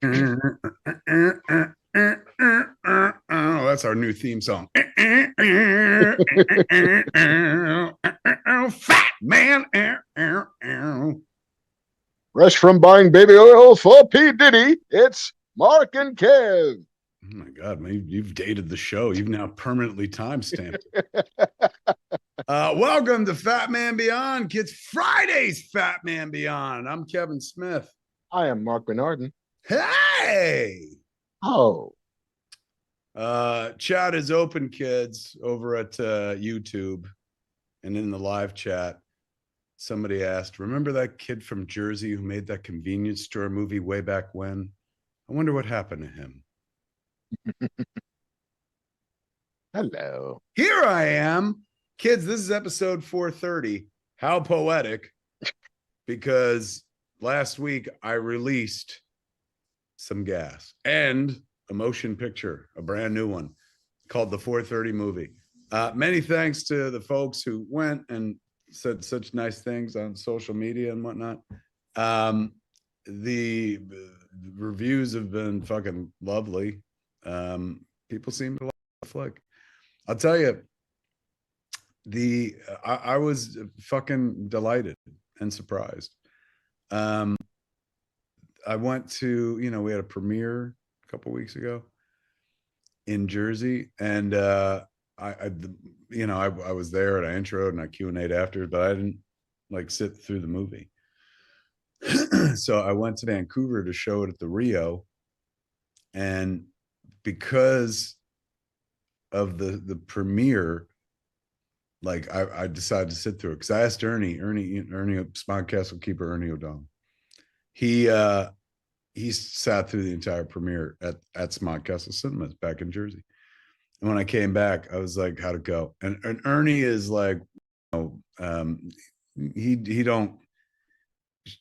Oh, that's our new theme song. Fat man. Fresh from buying baby oil for P. Diddy, it's Mark and Kev. Oh my God, man, you've dated the show. You've now permanently time-stamped. Welcome to Fat Man Beyond, kids. Friday's Fat Man Beyond. I'm Kevin Smith. I am Mark Bernardin. Hey! Oh. Chat is open, kids, over at YouTube and in the live chat. Somebody asked, remember that kid from Jersey who made that convenience store movie way back when? I wonder what happened to him. Hello. Here I am. Kids, this is episode 430. How poetic. Because last week I released some gas and a motion picture, a brand new one called The 430 Movie. Many thanks to the folks who went and said such nice things on social media and whatnot. The reviews have been fucking lovely. People seem to like the flick. I'll tell you, I was fucking delighted and surprised. I went to, we had a premiere a couple weeks ago in Jersey, and I was there and I introed and I Q&A'd after, but I didn't like sit through the movie. So I went to Vancouver to show it at the Rio, and because of the premiere, like I decided to sit through it because I asked Ernie, Smodcastle keeper Ernie O'Donnell. He sat through the entire premiere at Smodcastle Cinemas back in Jersey. And when I came back, I was like, how'd it go? And Ernie is like, he don't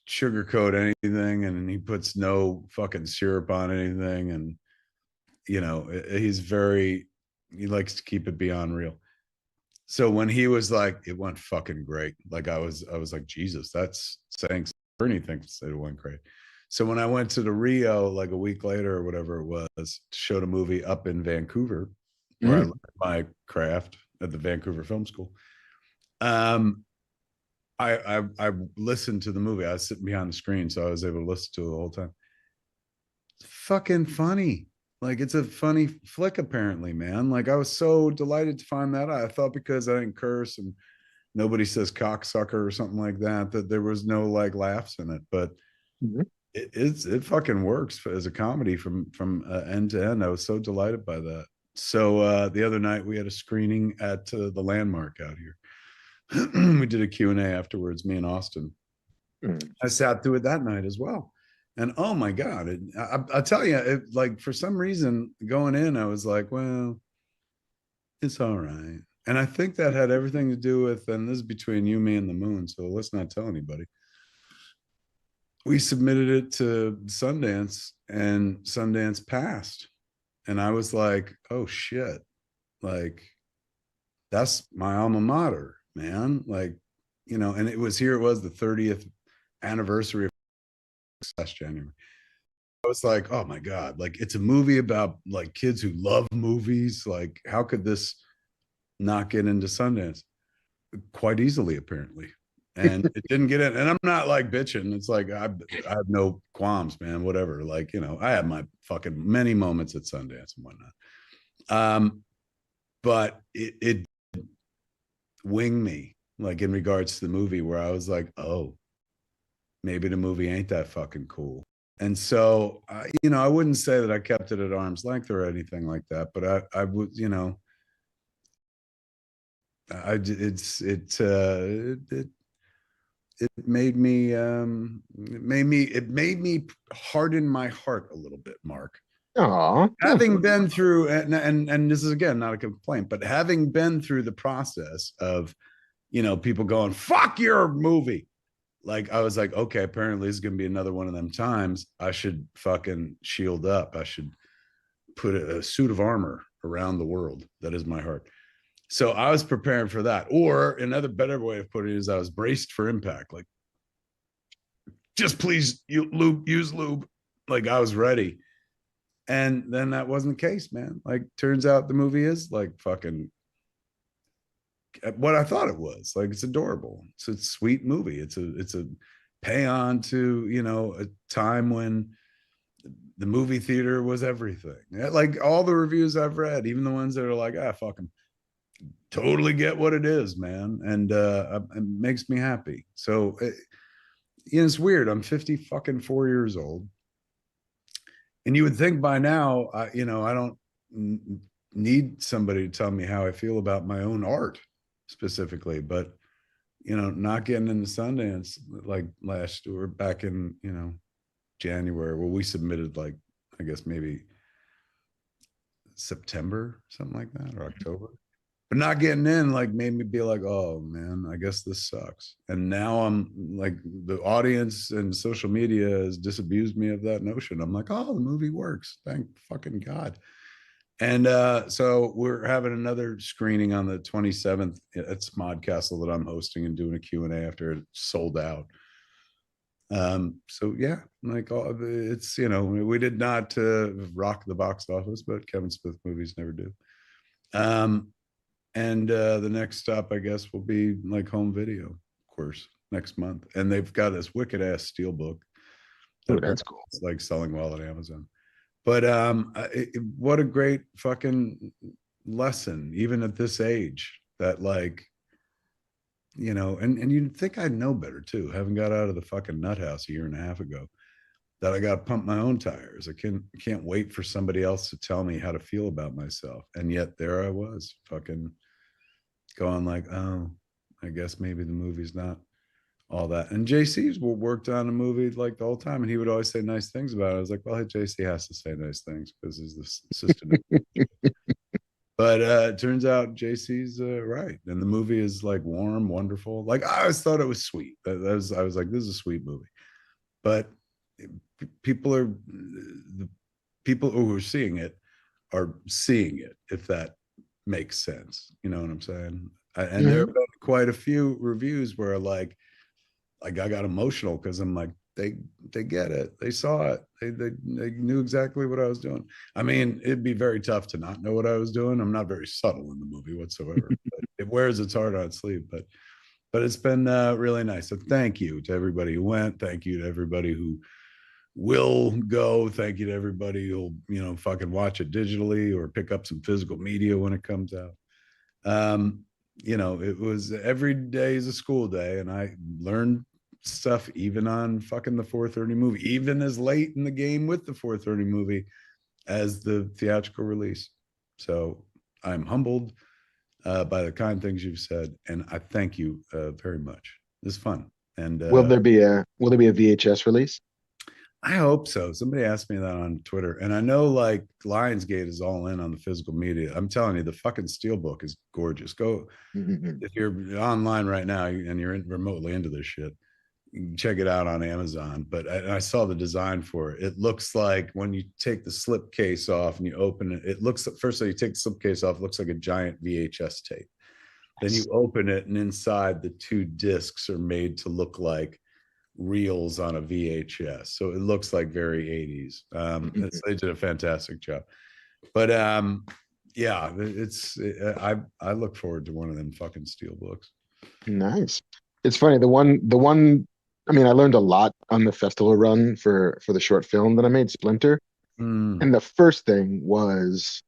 sugarcoat anything, and he puts no fucking syrup on anything. And, he likes to keep it beyond real. So when he was like, it went fucking great. Like I was like, Jesus, that's saying Ernie thinks it went great. So when I went to the Rio, like a week later or whatever it was, to show the movie up in Vancouver, where I learned my craft at the Vancouver Film School. I listened to the movie. I was sitting behind the screen, so I was able to listen to it the whole time. It's fucking funny. Like, it's a funny flick, apparently, man. Like, I was so delighted to find that out. I thought because I didn't curse and nobody says cocksucker or something like that, that there was no like laughs in it. But it fucking works as a comedy from end to end. I was so delighted by that. So the other night we had a screening at the Landmark out here. We did a Q&A afterwards, me and Austin. I sat through it that night as well. And oh my God, I'll tell you, like for some reason going in, I was like, well, it's all right. And I think that had everything to do with, and this is between you, me, and the moon, so let's not tell anybody. We submitted it to Sundance, and Sundance passed. And I was like, oh shit, like that's my alma mater, man. Like, and it was the 30th anniversary of last January. I was like, oh my God, like it's a movie about like kids who love movies. Like, how could this not get into Sundance? Quite easily, apparently. And it didn't get in. And I'm not like bitching. It's like I have no qualms, man. Whatever. Like, I had my fucking many moments at Sundance and whatnot. But it winged me, like in regards to the movie, where I was like, oh, maybe the movie ain't that fucking cool. And so, I wouldn't say that I kept it at arm's length or anything like that, but I would, it made me harden my heart a little bit, Mark. Aww. Having been through, and this is again not a complaint, but having been through the process of, people going, fuck your movie. Like, I was like, okay, apparently this is going to be another one of them times. I should fucking shield up. I should put a suit of armor around the world. That is my heart. So I was preparing for that. Or another better way of putting it is I was braced for impact. Like, just please use lube. Like I was ready. And then that wasn't the case, man. Like turns out the movie is like fucking what I thought it was. Like it's adorable. It's a sweet movie. It's a pay on to, a time when the movie theater was everything. Like all the reviews I've read, even the ones that are like, fuck them, totally get what it is, man. And it makes me happy. So it's weird. I'm 50 fucking 4 years old. And you would think by now, I don't need somebody to tell me how I feel about my own art specifically, but not getting into Sundance like last or back in, January. Well, we submitted like, I guess maybe September, something like that, or October. But not getting in like made me be like, oh man, I guess this sucks. And now I'm like, the audience and social media has disabused me of that notion. I'm like, oh, the movie works. Thank fucking God. And so we're having another screening on the 27th at Smodcastle that I'm hosting and doing a Q&A after it sold out. So yeah, like it's, we did not rock the box office, but Kevin Smith movies never do. And the next stop, I guess, will be like home video, of course, next month. And they've got this wicked ass steelbook. Oh, that's cool. It's like selling well at Amazon. But what a great fucking lesson, even at this age, that like, and you'd think I'd know better too. Having got out of the fucking nut house a year and a half ago, that I got to pump my own tires. I can't wait for somebody else to tell me how to feel about myself. And yet there I was, fucking going like, oh, I guess maybe the movie's not all that. And JC's worked on a movie like the whole time, and he would always say nice things about it. I was like, well, JC has to say nice things because he's the assistant. But it turns out JC's right, and the movie is like warm, wonderful. Like I always thought it was sweet. I was like, this is a sweet movie, but people are the people who are seeing it are seeing it, if that makes sense. You know what I'm saying? And there have been quite a few reviews where like I got emotional because I'm like, they get it, they saw it, they knew exactly what I was doing. I mean, it'd be very tough to not know what I was doing. I'm not very subtle in the movie whatsoever. But it wears its heart on its sleeve. But it's been really nice. So thank you to everybody who went. Thank you to everybody who will go. Thank you to everybody who'll fucking watch it digitally or pick up some physical media when it comes out. It was every day is a school day, and I learned stuff even on fucking the 4:30 movie, even as late in the game with the 4:30 movie as the theatrical release. So I'm humbled by the kind things you've said, and I thank you very much. It's fun. And will there be a VHS release? I hope so. Somebody asked me that on Twitter, and I know like Lionsgate is all in on the physical media. I'm telling you, the fucking steelbook is gorgeous. Go if you're online right now and you're remotely into this shit, check it out on Amazon. But I saw the design for it. It looks like when you take the slipcase off and you open it, it looks first of all, you take the slipcase off, it looks like a giant VHS tape. Then you open it, and inside the two discs are made to look like reels on a VHS. So it looks like very 80s. They did a fantastic job. But yeah, I look forward to one of them fucking steel books. Nice. It's funny. The one. I mean, I learned a lot on the festival run for the short film that I made, Splinter. And the first thing was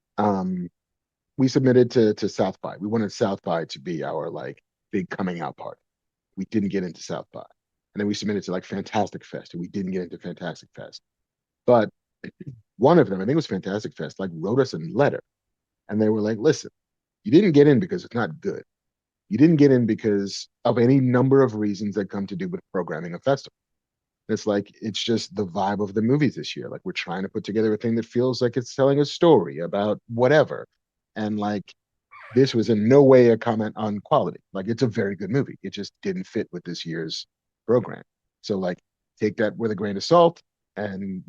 we submitted to South by. We wanted South by to be our like big coming out party. We didn't get into South by. And then we submitted to like Fantastic Fest, and we didn't get into Fantastic Fest. But one of them, I think it was Fantastic Fest, like wrote us a letter, and they were like, listen, you didn't get in because it's not good. You didn't get in because of any number of reasons that come to do with programming a festival. It's like, it's just the vibe of the movies this year. Like, we're trying to put together a thing that feels like it's telling a story about whatever. And like, this was in no way a comment on quality. Like, it's a very good movie. It just didn't fit with this year's program. So like, take that with a grain of salt. And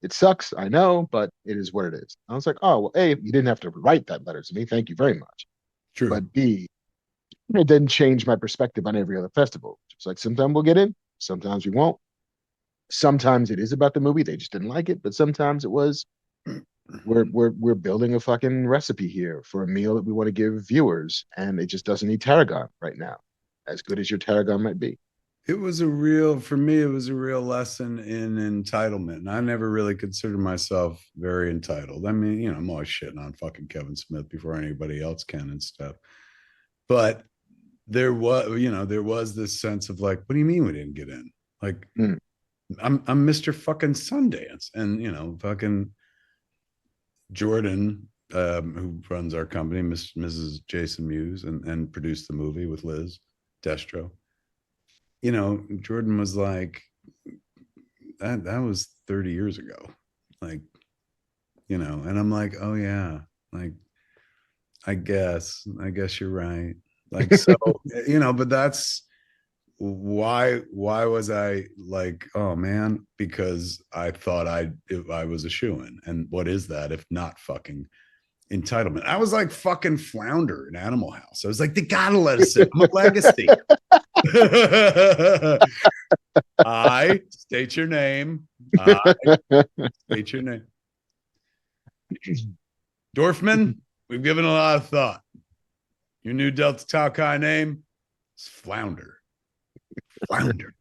it sucks, I know, but it is what it is. I was like, oh well, A, you didn't have to write that letter to me. Thank you very much. True. But B, it didn't change my perspective on every other festival. It's like sometimes we'll get in, sometimes we won't. Sometimes it is about the movie, they just didn't like it, but sometimes it was we're building a fucking recipe here for a meal that we want to give viewers, and it just doesn't need tarragon right now, as good as your tarragon might be. It was a real, for me, it was a real lesson in entitlement. And I never really considered myself very entitled. I mean, you know, I'm always shitting on fucking Kevin Smith before anybody else can and stuff. But there was, you know, there was this sense of like, what do you mean we didn't get in? Like, Mm. I'm Mr. fucking Sundance. And, you know, fucking Jordan, who runs our company, Mrs. Jason Mewes, and produced the movie with Liz Destro. You know, Jordan was like, that was 30 years ago. Like, you know, and I'm like, oh yeah, like, I guess you're right. Like, so, you know, but that's why was I like, oh man, because I thought I was a shoo-in. And what is that if not fucking entitlement? I was like fucking Flounder in Animal House. I was like, they gotta let us in. I'm a legacy. I state your name. I state your name. Dorfman, we've given a lot of thought. Your new Delta Tau Chi name is Flounder. Flounder.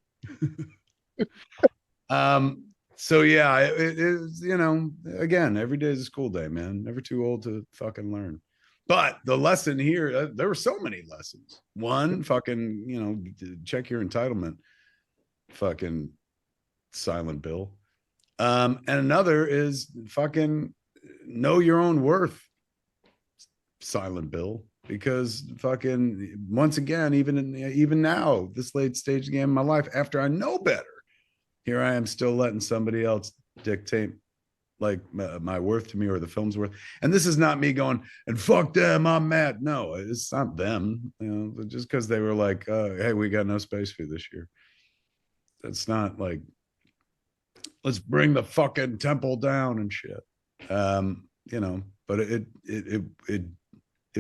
So yeah, it is, you know, again, every day is a school day, man. Never too old to fucking learn. But the lesson here, there were so many lessons. One, fucking, you know, check your entitlement. Fucking Silent Bill. And another is fucking know your own worth. Silent Bill. Because fucking once again, even now, this late stage game in my life, after I know better, here I am still letting somebody else dictate like my worth to me or the film's worth. And this is not me going and fuck them, I'm mad. No, it's not them. You know, just because they were like, hey, we got no space for you this year. That's not like, let's bring the fucking temple down and shit. You know, but it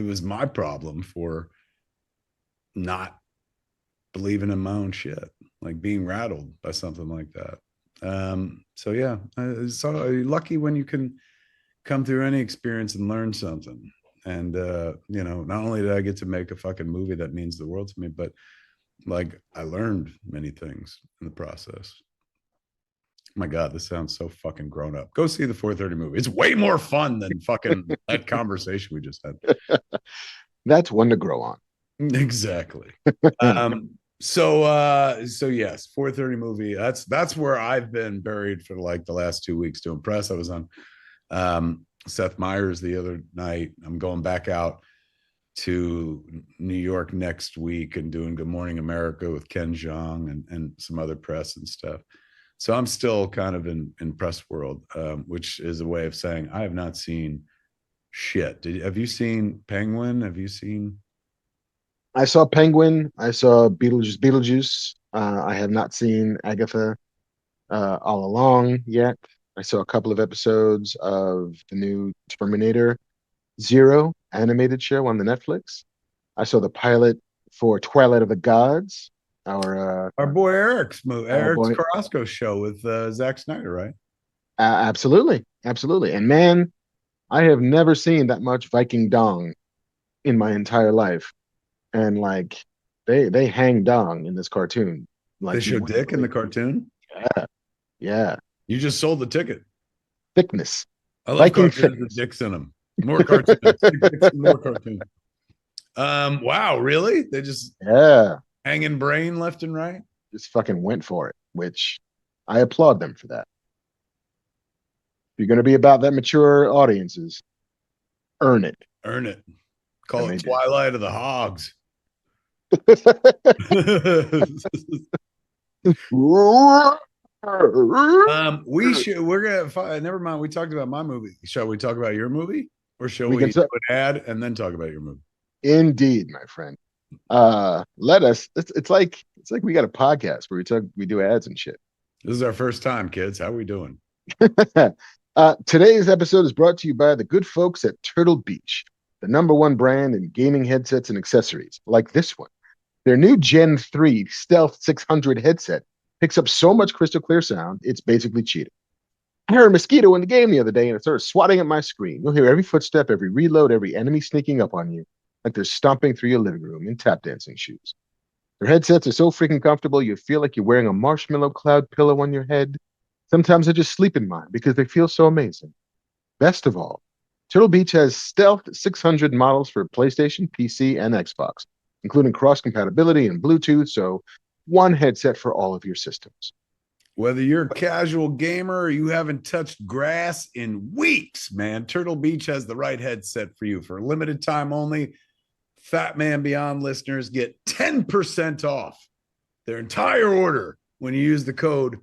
was my problem for not believing in my own shit, like being rattled by something like that. So yeah, so lucky when you can come through any experience and learn something. And you know, not only did I get to make a fucking movie that means the world to me, but like I learned many things in the process. My God, this sounds so fucking grown up. Go see the 4:30 movie. It's way more fun than fucking that conversation we just had. That's one to grow on. Exactly. So yes, 4:30 movie. That's where I've been buried for like the last 2 weeks doing press. I was on Seth Meyers the other night. I'm going back out to New York next week and doing Good Morning America with Ken Jeong and some other press and stuff. So I'm still kind of in press world, which is a way of saying I have not seen shit. Have you seen Penguin? Have you seen? I saw Penguin. I saw Beetlejuice. I have not seen Agatha all along yet. I saw a couple of episodes of the new Terminator Zero animated show on the Netflix. I saw the pilot for Twilight of the Gods. Our boy Eric's movie, Our Eric's boy, Carrasco show with Zack Snyder, right? absolutely, absolutely. And man, I have never seen that much Viking dong in my entire life. And like they hang dong in this cartoon. They Like you show wouldn't dick in the believe. cartoon. Yeah, yeah. You just sold the ticket. Thickness. I love Viking cartoons with thickness. dicks in them. More cartoons. More cartoons. Wow, really? They just Yeah. hanging brain left and right. Just fucking went for it, which I applaud them for that. If you're gonna be about that mature audiences, earn it. Earn it. And Call it they did. Twilight of the Hogs. We should. We're gonna. Never mind. We talked about my movie. Shall we talk about your movie, or shall We we can do an ad and then talk about your movie? indeed, my friend. Let us it's like we got a podcast where we do ads and shit. This is our first time, kids. How are we doing? Today's episode is brought to you by the good folks at Turtle Beach, the number one brand in gaming headsets and accessories, like this one. Their new Gen 3 Stealth 600 headset picks up so much crystal clear sound, it's basically cheating. I heard a mosquito in the game the other day and it started swatting at my screen. You'll hear every footstep, every reload, every enemy sneaking up on you, like they're stomping through your living room in tap dancing shoes. Their headsets are so freaking comfortable, you feel like you're wearing a marshmallow cloud pillow on your head. Sometimes I just sleep in mine because they feel so amazing. Best of all, Turtle Beach has stealth 600 models for PlayStation, PC, and Xbox, including cross compatibility and Bluetooth, so one headset for all of your systems. Whether you're a casual gamer or you haven't touched grass in weeks, man, Turtle Beach has the right headset for you. For a limited time only, Fat Man Beyond listeners get 10% off their entire order when you use the code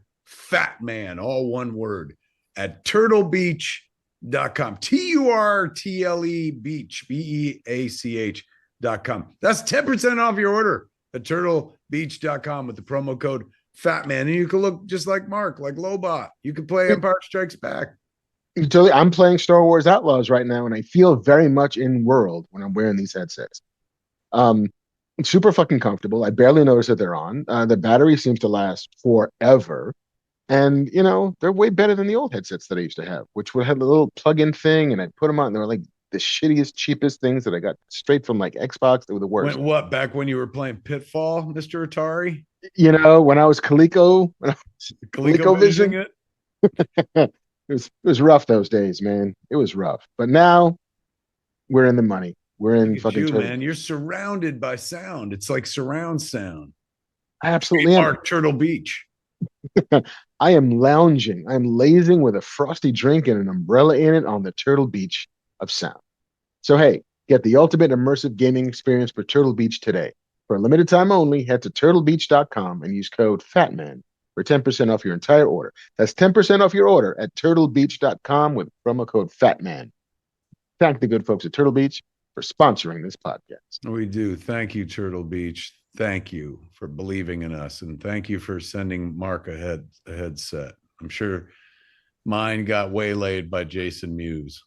FATMAN, all one word, at turtlebeach.com. TURTLE Beach, BEACH.com. That's 10% off your order at turtlebeach.com with the promo code FATMAN. And you can look just like Mark, like Lobot. You can play Empire Strikes Back. I'm playing Star Wars Outlaws right now, and I feel very much in world when I'm wearing these headsets. Um, Super fucking comfortable. I barely notice that they're on. The battery seems to last forever. And, they're way better than the old headsets that I used to have, which would have a little plug-in thing, and I'd put them on, and they were like the shittiest, cheapest things that I got straight from like Xbox. They were the worst. Back when you were playing Pitfall, Mr. Atari? When I was ColecoVision. It was rough those days, man. It was rough. But now we're in the money. We're in fucking man. You're surrounded by sound. It's like surround sound. I absolutely am. Turtle Beach. I am lounging. I'm lazing with a frosty drink and an umbrella in it on the Turtle Beach of sound. So hey, get the ultimate immersive gaming experience for Turtle Beach today. For a limited time only, head to turtlebeach.com and use code FATMAN for 10% off your entire order. That's 10% off your order at turtlebeach.com with promo code FATMAN. Thank the good folks at Turtle Beach for sponsoring this podcast. We do. Thank you, Turtle Beach. Thank you for believing in us. And thank you for sending Mark a headset. I'm sure mine got waylaid by Jason Mewes.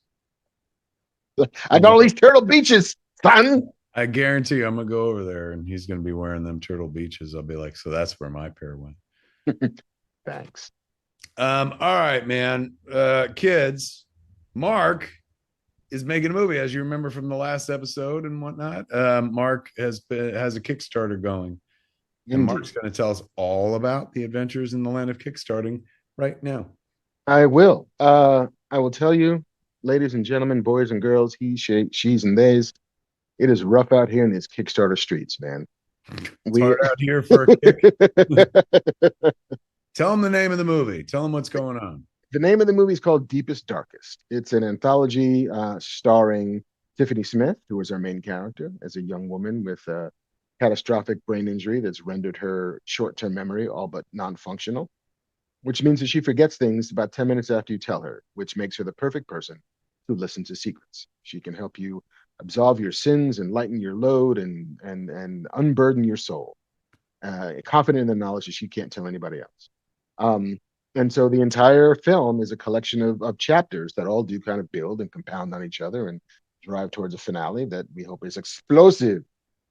I got all these Turtle Beaches, son. I guarantee you I'm going to go over there and he's going to be wearing them Turtle Beaches. I'll be like, so that's where my pair went. Thanks. All right, man. Kids, Mark is making a movie, as you remember from the last episode and whatnot. Mark has a Kickstarter going. And Mark's going to tell us all about the adventures in the land of kickstarting right now. I will. I will tell you, ladies and gentlemen, boys and girls, he, she, she's, and theys. It is rough out here in these Kickstarter streets, man. It's hard out here for a kick. Tell them the name of the movie. Tell them what's going on. The name of the movie is called Deepest Darkest. It's an anthology starring Tiffany Smith, who is our main character, as a young woman with a catastrophic brain injury that's rendered her short-term memory all but non-functional, which means that she forgets things about 10 minutes after you tell her, which makes her the perfect person to listen to secrets. She can help you absolve your sins and lighten your load and unburden your soul, confident in the knowledge that she can't tell anybody else. And so the entire film is a collection of chapters that all do kind of build and compound on each other and drive towards a finale that we hope is explosive.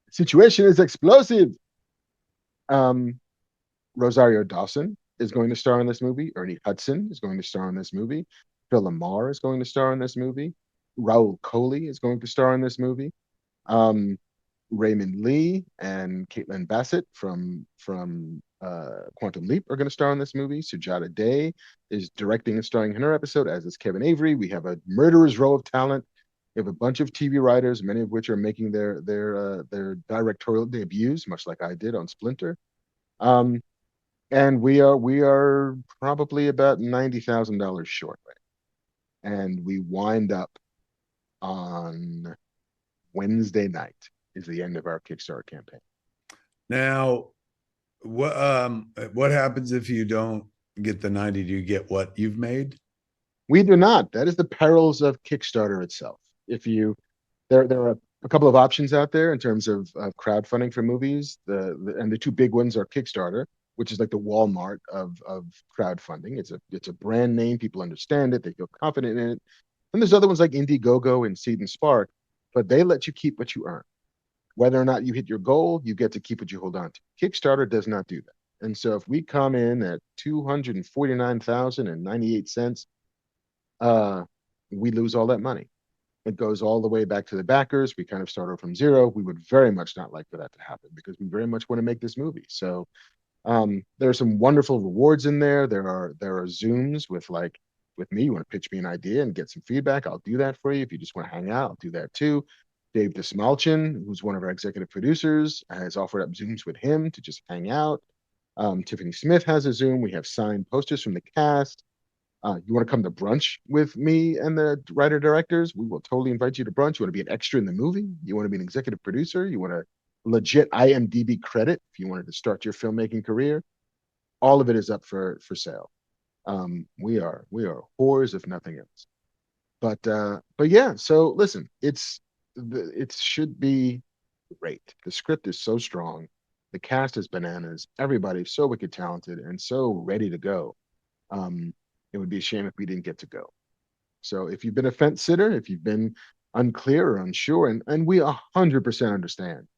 The situation is explosive. Rosario Dawson is going to star in this movie. Ernie Hudson is going to star in this movie. Phil Lamar is going to star in this movie. Raul Coley is going to star in this movie. Raymond Lee and Caitlin Bassett from Quantum Leap are going to star in this movie. Sujata Day is directing and starring in her episode, as is Kevin Avery. We have a murderer's row of talent. We have a bunch of TV writers, many of which are making their directorial debuts, much like I did on Splinter. And we are probably about $90,000 short, right? And we wind up on Wednesday night is the end of our Kickstarter campaign. Now, what happens if you don't get the 90? Do you get what you've made? We do not. That is the perils of Kickstarter itself. There are a couple of options out there in terms of crowdfunding for movies. The two big ones are Kickstarter, which is like the Walmart of crowdfunding. It's a brand name. People understand it. They feel confident in it. And there's other ones like Indiegogo and Seed and Spark, but they let you keep what you earn. Whether or not you hit your goal, you get to keep what you hold on to. Kickstarter does not do that. And so if we come in at 249,098 cents, uh, we lose all that money. It goes all the way back to the backers. We kind of start over from zero. We would very much not like for that to happen because we very much want to make this movie. So there are some wonderful rewards in there. There are Zooms with like with me. You want to pitch me an idea and get some feedback? I'll do that for you. If you just want to hang out, I'll do that too. Dave Dismalchin, who's one of our executive producers, has offered up Zooms with him to just hang out. Tiffany Smith has a Zoom. We have signed posters from the cast. You want to come to brunch with me and the writer directors? We will totally invite you to brunch. You want to be an extra in the movie? You want to be an executive producer? You want a legit IMDb credit if you wanted to start your filmmaking career? All of it is up for sale. We are whores if nothing else. But yeah. So listen, it should be great. The script is so strong. The cast is bananas. Everybody's so wicked talented and so ready to go. Um, it would be a shame if we didn't get to go. So if you've been a fence sitter, if you've been unclear or unsure, and we 100% understand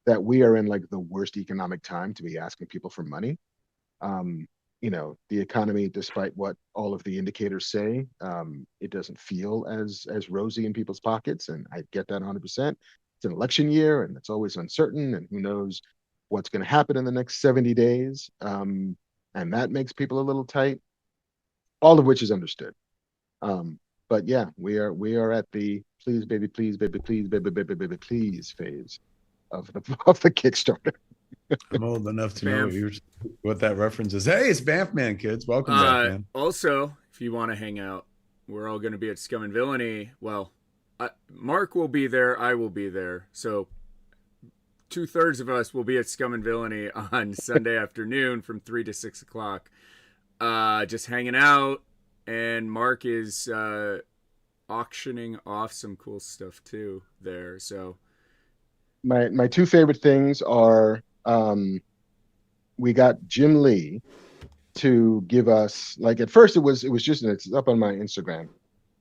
that we are in like the worst economic time to be asking people for money. Um, the economy, despite what all of the indicators say, it doesn't feel as rosy in people's pockets, and I get that 100%. It's an election year, and it's always uncertain, and who knows what's going to happen in the next 70 days, and that makes people a little tight. All of which is understood. Um, but yeah, we are at the please baby, please baby, please baby, baby, baby, please phase of the of the Kickstarter. I'm old enough to know Bamf. what that reference is. Hey, it's Banff kids. Welcome, Banff. Also, if you want to hang out, we're all going to be at Scum and Villainy. Well, Mark will be there. I will be there. So 2/3 of us will be at Scum and Villainy on Sunday afternoon from 3 to 6 o'clock. Just hanging out, and Mark is auctioning off some cool stuff too there. So My two favorite things are we got Jim Lee to give us like at first it was just it's up on my Instagram.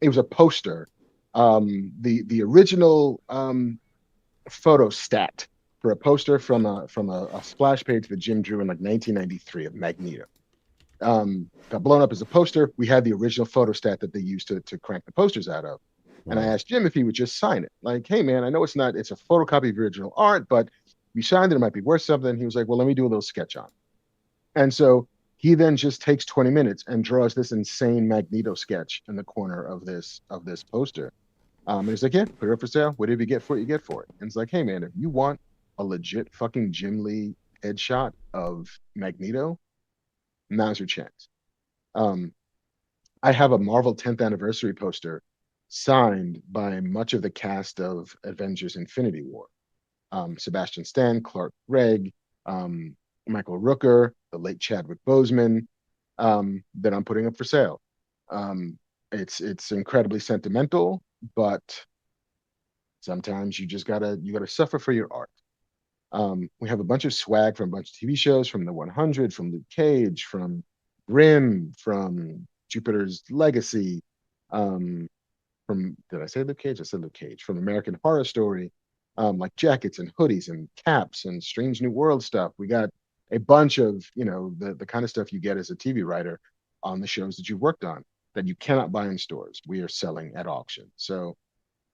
It was a poster. The original photo stat for a poster from a splash page that Jim drew in like 1993 of Magneto. Got blown up as a poster. We had the original photostat that they used to crank the posters out of. And I asked Jim if he would just sign it. Like, hey man, I know it's a photocopy of your original art, but you signed it, it might be worth something. He was like, well, let me do a little sketch on it. And so he then just takes 20 minutes and draws this insane Magneto sketch in the corner of this poster. And he's like, yeah, put it up for sale. Whatever you get for it, you get for it. And it's like, hey man, if you want a legit fucking Jim Lee headshot of Magneto, now's your chance. Um, I have a Marvel 10th anniversary poster signed by much of the cast of Avengers Infinity War. Sebastian Stan, Clark Gregg, Michael Rooker, the late Chadwick Boseman, that I'm putting up for sale. It's incredibly sentimental, but sometimes you gotta suffer for your art. We have a bunch of swag from a bunch of TV shows, from The 100, from Luke Cage, from Grimm, from Jupiter's Legacy, from did I say Luke Cage? I said Luke Cage. From American Horror Story, like jackets and hoodies and caps and Strange New World stuff. We got a bunch of the kind of stuff you get as a TV writer on the shows that you've worked on that you cannot buy in stores. We are selling at auction. So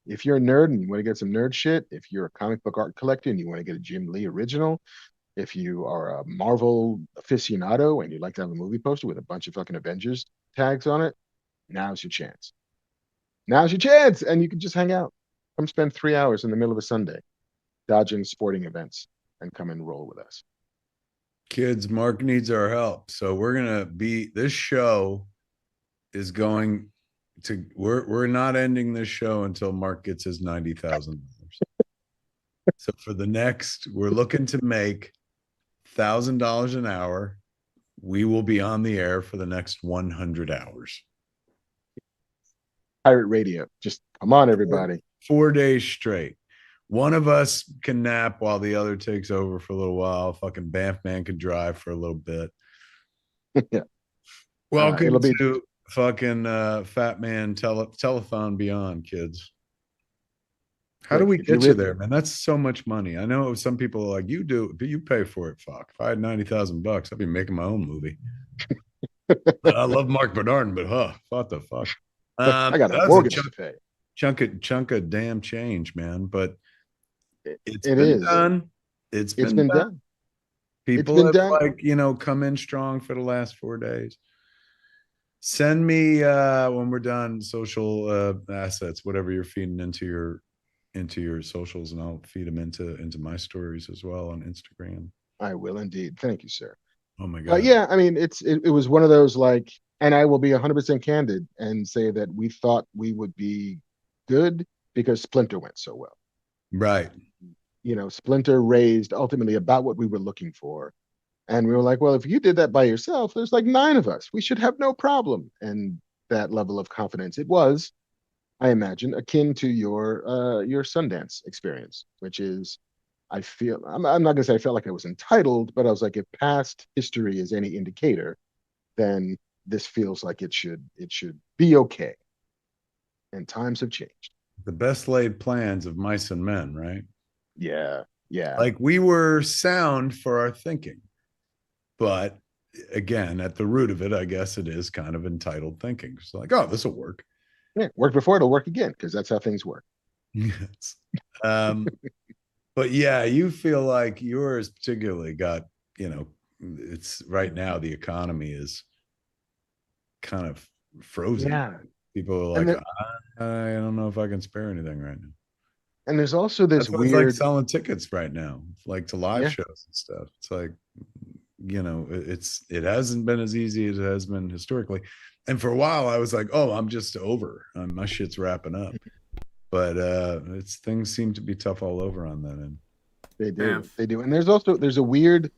if you're a nerd and you want to get some nerd shit, if you're a comic book art collector and you want to get a Jim Lee original, if you are a Marvel aficionado and you'd like to have a movie poster with a bunch of fucking Avengers tags on it, now's your chance. Now's your chance. And you can just hang out. Come spend 3 hours in the middle of a Sunday dodging sporting events and come and roll with us. Kids, Mark needs our help. So this show is going to we're not ending this show until Mark gets his $90,000. So we're looking to make $1,000 an hour. We will be on the air for the next 100 hours. Pirate radio. Just come on, everybody. 4 days straight. One of us can nap while the other takes over for a little while. Fucking Banff Man can drive for a little bit. Yeah. Welcome to fucking Fat Man Telephone Beyond, kids. How do Look, we if you get you really, there, man? That's so much money. I know some people are like, you do, but you pay for it. Fuck. If I had $90,000, I'd be making my own movie. I love Mark Bernardin, but what the fuck? I got a That's a mortgage to pay. chunk of damn change, man. But it's It been is. done. It's It's been been done. done. It's People been have done. like, come in strong for the last 4 days. Send me when we're done social assets, whatever you're feeding into your socials, and I'll feed them into my stories as well on Instagram. I will indeed. Thank you, sir. Oh my But god. yeah, I mean, it was one of those like, and I will be 100% candid and say that we thought we would be good because Splinter went so well. Right. Splinter raised ultimately about what we were looking for. And we were like, well, if you did that by yourself, there's like 9 of us. We should have no problem. And that level of confidence, it was, I imagine, akin to your Sundance experience, which is, I'm not gonna say I felt like I was entitled, but I was like, if past history is any indicator, then this feels like it should be okay. And times have changed. The best laid plans of mice and men, right? Yeah, yeah, Like we were sound for our thinking. But again, at the root of it, I guess it is kind of entitled thinking. It's like, oh, this will work. yeah. Worked before, it'll work again because that's how things work. Yes. But yeah, you feel like yours particularly got, it's right now the economy is kind of frozen. Yeah, People are and like, then, I don't know if I can spare anything right now. and there's also this That's what it's like weird, selling tickets right now, like to live yeah, shows and stuff. It's like, it hasn't been as easy as it has been historically. And for a while I was like, oh, I'm just over. My shit's wrapping up. But it's things seem to be tough all over on that end. they do, and there's a weird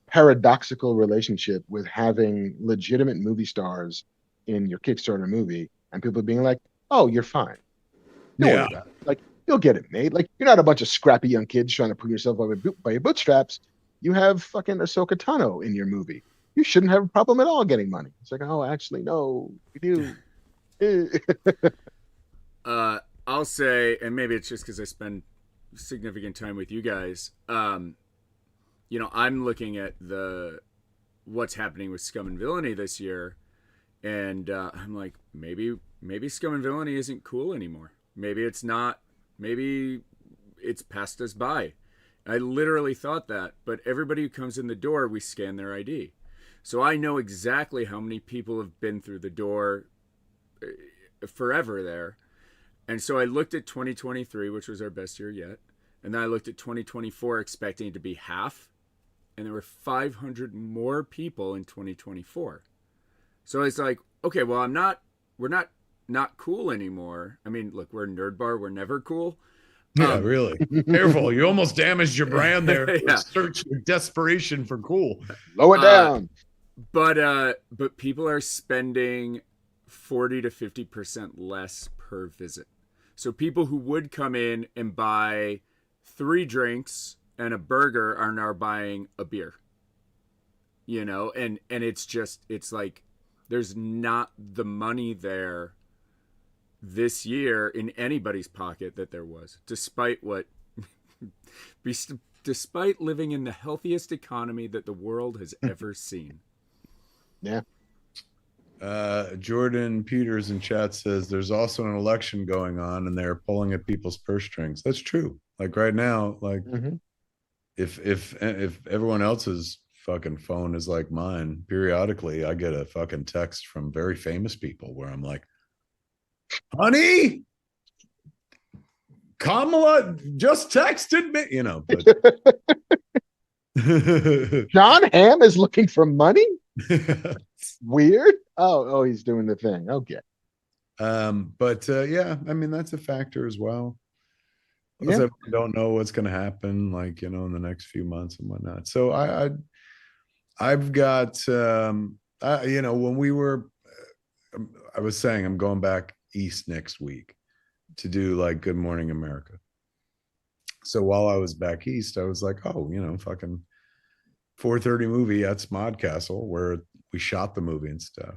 paradoxical relationship with having legitimate movie stars in your Kickstarter movie and people being like, oh, you're fine. Don't worry Yeah. about it. Like, you'll get it made. Like, you're not a bunch of scrappy young kids trying to pull yourself by your bootstraps. You have fucking Ahsoka Tano in your movie. You shouldn't have a problem at all getting money. It's like, oh, actually, no, we do. I'll say, and maybe it's just because I spend significant time with you guys. I'm looking at what's happening with Scum and Villainy this year, and I'm like, maybe Scum and Villainy isn't cool anymore. Maybe it's not. Maybe it's passed us by. I literally thought that, but everybody who comes in the door, we scan their ID. So I know exactly how many people have been through the door forever there. And so I looked at 2023, which was our best year yet. And then I looked at 2024 expecting it to be half. And there were 500 more people in 2024. So it's like, okay, well, we're not cool anymore. I mean, look, we're a nerd bar. We're never cool. Yeah, really. Careful. You almost damaged your brand there. Yeah. Search your desperation for cool. Low it down. But people are spending 40 to 50% less per visit. So people who would come in and buy 3 drinks and a burger are now buying a beer. And it's like there's not the money there this year in anybody's pocket that there was, despite living in the healthiest economy that the world has ever seen. Yeah. Jordan Peters in chat says there's also an election going on and they're pulling at people's purse strings. That's true. Like right now, like if everyone else's fucking phone is like mine, periodically I get a fucking text from very famous people where I'm like, honey, Kamala just texted me, but John Hamm is looking for money? Weird. Oh, he's doing the thing. Okay. But yeah, I mean that's a factor as well. Yeah. I don't know what's going to happen, like in the next few months and whatnot. So I've got when we were, I was saying I'm going back east next week to do like Good Morning America. So while I was back east, I was like, oh, fucking 4:30 movie at Smodcastle where we shot the movie and stuff.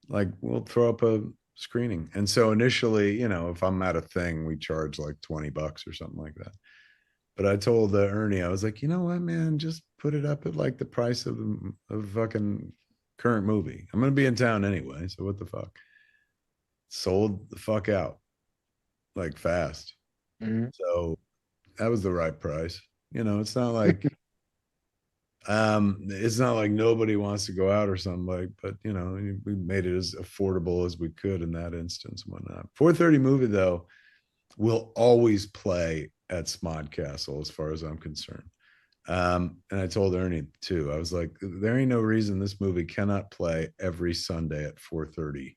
Like we'll throw up a screening. And so initially, if I'm at a thing, we charge like $20 or something like that. But I told Ernie, I was like, you know what, man, just put it up at like the price of the fucking current movie. I'm gonna be in town anyway, so what the fuck? Sold the fuck out like fast. Mm-hmm. So that was the right price. It's not like nobody wants to go out or something, like, but we made it as affordable as we could in that instance and whatnot. 4:30 movie though will always play at Smod Castle as far as I'm concerned. And I told Ernie too, I was like, there ain't no reason this movie cannot play every Sunday at 4:30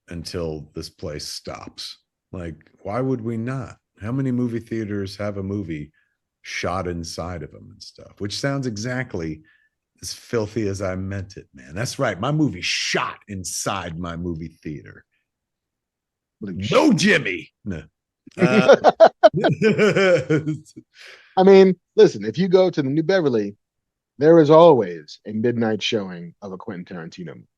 until this place stops. Like, why would we not? How many movie theaters have a movie shot inside of them and stuff? Which sounds exactly as filthy as I meant it, man. That's right. My movie shot inside my movie theater. No, Jimmy. No. I mean, listen, if you go to the New Beverly, there is always a midnight showing of a Quentin Tarantino movie.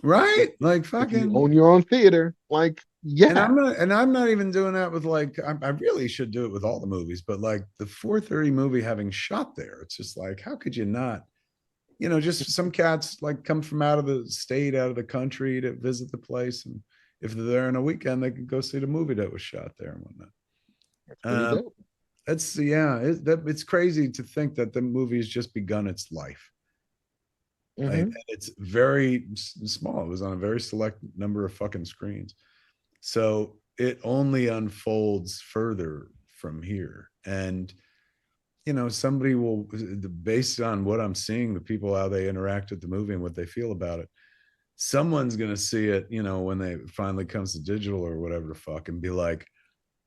Right? Like fucking if you own your own theater, like, yeah. And I'm not even doing that with like, I really should do it with all the movies, but like the 4:30 movie having shot there, it's just like, how could you not? Just some cats like come from out of the state, out of the country to visit the place, and if they're there on a weekend, they can go see the movie that was shot there and whatnot. That's pretty dope. It's crazy to think that the movie has just begun its life. Mm-hmm. And it's very small. It was on a very select number of fucking screens. So it only unfolds further from here. And, somebody will, based on what I'm seeing, the people, how they interact with the movie and what they feel about it, someone's going to see it, when they finally comes to digital or whatever the fuck, and be like,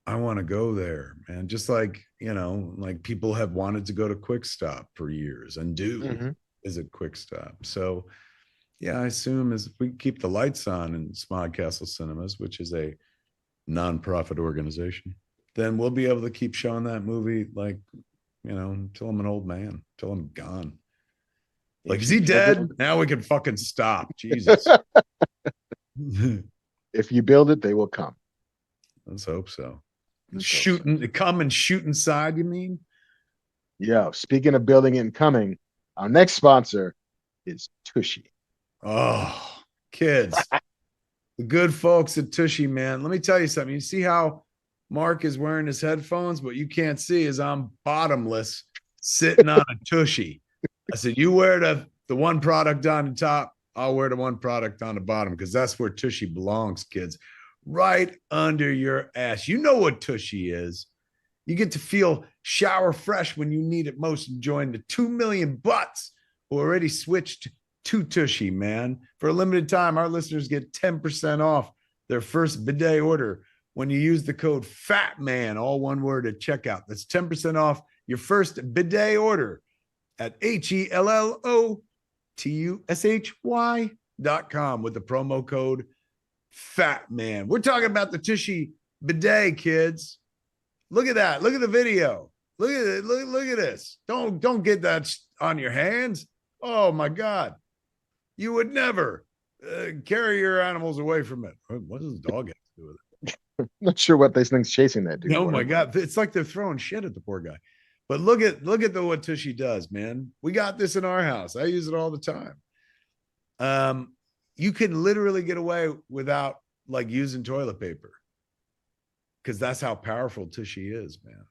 I want to go there, man. Just like, like people have wanted to go to Quick Stop for years and do visit Quick Stop. So yeah, I assume as we keep the lights on in Smod Castle Cinemas, which is a nonprofit organization, then we'll be able to keep showing that movie, like, until I'm an old man, until I'm gone. Like, is he dead? Now we can fucking stop. Jesus. If you build it, they will come. Let's hope so. Come and shoot inside, you mean? Yeah. Speaking of building and coming, our next sponsor is Tushy. Oh, kids. The good folks at Tushy, man. Let me tell you something. You see how Mark is wearing his headphones? What you can't see is I'm bottomless sitting on a Tushy. I said, you wear the one product on the top, I'll wear the one product on the bottom, because that's where Tushy belongs, kids. Right under your ass. You know what Tushy is. You get to feel shower fresh when you need it most, and join the 2 million butts who already switched to Tushy, man. For a limited time, our listeners get 10% off their first bidet order when you use the code FATMAN, all one word, at checkout. That's 10% off your first bidet order at HELLOTUSHY.com with the promo code FATMAN. We're talking about the Tushy bidet, kids. Look at that. Look at the video. Look at it. Look at this. Don't get that on your hands. Oh my God. You would never carry your animals away from it. What does the dog have to do with it? Not sure what this thing's chasing that dude. Oh my God. It's like they're throwing shit at the poor guy. But look at what Tushy does, man. We got this in our house. I use it all the time. You can literally get away without like using toilet paper, because that's how powerful Tushy is, man.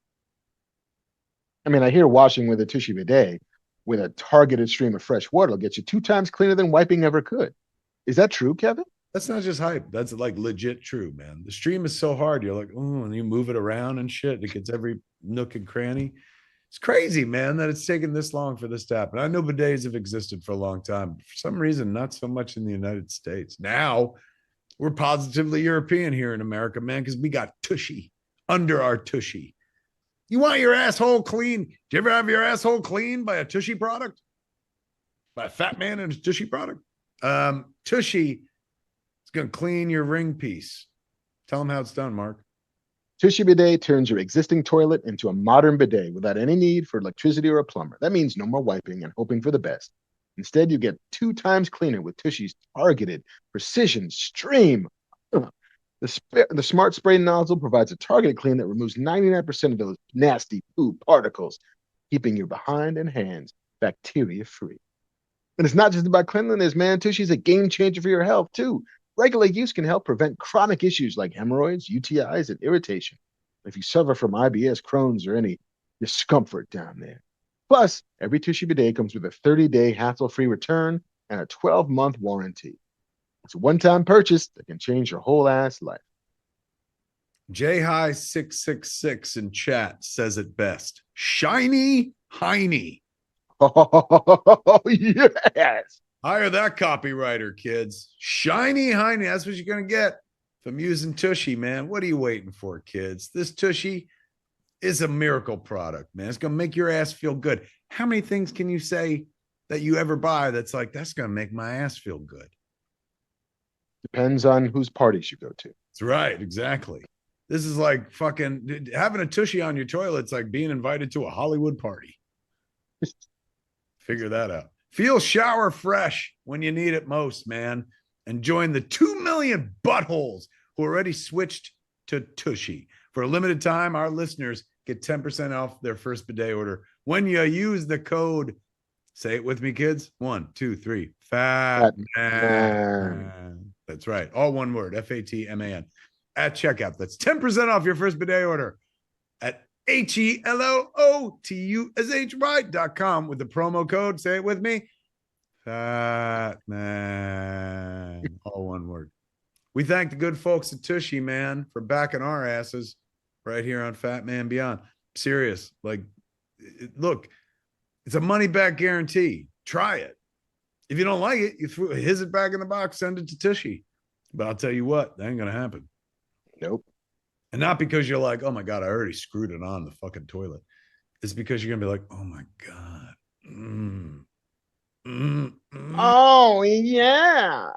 I mean, I hear washing with a Tushy bidet with a targeted stream of fresh water will get you 2 times cleaner than wiping ever could. Is that true, Kevin? That's not just hype. That's like legit true, man. The stream is so hard. You're like, oh, and you move it around and shit. It gets every nook and cranny. It's crazy, man, that it's taken this long for this to happen. I know bidets have existed for a long time. For some reason, not so much in the United States. Now, we're positively European here in America, man, because we got Tushy under our Tushy. You want your asshole clean? Do you ever have your asshole cleaned by a Tushy product? By a fat man and a Tushy product? Tushy is going to clean your ring piece. Tell them how it's done, Mark. Tushy bidet turns your existing toilet into a modern bidet without any need for electricity or a plumber. That means no more wiping and hoping for the best. Instead, you get 2 times cleaner with Tushy's targeted precision stream of The Smart Spray nozzle provides a targeted clean that removes 99% of those nasty poop particles, keeping your behind and hands bacteria-free. And it's not just about cleanliness, man. Tushy's a game changer for your health, too. Regular use can help prevent chronic issues like hemorrhoids, UTIs, and irritation. If you suffer from IBS, Crohn's, or any discomfort down there. Plus, every Tushy bidet comes with a 30-day hassle-free return and a 12-month warranty. It's a one-time purchase that can change your whole ass life. J High 666 in chat says it best. Shiny Heiny. Oh, yes. Hire that copywriter, kids. Shiny Heiny. That's what you're going to get if I'm using Tushy, man. What are you waiting for, kids? This Tushy is a miracle product, man. It's going to make your ass feel good. How many things can you say that you ever buy that's like, that's going to make my ass feel good? Depends on whose parties you go to. That's right. Exactly. This is like fucking having a Tushy on your toilet. It's like being invited to a Hollywood party. Figure that out. Feel shower fresh when you need it most, man. And join the 2 million buttholes who already switched to Tushy. For a limited time, our listeners get 10% off their first bidet order when you use the code. Say it with me, kids. 1, 2, 3. Fat man. That's right. All one word. FATMAN. At checkout. That's 10% off your first bidet order at HELOTUSHY.com with the promo code. Say it with me. Fat man. All one word. We thank the good folks at Tushy, man, for backing our asses right here on Fat Man Beyond. Serious. Like, look, it's a money back guarantee. Try it. If you don't like it, you throw it back in the box, send it to Tushy. But I'll tell you what, that ain't going to happen. Nope. And not because you're like, oh my God, I already screwed it on the fucking toilet. It's because you're going to be like, oh my God. Oh, yeah.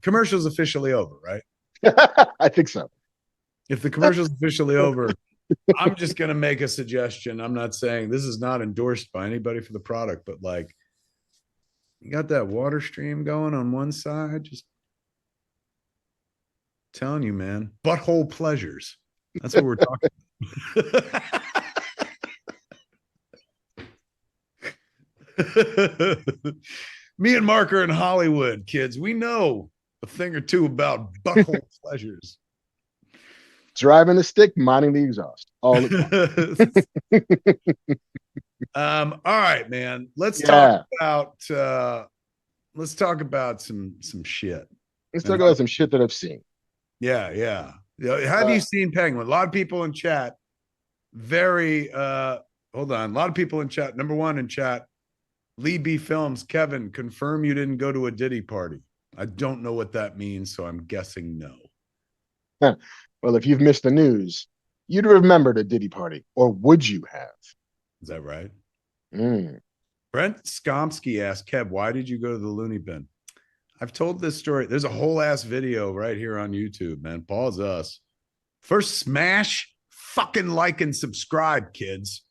Commercial's officially over, right? I think so. If the commercial's officially over, I'm just going to make a suggestion. I'm not saying this is not endorsed by anybody for the product, but like, you got that water stream going on one side, just telling you, man, butthole pleasures. That's what we're talking about. Me and Mark are in Hollywood, kids. We know a thing or two about butthole pleasures. Driving the stick, minding the exhaust. All all right, man. Let's talk about some shit. Let's talk about some shit that I've seen. Yeah. Have you seen Penguin? A lot of people in chat. Hold on. A lot of people in chat. Number one in chat. Lee B Films. Kevin, confirm you didn't go to a Diddy party. I don't know what that means, so I'm guessing no. Well, if you've missed the news, you'd remembered a Diddy party, or would you have? Is that right? Brent Skomsky asked, Kev, why did you go to the loony bin? I've told this story. There's a whole ass video right here on YouTube, man. Pause us. First, smash fucking like and subscribe, kids.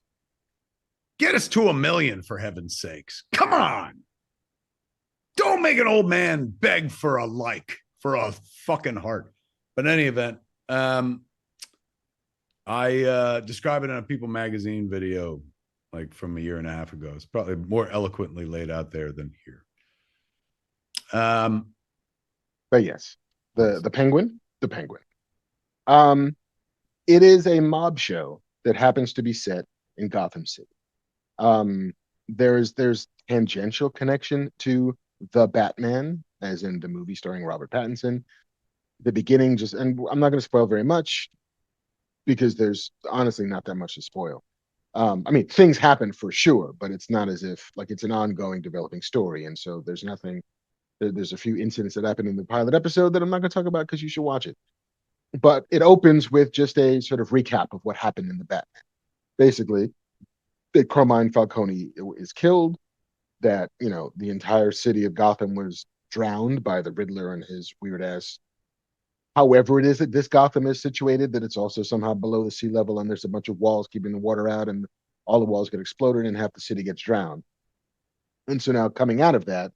Get us to 1 million, for heaven's sakes. Come on. Don't make an old man beg for a like, for a fucking heart. But in any event, I describe it in a People magazine video like from a year and a half ago. It's probably more eloquently laid out there than here. But yes, the Penguin. It is a mob show that happens to be set in Gotham City. There's tangential connection to the Batman, as in the movie starring Robert Pattinson. The beginning and I'm not going to spoil very much because there's honestly not that much to spoil. I mean, things happen for sure, but it's not as if like it's an ongoing developing story. And so there's a few incidents that happened in the pilot episode that I'm not going to talk about because you should watch it. But it opens with just a sort of recap of what happened in the Batman. Basically, that Carmine Falcone is killed, that, the entire city of Gotham was drowned by the Riddler and his weird ass. However it is that this Gotham is situated, that it's also somehow below the sea level and there's a bunch of walls keeping the water out and all the walls get exploded and half the city gets drowned. And so now coming out of that,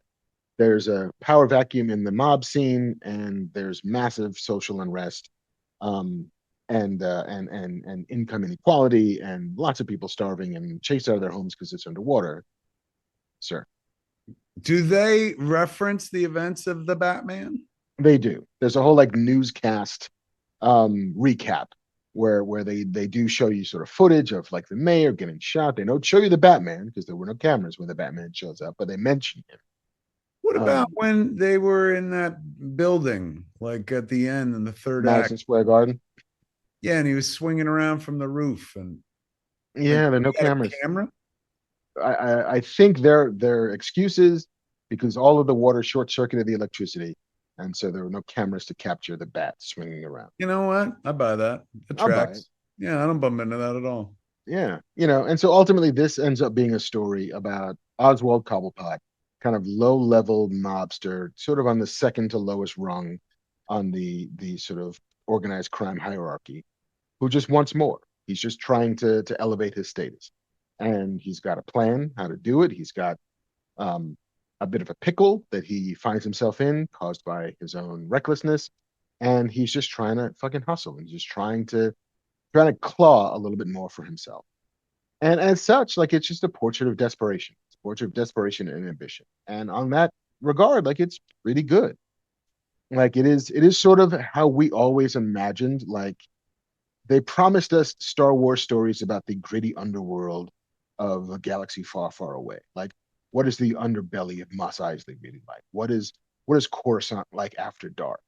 there's a power vacuum in the mob scene, and there's massive social unrest, um, and income inequality, and lots of people starving and chased out of their homes because it's underwater. Sir, Do they reference the events of the Batman? they do. There's a whole like newscast recap where they do show you sort of footage of like the mayor getting shot. They don't show you the Batman because there were no cameras when the Batman shows up, but they mention him. What about when they were in that building, like at the end in the third Madison act? Square Garden. Yeah, and he was swinging around from the roof, and like Yeah, there are no he had a cameras. camera. I think their excuses because all of the water short circuited the electricity, and so there were no cameras to capture the bat swinging around. You know what? I buy that. It I'll buy it. tracks. Yeah, I don't bump into that at all. Yeah, and so ultimately this ends up being a story about Oswald Cobblepot, kind of low-level mobster, sort of on the second to lowest rung on the sort of organized crime hierarchy, who just wants more. He's just trying to elevate his status, and he's got a plan how to do it. He's got um, a bit of a pickle that he finds himself in, caused by his own recklessness, and he's just trying to fucking hustle and just trying to claw a little bit more for himself. And as such, like it's just a portrait of desperation. It's a portrait of desperation and ambition. And on that regard, like it's pretty good. Like it is sort of how we always imagined. Like they promised us Star Wars stories about the gritty underworld of a galaxy far, far away. Like, what is the underbelly of Mos Eisley really like? What is Coruscant like after dark?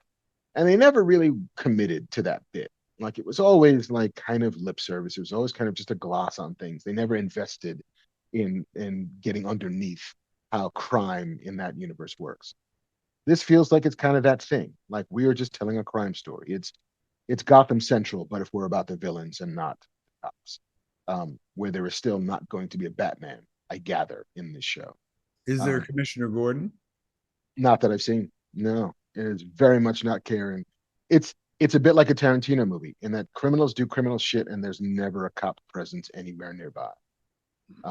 And they never really committed to that bit. Like it was always like kind of lip service. It was always kind of just a gloss on things. They never invested in getting underneath how crime in that universe works. This feels like it's kind of that thing. Like we are just telling a crime story. It's Gotham Central, but if we're about the villains and not the cops, where there is still not going to be a Batman, I gather, in this show. Is there Um, Commissioner Gordon? Not that I've seen. No, it is very much not caring. It's a bit like a Tarantino movie in that criminals do criminal shit and there's never a cop presence anywhere nearby.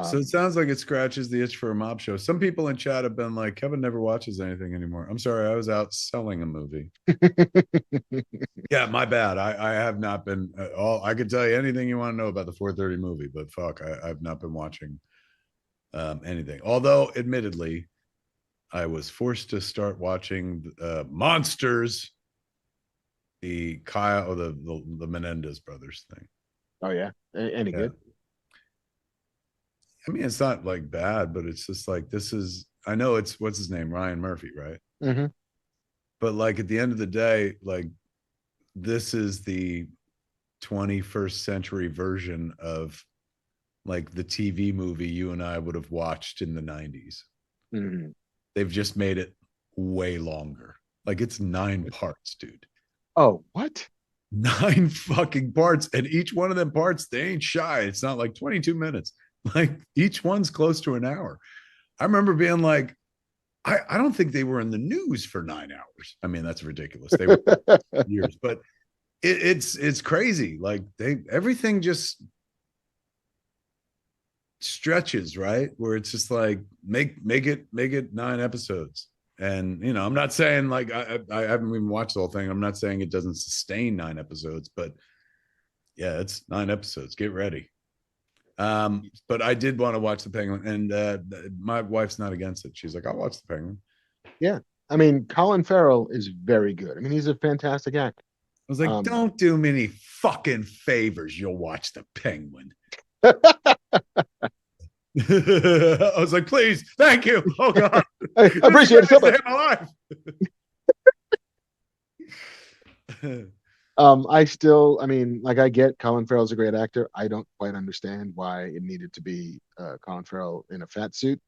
So it Um, sounds like it scratches the itch for a mob show. Some people in chat have been like, Kevin never watches anything anymore. I'm sorry, I was out selling a movie. Yeah, my bad. I have not been all. I could tell you anything you want to know about the 4:30 movie, but fuck, I've not been watching anything. Although, admittedly, I was forced to start watching Monsters, the Kyle or the Menendez brothers thing. oh yeah, any Yeah, good? I mean it's not like bad, but it's just like this is. I know it's what's his name, Ryan Murphy, right? Hmm. But like at the end of the day, like this is the 21st century version of like the TV movie you and I would have watched in the 90s. Hmm. They've just made it way longer. Like it's 9 parts, dude. Oh, what? 9 fucking parts. And each one of them parts, they ain't shy. It's not like 22 minutes. Like each one's close to an hour. I remember being like, I don't think they were in the news for 9 hours. I mean, that's ridiculous. They were years, but it's crazy. Like everything just stretches, right? Where it's just like make it 9 episodes. And I'm not saying like I haven't even watched the whole thing. I'm not saying it doesn't sustain 9 episodes, but yeah, it's 9 episodes. Get ready. But I did want to watch the Penguin, and my wife's not against it. She's like, I'll watch the Penguin. Yeah, I mean, Colin Farrell is very good. I mean, he's a fantastic actor. I was like, Um, don't do me any fucking favors. You'll watch the Penguin. I was like, please, thank you. Oh God, I appreciate it so much. my life. I mean, like I get Colin Farrell's a great actor. I don't quite understand why it needed to be Colin Farrell in a fat suit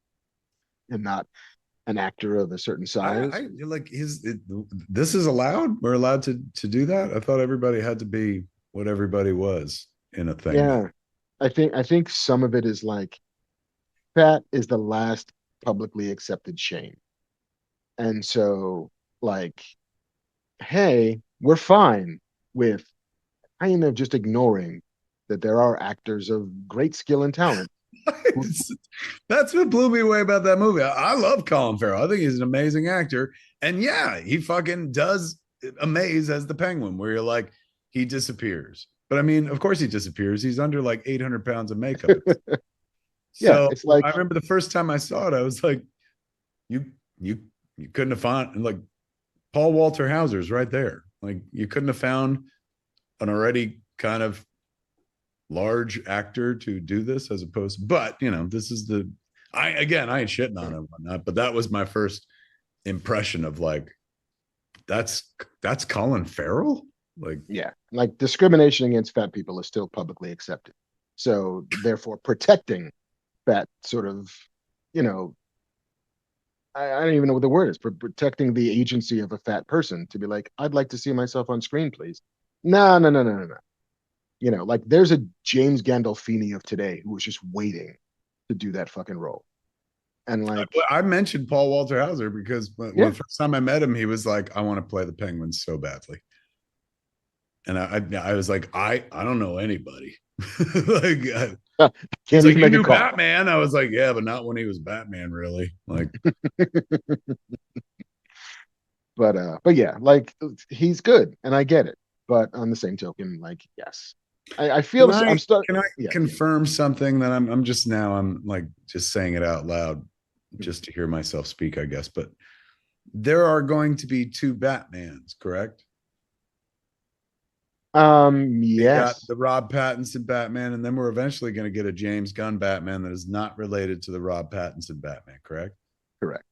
and not an actor of a certain size. I like this is allowed. We're allowed to do that. I thought everybody had to be what everybody was in a thing. Yeah, I think some of it is like fat is the last publicly accepted shame, and so like, hey, we're fine with kind of just ignoring that there are actors of great skill and talent That's what blew me away about that movie. I love Colin Farrell. I think he's an amazing actor. And yeah, he fucking does amaze as the Penguin, where you're like, he disappears. But I mean, of course he disappears. He's under like 800 pounds of makeup. Yeah, So it's like I remember the first time I saw it, I was like, you couldn't have found, like, Paul Walter Hauser's right there. Like, you couldn't have found an already kind of large actor to do this, as opposed, but you know, this is the, I ain't shitting on him and whatnot, but that was my first impression of like, that's Colin Farrell. Like, yeah, like discrimination against fat people is still publicly accepted. So therefore protecting that sort of, you know, I don't even know what the word is, protecting the agency of a fat person to be like, I'd like to see myself on screen, please. No. You know, like there's a James Gandolfini of today who was just waiting to do that fucking role. And like, I mentioned Paul Walter Hauser because when the first time I met him, he was like, I want to play the Penguin so badly. And I was like, I don't know anybody. Like, can't like, even you make knew a call. Batman. I was like, yeah, but not when he was Batman, really. Like, but yeah, like he's good and I get it. But on the same token, like, yes, I feel I'm starting. Can I confirm something that I'm just now, I'm like just saying it out loud just to hear myself speak, I guess. But there are going to be 2 Batmans, correct? You got Yes, the Rob Pattinson Batman, and then we're eventually going to get a James Gunn Batman that is not related to the Rob Pattinson Batman, correct? correct.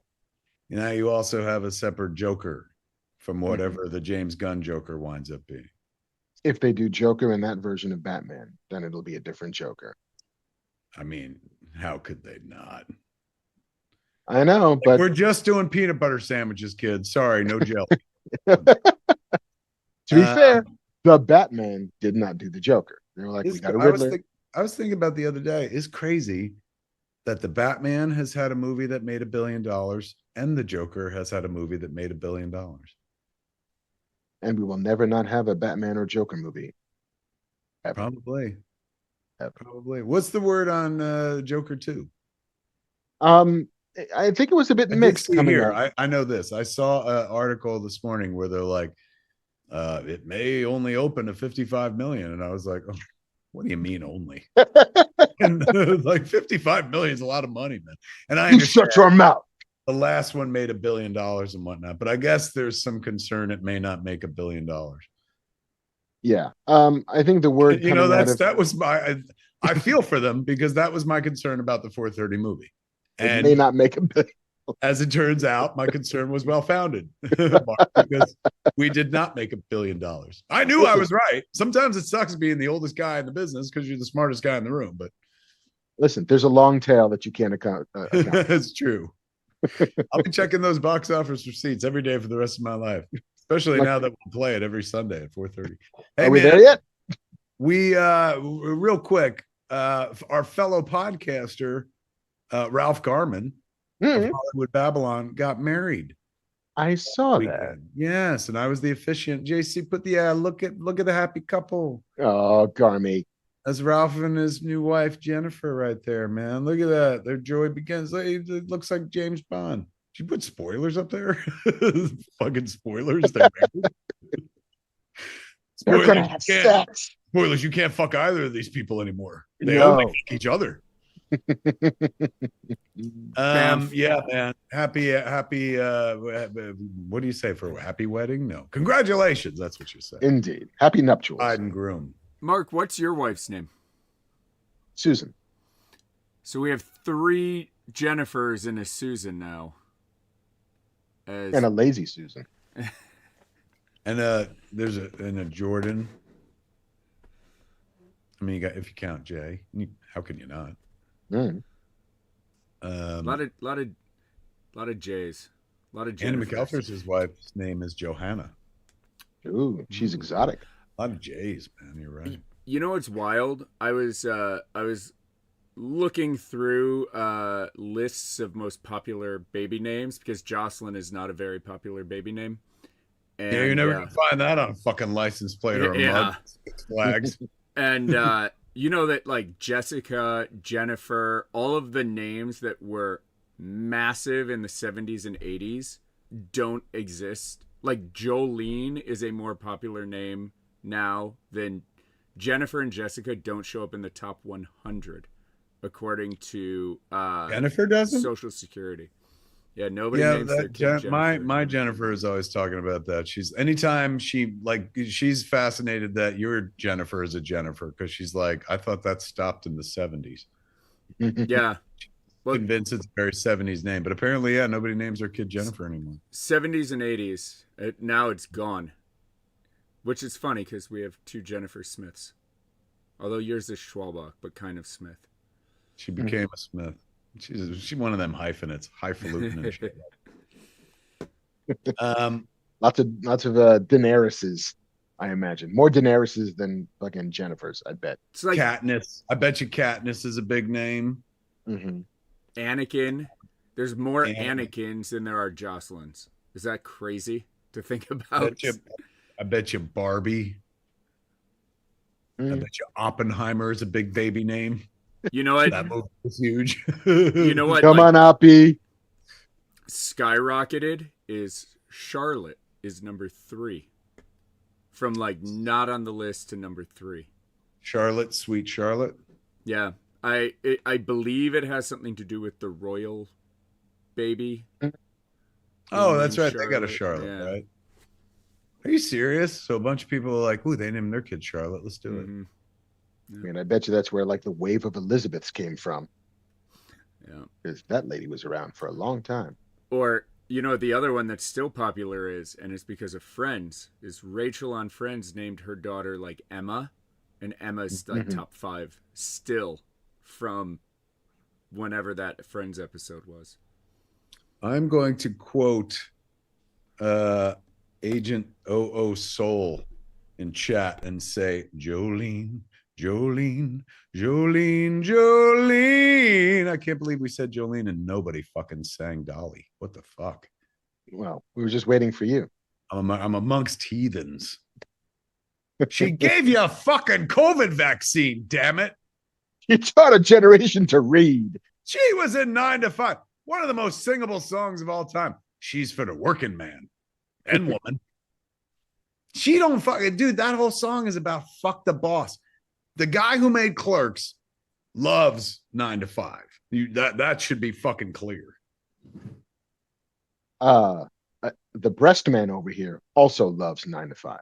You know, you also have a separate Joker from whatever the James Gunn Joker winds up being. If they do Joker in that version of Batman, then it'll be a different Joker. I mean, how could they not? I know, Like, but we're just doing peanut butter sandwiches, kids. Sorry, no jelly. to be fair, the Batman did not do the Joker. They were like, we got a Riddler. I was thinking about the other day. It's crazy that the Batman has had a movie that made $1 billion and the Joker has had a movie that made $1 billion. And we will never not have a Batman or Joker movie. Ever. Probably. Ever. Probably. What's the word on Joker 2? I think it was a bit mixed coming here. out. I know this. I saw an article this morning where they're like, it may only open to 55 million. And I was like, oh, what do you mean only? And like 55 million is a lot of money, man. And I understand shut your mouth. The last one made $1 billion and whatnot, but I guess there's some concern it may not make $1 billion. Yeah. I think the word, you know, that was my, I feel for them because that was my concern about the 4:30 movie. And it may not make $1 billion. As it turns out, my concern was well founded because we did not make $1 billion. I knew I was right. Sometimes it sucks being the oldest guy in the business because you're the smartest guy in the room. But listen, there's a long tail that you can't account. It's true. I'll be checking those box office receipts every day for the rest of my life, especially now that we'll play it every Sunday at 4:30. Hey, are we there yet? We real quick, our fellow podcaster Ralph Garman of Hollywood Babylon got married. I saw that. Yes, and I was the officiant. JC put the look at the happy couple. Oh, Garmy. That's Ralph and his new wife Jennifer right there, man. Look at that. Their joy begins. It looks like James Bond. Did you put spoilers up there? Fucking spoilers. They're gonna have sex. Spoilers. You can't fuck either of these people anymore. They No. only fuck each other. Yeah, man. Happy what do you say for a happy wedding? No, congratulations, that's what you say. Indeed. Happy nuptials. Bride and groom. Mark, what's your wife's name? Susan. So we have 3 Jennifers and a Susan now. And a lazy Susan. And there's a Jordan. I mean, if you count Jay, how can you not? A lot of J's. A lot of J's. Anna McAllister's wife's name is Johanna. Ooh, she's exotic. A lot of J's, man. You're right. You know what's wild? I was looking through lists of most popular baby names because Jocelyn is not a very popular baby name. And, yeah, you're never gonna find that on a fucking license plate or a mug. Flags. And You know that like Jessica, Jennifer, all of the names that were massive in the 70s and 80s don't exist. Like Jolene is a more popular name now than Jennifer and Jessica don't show up in the top 100 according to Jennifer doesn't. Social Security. Yeah, nobody Yeah, names their that kid Jennifer. my Jennifer is always talking about that. She's anytime she's fascinated that your Jennifer is a Jennifer because she's like, I thought that stopped in the 70s. Yeah. Well, Convinced it's a very 70s name, but apparently, yeah, nobody names their kid Jennifer anymore. 70s and 80s. Now it's gone. Which is funny because we have 2 Jennifer Smiths. Although yours is Schwalbach, but kind of Smith. She became a Smith. She's one of them hyphenates, highfalutin and shit. Lots of Daenerys's, I imagine. More Daenerys's than fucking Jennifer's, I bet. It's like Katniss. I bet you Katniss is a big name. Mm-hmm. Anakin. There's more Anakins than there are Jocelyn's. Is that crazy to think about? I bet you Barbie. I bet you Oppenheimer is a big baby name. You know what? That movie was huge. You know what? Come on, Oppie. Skyrocketed is Charlotte is number 3. From like not on the list to number 3. Charlotte, sweet Charlotte. Yeah. I believe it has something to do with the royal baby. Oh, that's right. Charlotte. They got a Charlotte, yeah. Right? Are you serious? So a bunch of people are like, ooh, they named their kid Charlotte. Let's do it. Yeah. I mean, I bet you that's where like the wave of Elizabeths came from. Yeah. Because that lady was around for a long time. Or, you know, the other one that's still popular is, and it's because of Friends, is Rachel on Friends named her daughter like Emma. And Emma's like top 5 still from whenever that Friends episode was. I'm going to quote Agent 00 Soul in chat and say, Jolene, Jolene, Jolene, Jolene. I can't believe we said Jolene and nobody fucking sang Dolly. What the fuck? Well, we were just waiting for you. I'm amongst heathens. She gave you a fucking COVID vaccine, damn it. You taught a generation to read. She was in 9 to 5. One of the most singable songs of all time. She's for the working man and woman. She don't fucking, dude, that whole song is about fuck the boss. The guy who made Clerks loves 9 to 5. That should be fucking clear. The breast man over here also loves 9 to 5.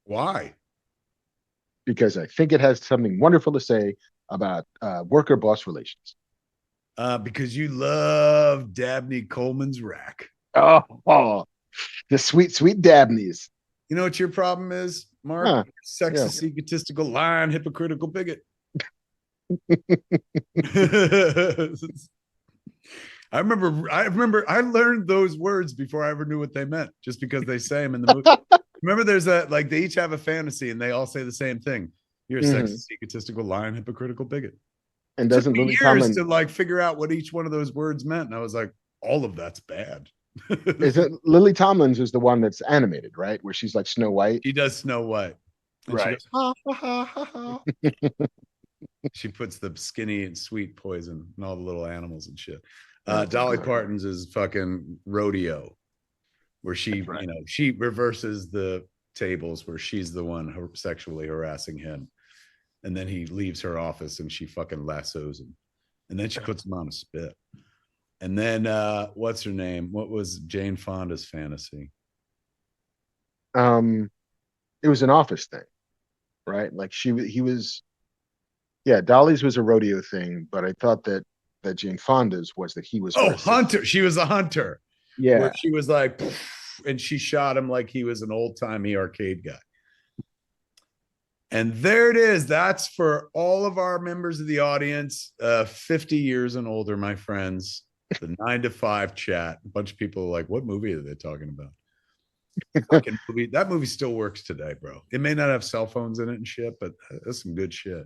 Why? Because I think it has something wonderful to say about worker boss relations. Because you love Dabney Coleman's rack. Oh, the sweet, sweet Dabneys. You know what your problem is, Mark? Sexist, egotistical, lying, hypocritical bigot. I remember I learned those words before I ever knew what they meant, just because they say them in the movie. Remember, there's that, like, they each have a fantasy and they all say the same thing. You're a sexist, egotistical, lying, hypocritical bigot. And doesn't Lily years Tomlin to like figure out what each one of those words meant? And I was like, all of that's bad. is it Lily Tomlin's is the one that's animated, right? Where she's like Snow White. She does Snow White. And right. She goes, ha, ha, ha, ha. She puts the skinny and sweet poison and all the little animals and shit. Dolly Parton's is fucking Rodeo, where she, she reverses the tables where she's the one sexually harassing him. And then he leaves her office and she fucking lassos him. And then she puts him on a spit. And then what's her name? What was Jane Fonda's fantasy? It was an office thing, right? Like he was, Dolly's was a rodeo thing, but I thought that Jane Fonda's was that he was hunter. She was a hunter. Yeah. Where she was like, and she shot him like he was an old-timey arcade guy. And there it is. That's for all of our members of the audience, 50 years and older, my friends. The 9 to 5 chat. A bunch of people are like, what movie are they talking about? Movie. That movie still works today, bro. It may not have cell phones in it and shit, but that's some good shit.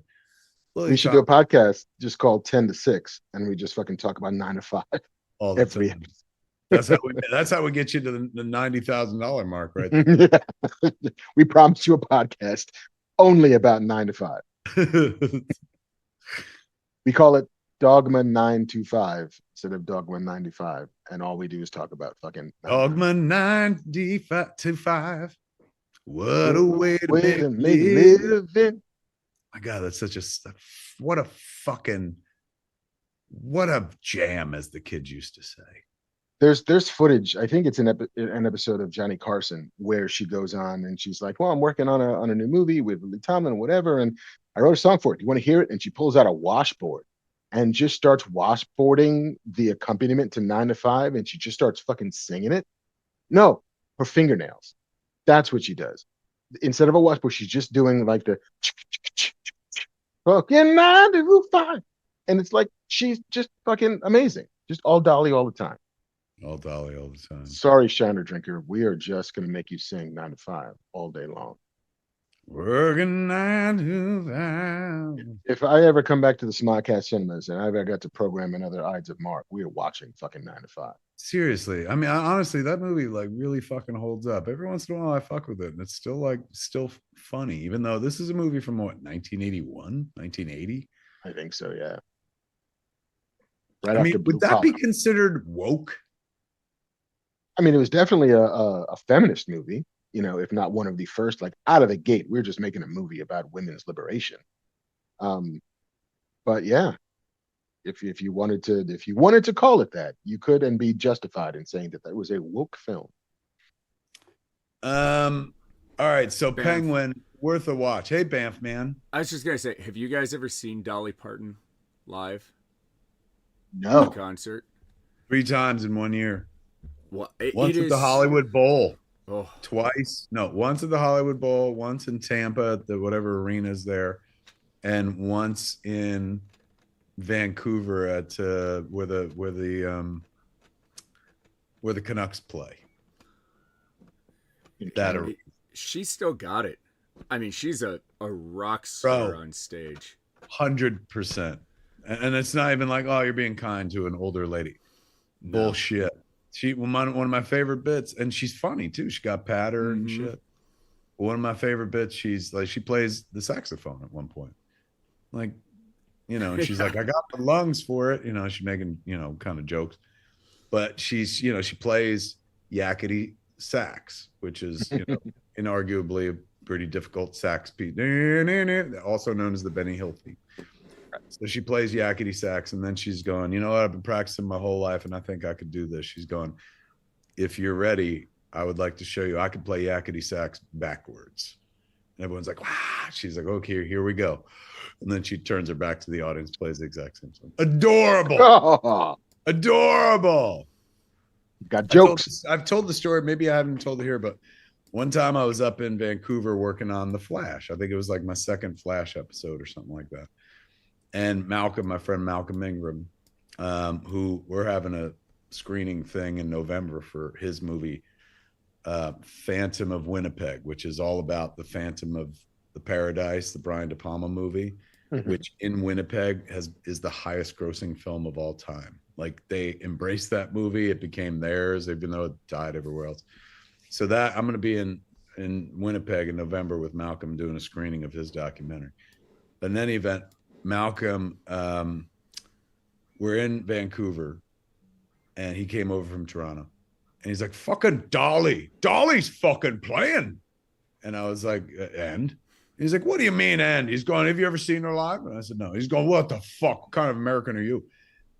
We should do a podcast just called 10 to 6, and we just fucking talk about 9 to 5 all the every time. That's how we get you to the $90,000 mark, right there. We promised you a podcast only about 9 to 5. We call it Dogma 925 instead of Dogma 95, and all we do is talk about fucking Dogma 95 to 5. What a way to way make to make live. living. My God, that's such a what a fucking what a jam, as the kids used to say. There's footage. I think it's an episode of Johnny Carson where she goes on and she's like, "Well, I'm working on a new movie with Lily Tomlin, whatever, and I wrote a song for it. Do you want to hear it?" And she pulls out a washboard and just starts washboarding the accompaniment to 9 to 5, and she just starts fucking singing it. No, her fingernails. That's what she does. Instead of a washboard, she's just doing like the fucking 9 to 5, and it's like she's just fucking amazing. Just all Dolly all the time. All Dolly all the time. Sorry, Shiner Drinker. We are just going to make you sing 9 to 5 all day long. Working 9 to 5. If I ever come back to the Smodcast cinemas and I ever got to program another Ides of Mark, we are watching fucking 9 to 5. Seriously. I mean, honestly, that movie like really fucking holds up. Every once in a while I fuck with it, and it's still funny, even though this is a movie from what, 1981, 1980? I think so, yeah. Right I mean, would that be considered woke? I mean, it was definitely a feminist movie, you know, if not one of the first. Like out of the gate, we are just making a movie about women's liberation. But yeah, if you wanted to call it that, you could, and be justified in saying that was a woke film. All right, so Banff. Penguin, worth a watch. Hey, Banff, man. I was just gonna say, have you guys ever seen Dolly Parton live? No. In concert. 3 times in 1 year. Well, once at the Hollywood Bowl. Oh. Twice. No, once at the Hollywood Bowl, once in Tampa at the whatever arena's there, and once in Vancouver at where the Canucks play. That arena. She's still got it. I mean, she's a rock star on stage. 100%. And it's not even like, oh, you're being kind to an older lady. No. Bullshit. One of my favorite bits, and she's funny too. She got patter and shit. One of my favorite bits, she's like, she plays the saxophone at one point. Like, you know, and she's like, I got the lungs for it. You know, she's making, you know, kind of jokes. But she's, you know, she plays yakety sax, which is, you know, inarguably a pretty difficult sax piece. Also known as the Benny Hill theme. So she plays yakety sax, and then she's going, you know what, I've been practicing my whole life, and I think I could do this. She's going, if you're ready, I would like to show you. I could play yakety sax backwards. And everyone's like, wow. She's like, okay, here we go. And then she turns her back to the audience, plays the exact same song. Adorable. Adorable. Got jokes. I've told the story. Maybe I haven't told it here, but one time I was up in Vancouver working on The Flash. I think it was like my second Flash episode or something like that. And Malcolm, my friend Malcolm Ingram, who we're having a screening thing in November for his movie, Phantom of Winnipeg, which is all about the Phantom of the Paradise, the Brian De Palma movie, which in Winnipeg is the highest grossing film of all time. Like, they embraced that movie. It became theirs, even though it died everywhere else. So that I'm going to be in Winnipeg in November with Malcolm doing a screening of his documentary. But in any event, Malcolm, we're in Vancouver, and he came over from Toronto, and he's like, fucking Dolly's fucking playing. And I was like, and? He's like, what do you mean, and? He's going, have you ever seen her live? And I said, no. He's going, what the fuck? What kind of American are you?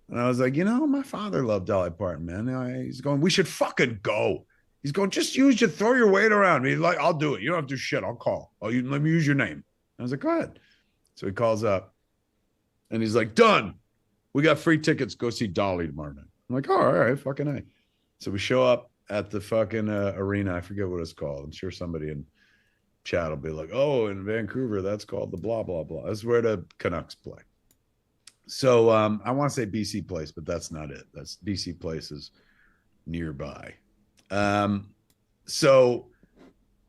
And I was like, you know, my father loved Dolly Parton, man. He's going, we should fucking go. He's going, just throw your weight around. He's like, I'll do it. You don't have to do shit. I'll call. Let me use your name. I was like, go ahead. So he calls up. And he's like, done. We got free tickets. Go see Dolly tomorrow night. I'm like, oh, all right, fucking A. So we show up at the fucking arena. I forget what it's called. I'm sure somebody in chat will be like, oh, in Vancouver, that's called the blah, blah, blah. That's where the Canucks play. So I want to say BC Place, but that's not it. That's BC Place is nearby. So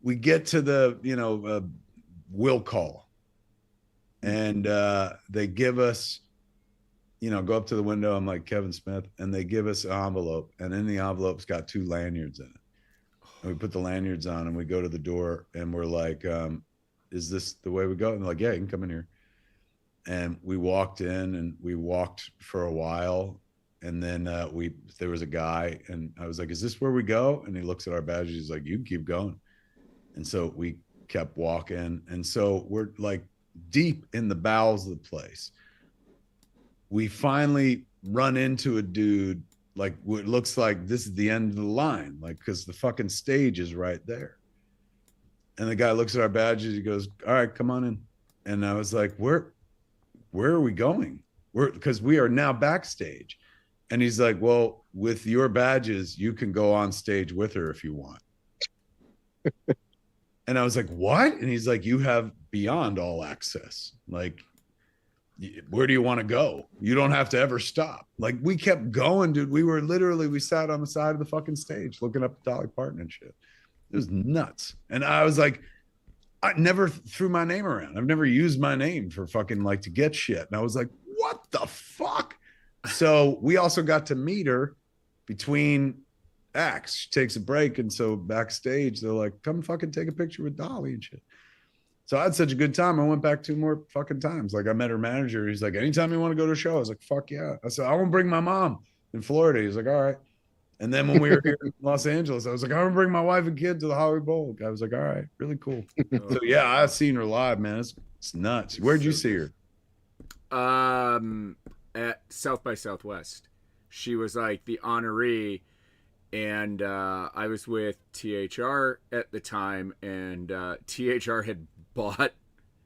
we get to the, will call. And they give us, go up to the window. I'm like, Kevin Smith. And they give us an envelope. And in the envelope's got 2 lanyards in it. And we put the lanyards on and we go to the door and we're like, is this the way we go? And they're like, yeah, you can come in here. And we walked in and we walked for a while. And then there was a guy, and I was like, "Is this where we go?" And he looks at our badges. He's like, "You can keep going." And so we kept walking. And so we're like deep in the bowels of the place. We finally run into a dude, like it looks like this is the end of the line, like because the fucking stage is right there. And the guy looks at our badges. He goes, "All right, come on in." And I was like, where are we going? Because we are now backstage. And he's like, "Well, with your badges, you can go on stage with her if you want." And I was like, "What?" And he's like, "You have beyond all access. Like, where do you want to go? You don't have to ever stop." Like, we kept going, dude. We sat on the side of the fucking stage looking up at Dolly Parton and shit. It was nuts. And I was like, I never threw my name around. I've never used my name for fucking like to get shit. And I was like, what the fuck? So we also got to meet her between acts. She takes a break. And so backstage, they're like, "Come fucking take a picture with Dolly and shit." So I had such a good time. I went back 2 more fucking times. Like, I met her manager. He's like, "Anytime you want to go to a show." I was like, "Fuck yeah." I said, "I want to bring my mom in Florida." He's like, "All right." And then when we were here in Los Angeles, I was like, "I want to bring my wife and kid to the Hollywood Bowl." I was like, "All right, really cool." So yeah, I've seen her live, man. It's nuts. Where'd you see her? At South by Southwest. She was like the honoree, and I was with THR at the time, and THR had bought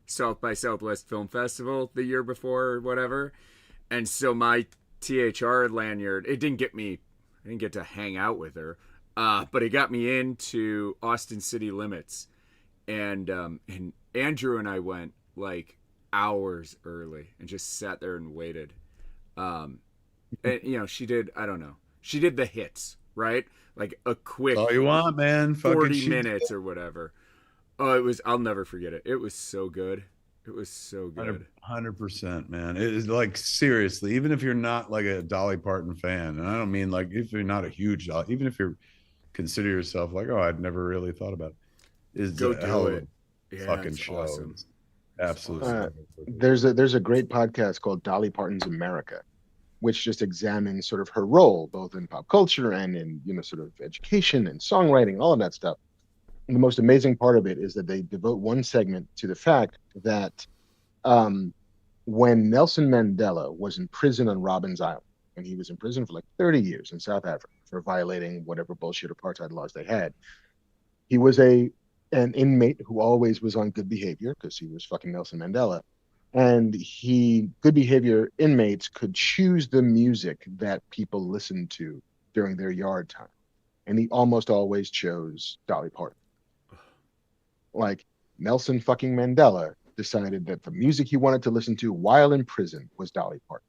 South by Southwest Film Festival the year before or whatever, and so my THR lanyard, I didn't get to hang out with her, but it got me into Austin City Limits, and Andrew and I went like hours early and just sat there and waited. And she did, I don't know, she did the hits, right? Like a quick All you want, man. 40 minutes or whatever. Oh, I'll never forget it. It was so good. It was so good. 100%, man. It is like, seriously, even if you're not like a Dolly Parton fan, and I don't mean like if you're not a huge Dolly, even if you consider yourself like, "Oh, I'd never really thought about it," is Go a do hell of it. a Yeah, fucking it's show. awesome. It's absolutely. There's a great podcast called Dolly Parton's America, which just examines sort of her role both in pop culture and in sort of education and songwriting, all of that stuff. And the most amazing part of it is that they devote one segment to the fact that when Nelson Mandela was in prison on Robben Island, and he was in prison for like 30 years in South Africa for violating whatever bullshit apartheid laws they had, he was an inmate who always was on good behavior because he was fucking Nelson Mandela. And good behavior inmates could choose the music that people listened to during their yard time. And he almost always chose Dolly Parton. Like, Nelson fucking Mandela decided that the music he wanted to listen to while in prison was Dolly Parton.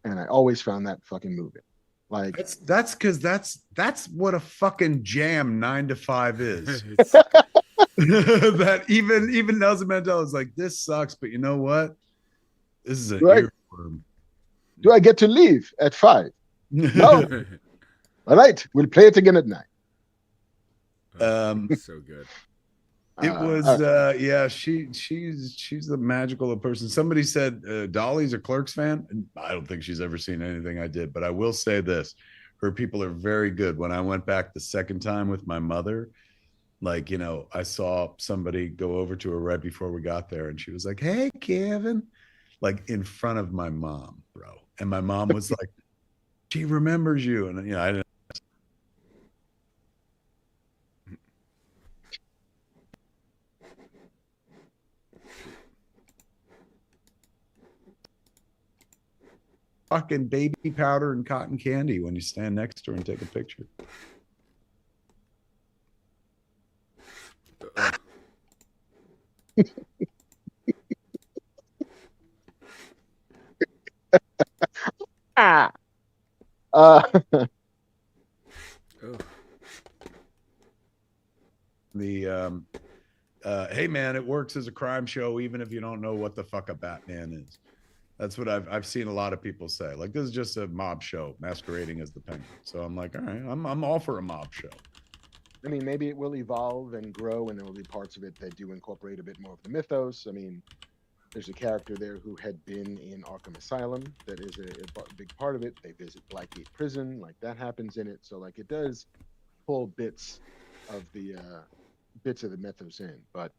And I always found that fucking moving. Like, that's because that's what a fucking jam 9 to 5 is. That even Nelson Mandela is like, "This sucks, but you know what? This is an right? earworm." Do I get to leave at 5? No. All right, we'll play it again at 9. So good. It was yeah, she's a magical person. Somebody said Dolly's a Clerks fan, and I don't think she's ever seen anything I did, but I will say this: her people are very good. When I went back the second time with my mother, like, I saw somebody go over to her right before we got there, and she was like, "Hey, Kevin," like in front of my mom, bro. And my mom was like, "She remembers you," and I didn't. Fucking baby powder and cotton candy when you stand next to her and take a picture. uh, The hey man, it works as a crime show even if you don't know what the fuck a Batman is. That's what I've seen a lot of people say. Like, this is just a mob show masquerading as the Penguin. So I'm like, all right, I'm all for a mob show. I mean, maybe it will evolve and grow, and there will be parts of it that do incorporate a bit more of the mythos. I mean, There's a character there who had been in Arkham Asylum. That is a big part of it. They visit Blackgate Prison, like that happens in it. So like it does pull bits of the mythos in. But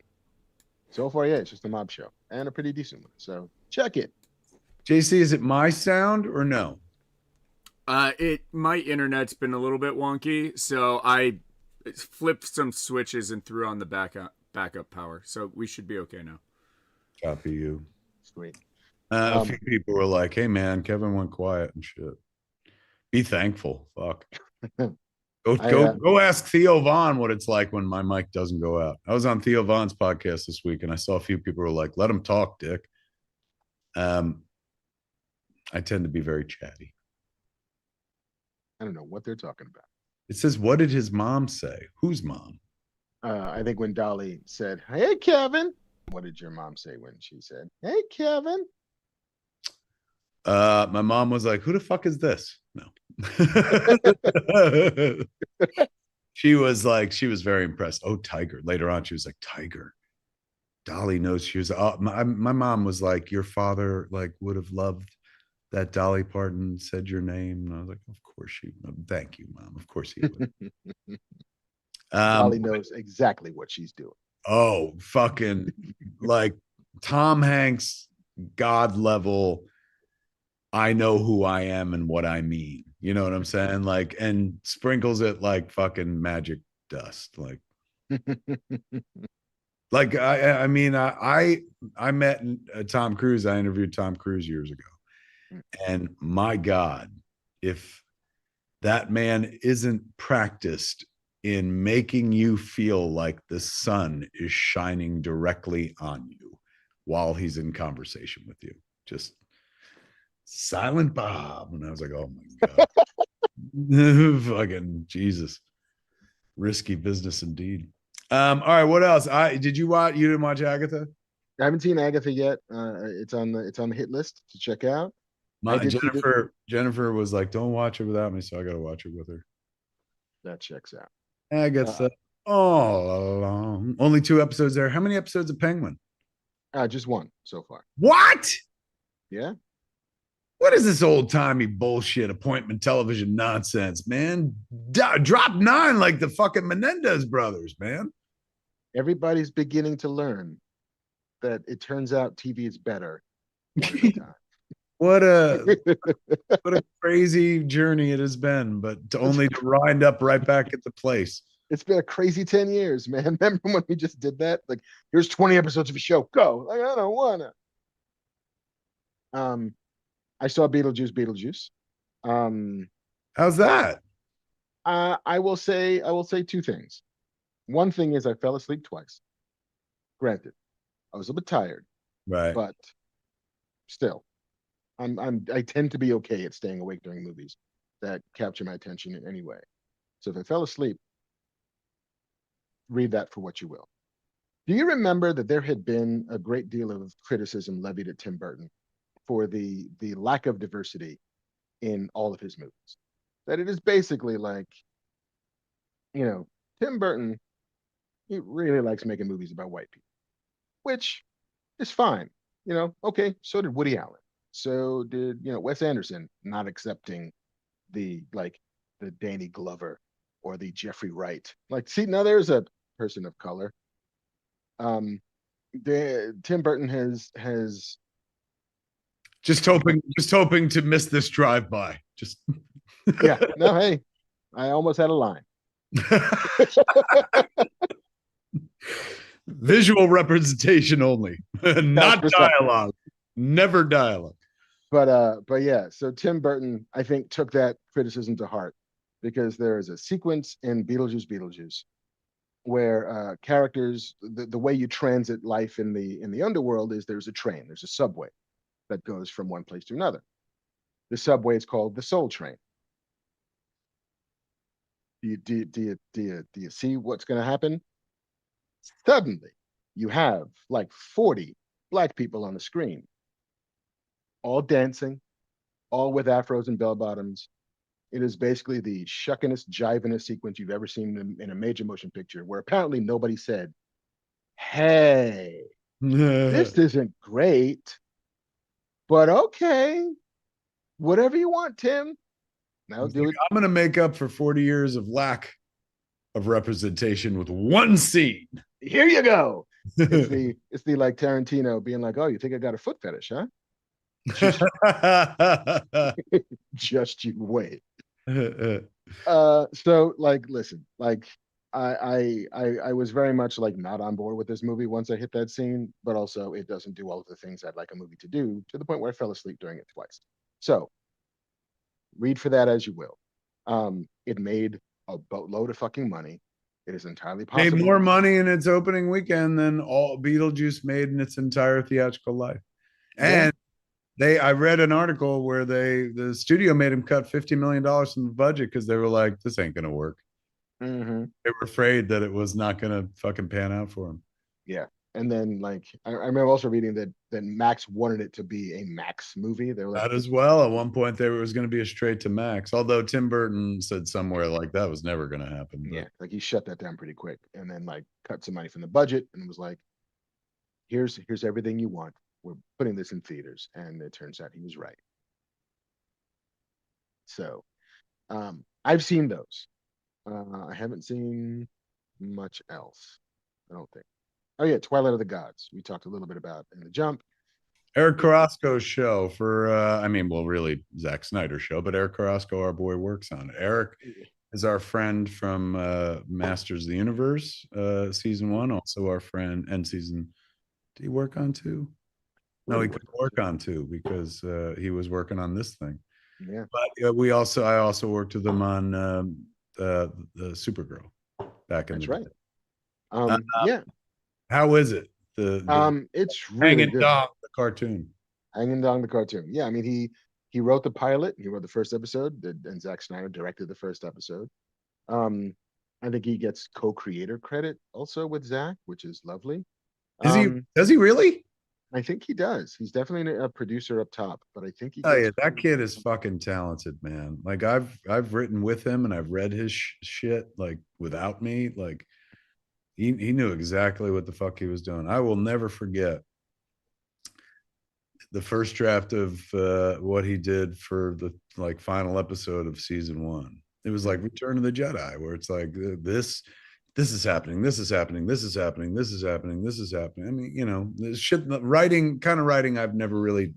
so far, yeah, it's just a mob show and a pretty decent one. So check it. JC, is it my sound or no? My internet's been a little bit wonky, so I flipped some switches and threw on the backup power. So we should be okay now. Copy you. Sweet. A few people were like, "Hey, man, Kevin went quiet and shit." Be thankful. Fuck. Go ask Theo Vaughn what it's like when my mic doesn't go out. I was on Theo Vaughn's podcast this week, and I saw a few people were like, "Let him talk, Dick." I tend to be very chatty. I don't know what they're talking about. It says, "What did his mom say?" Whose mom? I think when Dolly said, "Hey, Kevin," what did your mom say when she said, "Hey, Kevin"? My mom was like, "Who the fuck is this?" No. She was very impressed. Oh, Tiger. Later on, she was like, Tiger. Dolly knows. She was. My mom was like, your father like would have loved that Dolly Parton said your name. And I was like, of course she. Thank you, Mom. Of course he would. Dolly knows exactly what she's doing. Oh, fucking like Tom Hanks, God level. I know who I am and what I mean. You know what I'm saying? Like, and sprinkles it like fucking magic dust. Like I mean, I met Tom Cruise. I interviewed Tom Cruise years ago, and my God, if that man isn't practiced in making you feel like the sun is shining directly on you while he's in conversation with you, just Silent Bob. And I was like, oh my God. Fucking Jesus. Risky business indeed. All right, what else? Did you watch? You didn't watch Agatha? I haven't seen Agatha yet. It's on the hit list to check out. Jennifer was like, don't watch it without me, so I gotta watch it with her. That checks out. Agatha all along. Only 2 episodes there. How many episodes of Penguin? Just 1 so far. What? Yeah. What is this old timey bullshit appointment television nonsense, man? Drop 9 like the fucking Menendez brothers, man. Everybody's beginning to learn that it turns out TV is better one at a time. What a crazy journey it has been, but only to wind up right back at the place. It's been a crazy 10 years, man. Remember when we just did that? Like, here's 20 episodes of a show. Go. Like, I don't wanna. I saw Beetlejuice. How's that? I will say 2 things. One thing is I fell asleep twice. Granted, I was a bit tired, right? But still, I tend to be okay at staying awake during movies that capture my attention in any way. So if I fell asleep, read that for what you will. Do you remember that there had been a great deal of criticism levied at Tim Burton for the lack of diversity in all of his movies? That it is basically like, Tim Burton, he really likes making movies about white people, which is fine. Okay, so did Woody Allen. So did, Wes Anderson, not accepting the Danny Glover or the Jeffrey Wright. Like, see, now there's a person of color. Tim Burton has just hoping to miss this drive-by. Just yeah. No, hey, I almost had a line. Visual representation only, not dialogue. Never dialogue. But yeah, so Tim Burton, I think, took that criticism to heart, because there is a sequence in Beetlejuice where characters, the way you transit life in the underworld is there's a subway that goes from one place to another. The subway is called the Soul Train. Do you see what's going to happen? Suddenly, you have like 40 black people on the screen, all dancing, all with afros and bell bottoms. It is basically the shuckinest, jivinest sequence you've ever seen in a major motion picture, where apparently nobody said, hey. This isn't great, but okay, whatever you want, Tim. I'll He's do like, it. I'm gonna make up for 40 years of lack of representation with one scene. Here you go. It's the like Tarantino being like, oh, you think I got a foot fetish, huh? Just just you wait. So like listen, like I was very much like not on board with this movie once I hit that scene, but also it doesn't do all of the things I'd like a movie to do, to the point where I fell asleep during it twice. So read for that as you will. It made a boatload of fucking money. It is entirely Made possible. more money in its opening weekend than all Beetlejuice made in its entire theatrical life. Yeah. And I read an article where the studio made him cut $50 million from the budget because they were like, this ain't gonna work. Mm-hmm. They were afraid that it was not gonna fucking pan out for him. Yeah. And then like I remember also reading that Max wanted it to be a Max movie. They were like, That as well. At one point, there was going to be a straight to Max. Although Tim Burton said somewhere like that was never going to happen. yeah, But like he shut that down pretty quick and then like cut some money from the budget and was like, here's everything you want. We're putting this in theaters. And it turns out he was right. So I've seen those. I haven't seen much else, I don't think. Oh yeah, Twilight of the Gods. We talked a little bit about in the jump. Eric Carrasco's show for, I mean, well, really Zack Snyder's show, but Eric Carrasco, our boy, works on it. Eric is our friend from Masters of the Universe season one, also our friend, and season. Did he work on two? No, he couldn't work on two because he was working on this thing. Yeah, But I also worked with him on the Supergirl back in that's the right. day. Yeah. How is it? The It's really Hanging good. Dog, the cartoon. Hanging Down the cartoon. Yeah, I mean he wrote the pilot, he wrote the first episode, and Zack Snyder directed the first episode. Um, I think he gets co-creator credit also with Zack, which is lovely. Is he? Um, Does he really? I think he does. He's definitely a producer up top, but I think he Oh gets. yeah, that kid is fucking talented, man. Like I've written with him and I've read his shit like without me. Like he knew exactly what the fuck he was doing. I will never forget the first draft of what he did for the like final episode of season one. It was like Return of the Jedi, where it's like this is happening, this is happening, this is happening, this is happening, this is happening. I mean, you know, this shit writing kind of writing I've never really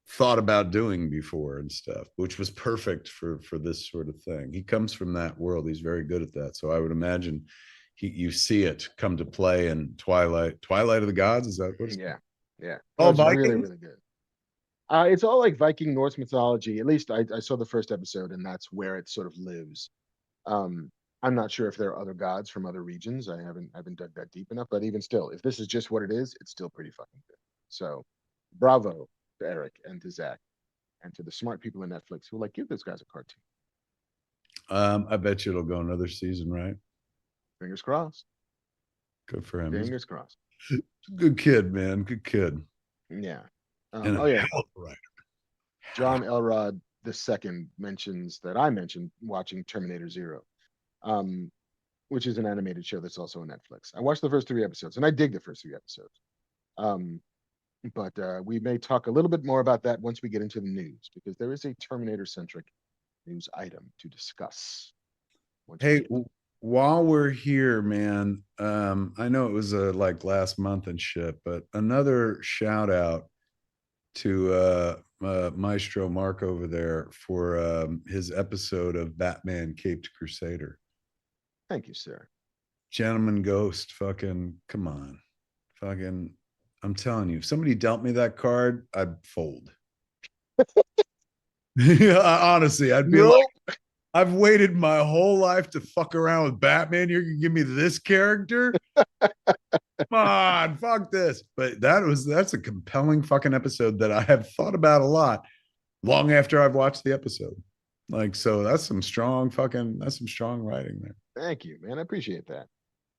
thought about doing before and stuff, which was perfect for this sort of thing. He comes from that world. He's very good at that. So I would imagine you see it come to play in Twilight of the Gods. Is that what it's Yeah, yeah. all It's really, Vikings? really good. It's all like Viking Norse mythology. At least I saw the first episode, and that's where it sort of lives. Um, I'm not sure if there are other gods from other regions. I haven't dug that deep enough, but even still, if this is just what it is, it's still pretty fucking good. So bravo to Eric and to Zach and to the smart people in Netflix who are like, give those guys a cartoon. I bet you it'll go another season, right? Fingers crossed. Good for him. He's Fingers crossed. a good kid, man. Good kid. Yeah. And Oh yeah. hell of a writer. John Elrod II mentions that I mentioned watching Terminator Zero, which is an animated show that's also on Netflix. I watched the first 3 episodes, and I dig the first 3 episodes. But we may talk a little bit more about that once we get into the news, because there is a Terminator-centric news item to discuss. Hey, while we're here, man, I know it was like last month and shit, but another shout out to Maestro Mark over there for his episode of Batman Caped Crusader. Thank you, sir. Gentleman Ghost, fucking come on. Fucking, I'm telling you, if somebody dealt me that card, I'd fold. Honestly, I'd be like, I've waited my whole life to fuck around with Batman. You're gonna give me this character? Come on, fuck this. But that's a compelling fucking episode that I have thought about a lot long after I've watched the episode. Like, so that's some strong writing there. Thank you, man. I appreciate that.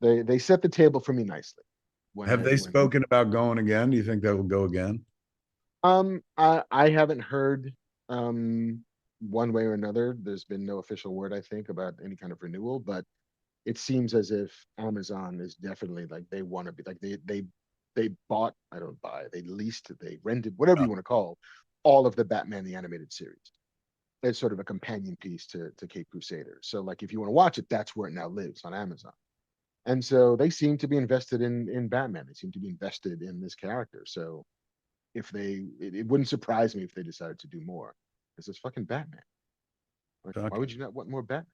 They set the table for me nicely. Have they spoken about going again? Do you think that will go again? I haven't heard one way or another. There's been no official word, I think, about any kind of renewal, but it seems as if Amazon is definitely like they want to be like they they bought, I don't buy, they leased, they rented, whatever you want to call, all of the Batman the Animated Series. It's sort of a companion piece to Cape Crusader. So like if you want to watch it, that's where it now lives, on Amazon. And so they seem to be invested in Batman. They seem to be invested in this character. So if it wouldn't surprise me if they decided to do more, because it's fucking Batman. Like, why would you not want more Batman?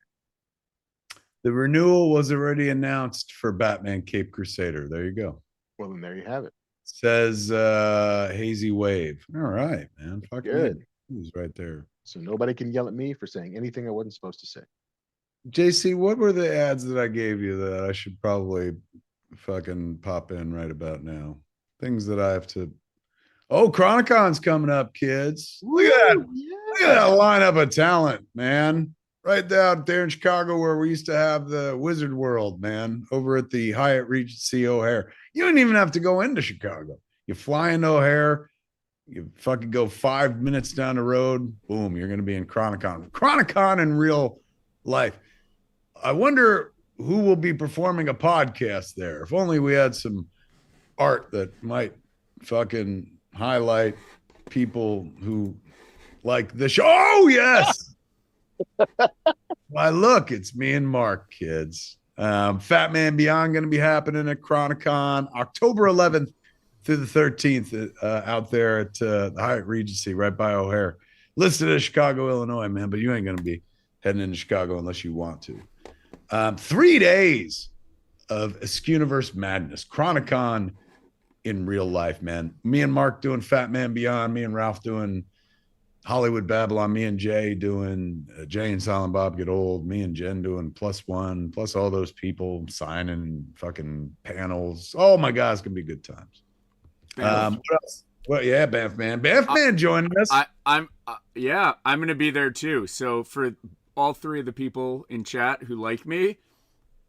The renewal was already announced for Batman Cape Crusader. There you go. Well, then there you have it. Says Hazy Wave. All right, man. Fuck Good. Who's right there? So nobody can yell at me for saying anything I wasn't supposed to say. JC, what were the ads that I gave you that I should probably fucking pop in right about now? Things that I have to. Oh, Chronicon's coming up, kids. Look at that. Yeah. Look at that lineup of talent, man. Right down there in Chicago where we used to have the Wizard World, man, over at the Hyatt Regency O'Hare. You don't even have to go into Chicago. You fly into O'Hare, you fucking go 5 minutes down the road, boom, you're going to be in Chronicon. Chronicon in real life. I wonder who will be performing a podcast there. If only we had some art that might fucking highlight people who like the show. Oh, yes. Why, look, it's me and Mark, kids. Fat Man Beyond going to be happening at Chronicon October 11th through the 13th out there at the Hyatt Regency right by O'Hare. Listed as Chicago, Illinois, man, but you ain't going to be heading into Chicago unless you want to. 3 days of Askewniverse madness. Chronicon in real life, man. Me and Mark doing Fat Man Beyond. Me and Ralph doing Hollywood Babylon. Me and Jay doing Jay and Silent Bob Get Old. Me and Jen doing +1, plus all those people signing fucking panels. Oh my God, it's gonna be good times. What else? Well, yeah, Banff Man joining us. I'm gonna be there too. So for all three of the people in chat who like me,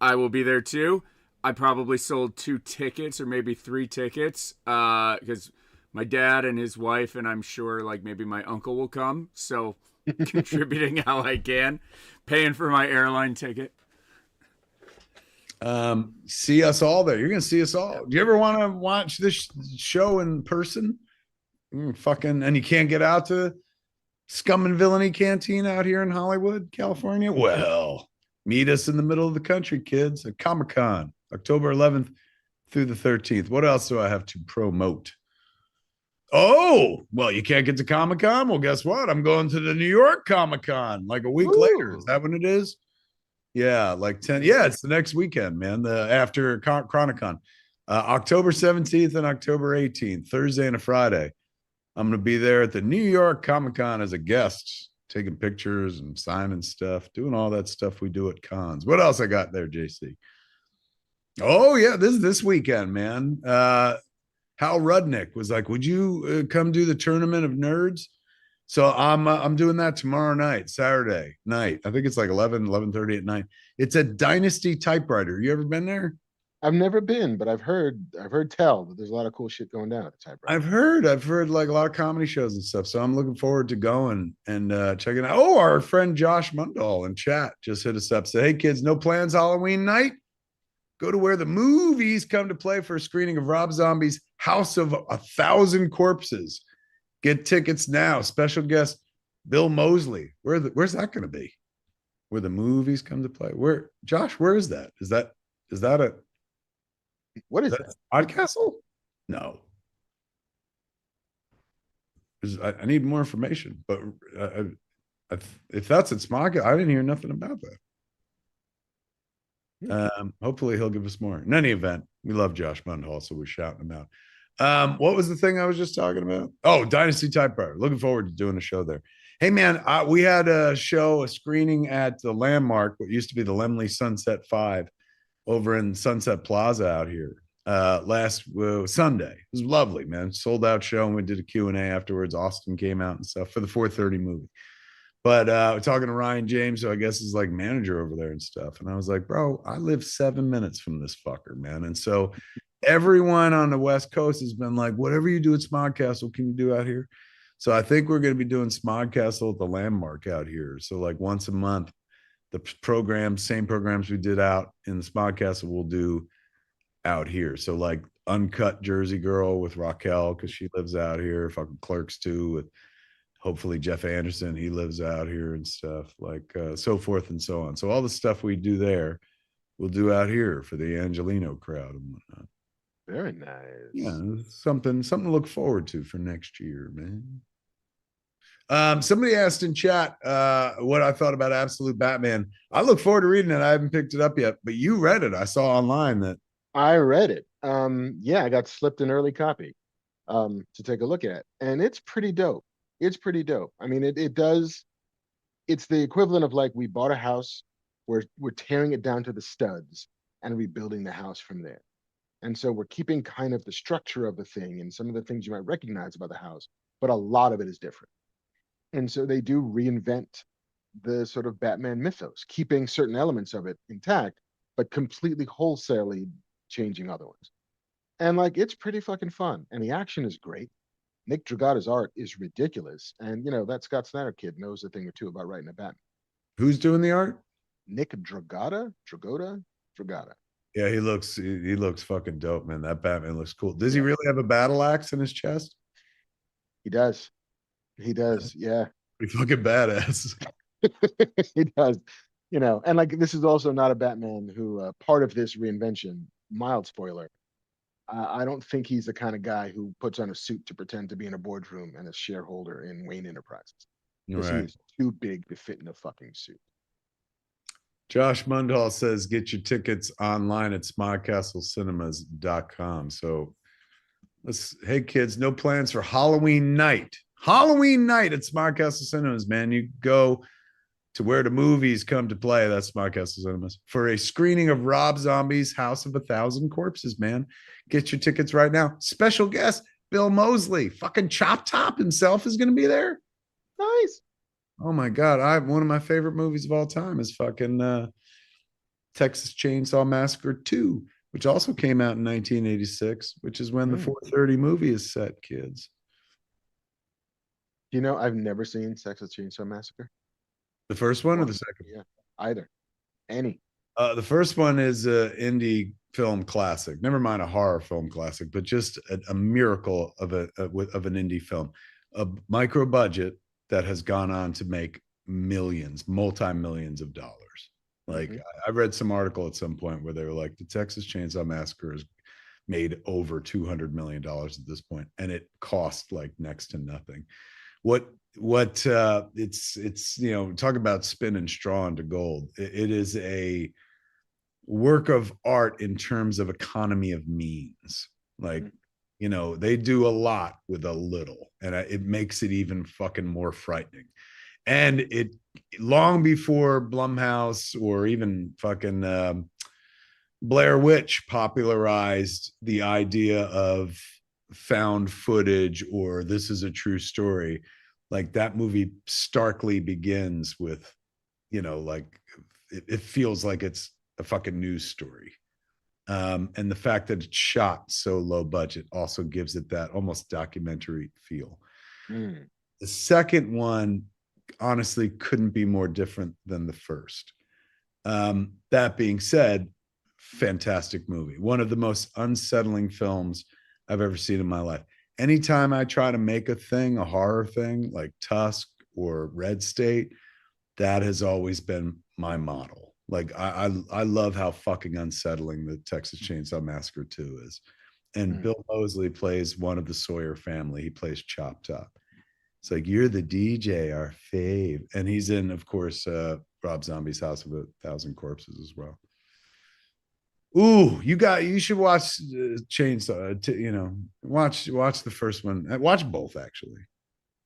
I will be there too. I probably sold 2 tickets or maybe 3 tickets because my dad and his wife, and I'm sure like maybe my uncle will come. So contributing how I can, paying for my airline ticket. See us all there. You're going to see us all. Do you ever want to watch this show in person? And you can't get out to Scum and Villainy Canteen out here in Hollywood, California? Well, meet us in the middle of the country, kids, at Comic-Con, October 11th through the 13th. What else do I have to promote? Oh, well, you can't get to Comic-Con? Well, guess what? I'm going to the New York Comic-Con like a week later. Is that when it is? Yeah, like 10. Yeah, it's the next weekend, man. After Chronicon. October 17th and October 18th, Thursday and a Friday. I'm going to be there at the New York Comic-Con as a guest, taking pictures and signing stuff, doing all that stuff we do at cons. What else I got there, JC? Oh, yeah, this weekend, man. Hal Rudnick was like, would you come do the Tournament of Nerds? So I'm doing that tomorrow night, Saturday night. I think it's like 11:30 at night. It's a Dynasty typewriter. You ever been there? I've never been, but I've heard tell that there's a lot of cool shit going down at the typewriter. I've heard like a lot of comedy shows and stuff. So I'm looking forward to going and checking out. Oh, our friend Josh Mundahl in chat just hit us up. Said, hey kids, no plans Halloween night? Go to where the movies come to play for a screening of Rob Zombie's House of 1,000 Corpses. Get tickets now. Special guest Bill Moseley. Where's that going to be? Where the movies come to play? Where, Josh? Where is that? Is that a what is that? Oddcastle? No. I need more information. But if that's at Smog, I didn't hear nothing about that. Hopefully he'll give us more. In any event, we love Josh Mundhall, so we're shouting him out. What was the thing I was just talking about? Oh, Dynasty Typewriter. Looking forward to doing a show there. Hey man, we had a screening at the Landmark, what used to be the Lemley Sunset 5 over in Sunset Plaza out here last Sunday. It was lovely, man. Sold out show, and we did a Q&A afterwards. Austin came out and stuff for the 4:30 movie. But we're talking to Ryan James, who I guess is like manager over there and stuff. And I was like, bro, I live 7 minutes from this fucker, man. And so everyone on the West Coast has been like, whatever you do at Smodcastle, can you do out here? So I think we're going to be doing Smodcastle at the Landmark out here. So like once a month, the same programs we did out in the Smodcastle we'll do out here. So like Uncut Jersey Girl with Raquel because she lives out here. Fucking Clerks 2 with hopefully Jeff Anderson. He lives out here and stuff like so forth and so on. So all the stuff we do there, we'll do out here for the Angelino crowd and whatnot. Very nice. Yeah, something to look forward to for next year, man. Somebody asked in chat what I thought about Absolute Batman. I look forward to reading it. I haven't picked it up yet, but you read it. I saw online that I read it. Yeah, I got slipped an early copy to take a look at, and it's pretty dope. It's pretty dope. I mean, it does. It's the equivalent of like we bought a house, we're tearing it down to the studs and rebuilding the house from there. And so we're keeping kind of the structure of the thing and some of the things you might recognize about the house, but a lot of it is different. And so they do reinvent the sort of Batman mythos, keeping certain elements of it intact, but completely wholesalely changing other ones. And like it's pretty fucking fun. And the action is great. Nick Dragata's art is ridiculous. And you know, that Scott Snyder kid knows a thing or two about writing a Batman. who's doing the art? Nick Dragata. Yeah, he looks fucking dope, man. That Batman looks cool. Does he really have a battle axe in his chest? He does. He does. Yeah. Pretty fucking badass. He does. You know, and like this is also not a Batman who part of this reinvention, mild spoiler. I don't think he's the kind of guy who puts on a suit to pretend to be in a boardroom and a shareholder in Wayne Enterprises. Because he is too big to fit in a fucking suit. Josh Mundhall says get your tickets online at smodcastlecinemas.com. So hey kids, no plans for Halloween night. Halloween night at Smodcastle Cinemas, man. You go to where the movies come to play. That's Smodcastle Cinemas for a screening of Rob Zombie's House of 1,000 Corpses, man. Get your tickets right now. Special guest Bill Moseley, fucking Chop Top himself is going to be there. Nice. Oh my God. One of my favorite movies of all time is fucking Texas Chainsaw Massacre 2, which also came out in 1986, which is when the 4:30 movie is set, kids. You know, I've never seen Texas Chainsaw Massacre. The first one or the second? Yeah, either. Any. The first one is an indie film classic. Never mind a horror film classic, but just a miracle of an indie film. A micro budget that has gone on to make millions, multi-millions of dollars. Like I read some article at some point where they were like, the Texas Chainsaw Massacre has made over $200 million at this point, and it cost like next to nothing. It's you know, talk about spinning straw into gold. It is a work of art in terms of economy of means. Like, you know, they do a lot with a little, and it makes it even fucking more frightening. And it long before Blumhouse or even fucking Blair Witch popularized the idea of found footage or this is a true story, like that movie starkly begins with, you know, like it feels like it's a fucking news story. And the fact that it's shot so low budget also gives it that almost documentary feel. The second one honestly couldn't be more different than the first. That being said, fantastic movie. One of the most unsettling films I've ever seen in my life. Anytime I try to make a horror thing like Tusk or Red State, that has always been my model. Like I love how fucking unsettling the Texas Chainsaw Massacre 2 is. And Bill Moseley plays one of the Sawyer family. He plays Chop Top. It's like, you're the DJ, our fave. And he's in, of course, Rob Zombie's House of 1,000 Corpses as well. Ooh, you should watch Chainsaw. You know, watch the first one. Watch both, actually.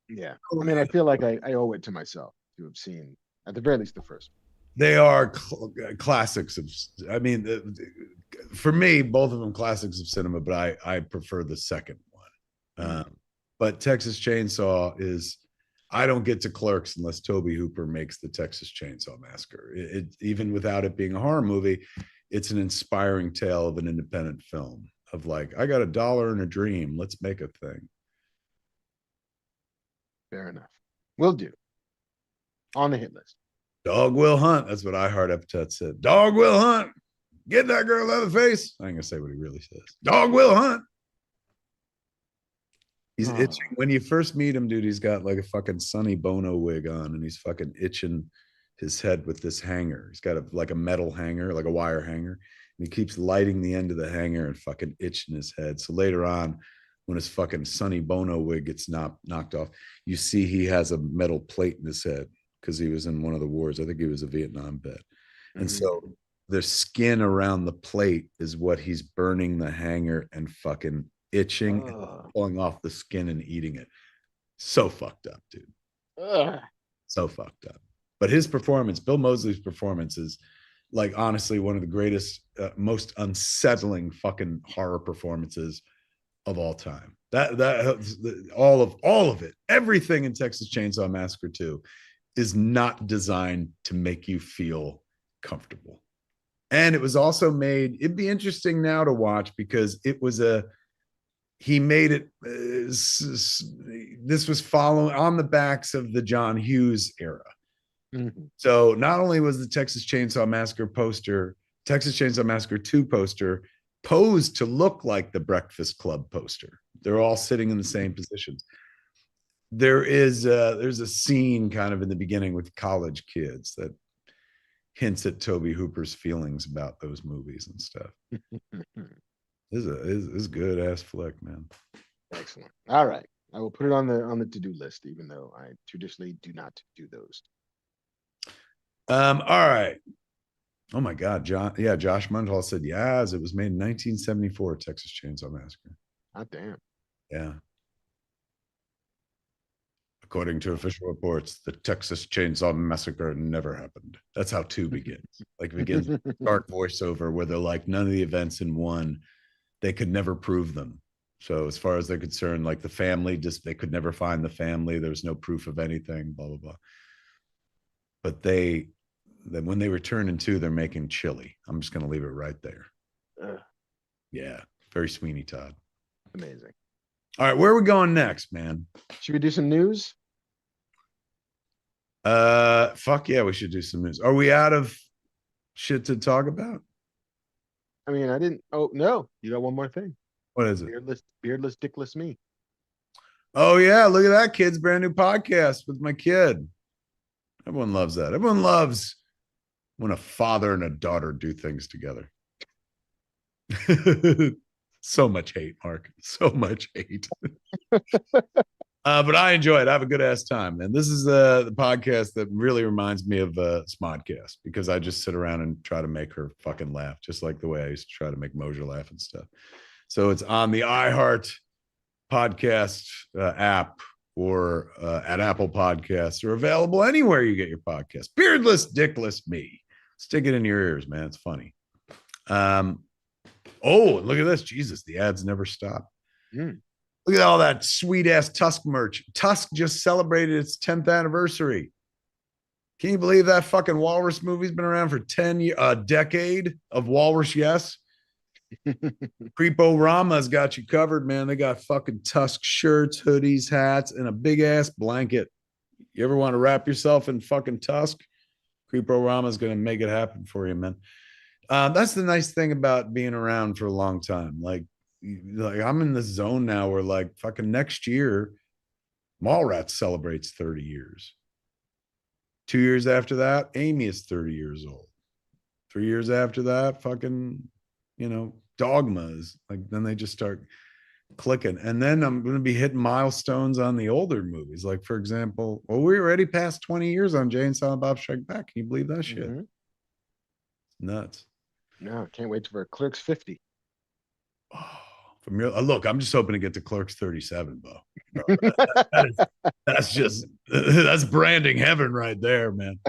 Yeah, I mean, I feel like I owe it to myself to have seen at the very least the first one. They are classics of. I mean, for me, both of them classics of cinema, but I prefer the second one. But Texas Chainsaw is. I don't get to Clerks unless Tobe Hooper makes the Texas Chainsaw Massacre. It even without it being a horror movie, it's an inspiring tale of an independent film of like, I got $1 and a dream. Let's make a thing. Fair enough. Will do. On the hit list. Dog will hunt. That's what I Heart Epitaph said. Dog will hunt. Get that girl out of the face. I ain't gonna say what he really says. Dog will hunt. He's itching. When you first meet him, dude, he's got like a fucking Sonny Bono wig on, and he's fucking itching his head with this hanger. He's got like a metal hanger, like a wire hanger, and he keeps lighting the end of the hanger and fucking itching his head. So later on, when his fucking Sonny Bono wig gets knocked off, you see he has a metal plate in his head because he was in one of the wars. I think he was a Vietnam vet. And so the skin around the plate is what he's burning the hanger and fucking itching and pulling off the skin and eating it. So fucked up, dude. So fucked up. But his performance, Bill Moseley's performance, is like honestly one of the greatest, most unsettling fucking horror performances of all time. All of it, everything in Texas Chainsaw Massacre 2 is not designed to make you feel comfortable. And it was also made, it'd be interesting now to watch because he made it, this was following on the backs of the John Hughes era. So not only was the Texas Chainsaw Massacre poster, Texas Chainsaw Massacre 2 poster, posed to look like the Breakfast Club poster. They're all sitting in the same positions. There's a scene kind of in the beginning with college kids that hints at Tobe Hooper's feelings about those movies and stuff. This is a good ass flick, man. Excellent. All right, I will put it on the to-do list, even though I traditionally do not do those. All right. Oh my God, Josh Mundhall said, yes, it was made in 1974, Texas Chainsaw Massacre. God damn. Yeah. According to official reports, the Texas Chainsaw Massacre never happened. That's how 2 begins. Like it begins with dark voiceover where they're like, none of the events in 1, they could never prove them. So as far as they're concerned, like the family, they could never find the family. There was no proof of anything, blah, blah, blah. But then when they return in 2, they're making chili. I'm just going to leave it right there. Yeah. Very Sweeney Todd. Amazing. All right. Where are we going next, man? Should we do some news? Fuck yeah, we should do some news. Are we out of shit to talk about? I mean, I didn't. Oh, no. You got one more thing. What is it? Beardless, dickless me. Oh, yeah. Look at that, kid's brand new podcast with my kid. Everyone loves that. Everyone loves when a father and a daughter do things together. So much hate, Mark. So much hate. But I enjoy it. I have a good ass time, man. This is the podcast that really reminds me of Smodcast because I just sit around and try to make her fucking laugh, just like the way I used to try to make Mojo laugh and stuff. So it's on the iHeart podcast app or at Apple Podcasts, or available anywhere you get your podcast. Beardless, dickless me. Stick it in your ears, man. It's funny. Oh, look at this. Jesus, the ads never stop. Look at all that sweet ass Tusk merch. Tusk just celebrated its 10th anniversary. Can you believe that fucking Walrus movie's been around for 10 years, a decade of Walrus? Yes. Creepo Rama's got you covered, man. They got fucking Tusk shirts, hoodies, hats, and a big ass blanket. You ever want to wrap yourself in fucking Tusk? Creepo Rama's going to make it happen for you, man. That's the nice thing about being around for a long time. Like I'm in this zone now where like fucking next year, Mallrats celebrates 30 years. 2 years after that, Amy is 30 years old. 3 years after that, fucking, Dogma is like, then they just start clicking. And then I'm going to be hitting milestones on the older movies. Like, for example, we're already past 20 years on Jay and Silent Bob Strike Back. Can you believe that shit? It's nuts. No, can't wait for Clerks 50. Oh, from your look, I'm just hoping to get to Clerks 37, Bo. That's branding heaven right there, man.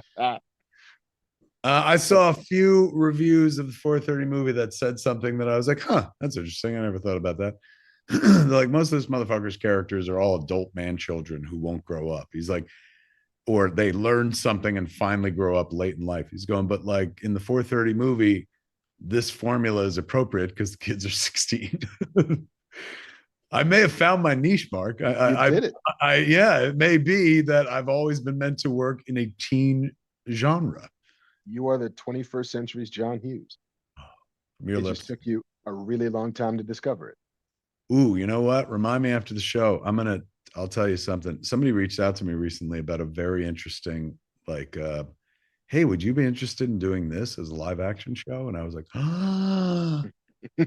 I saw a few reviews of the 4:30 movie that said something that I was like, huh, that's interesting. I never thought about that. Like, most of this motherfucker's characters are all adult man children who won't grow up. He's like, or they learn something and finally grow up late in life. He's going, but like in the 4:30 movie, this formula is appropriate because the kids are 16. I may have found my niche, Mark. It may be that I've always been meant to work in a teen genre. You are the 21st century's John Hughes. from your It lips. just took you a really long time to discover it. Ooh, you know what? Remind me after the show. I'll tell you something. Somebody reached out to me recently about a very interesting, like, hey, would you be interested in doing this as a live action show? And I was like, ah, I'll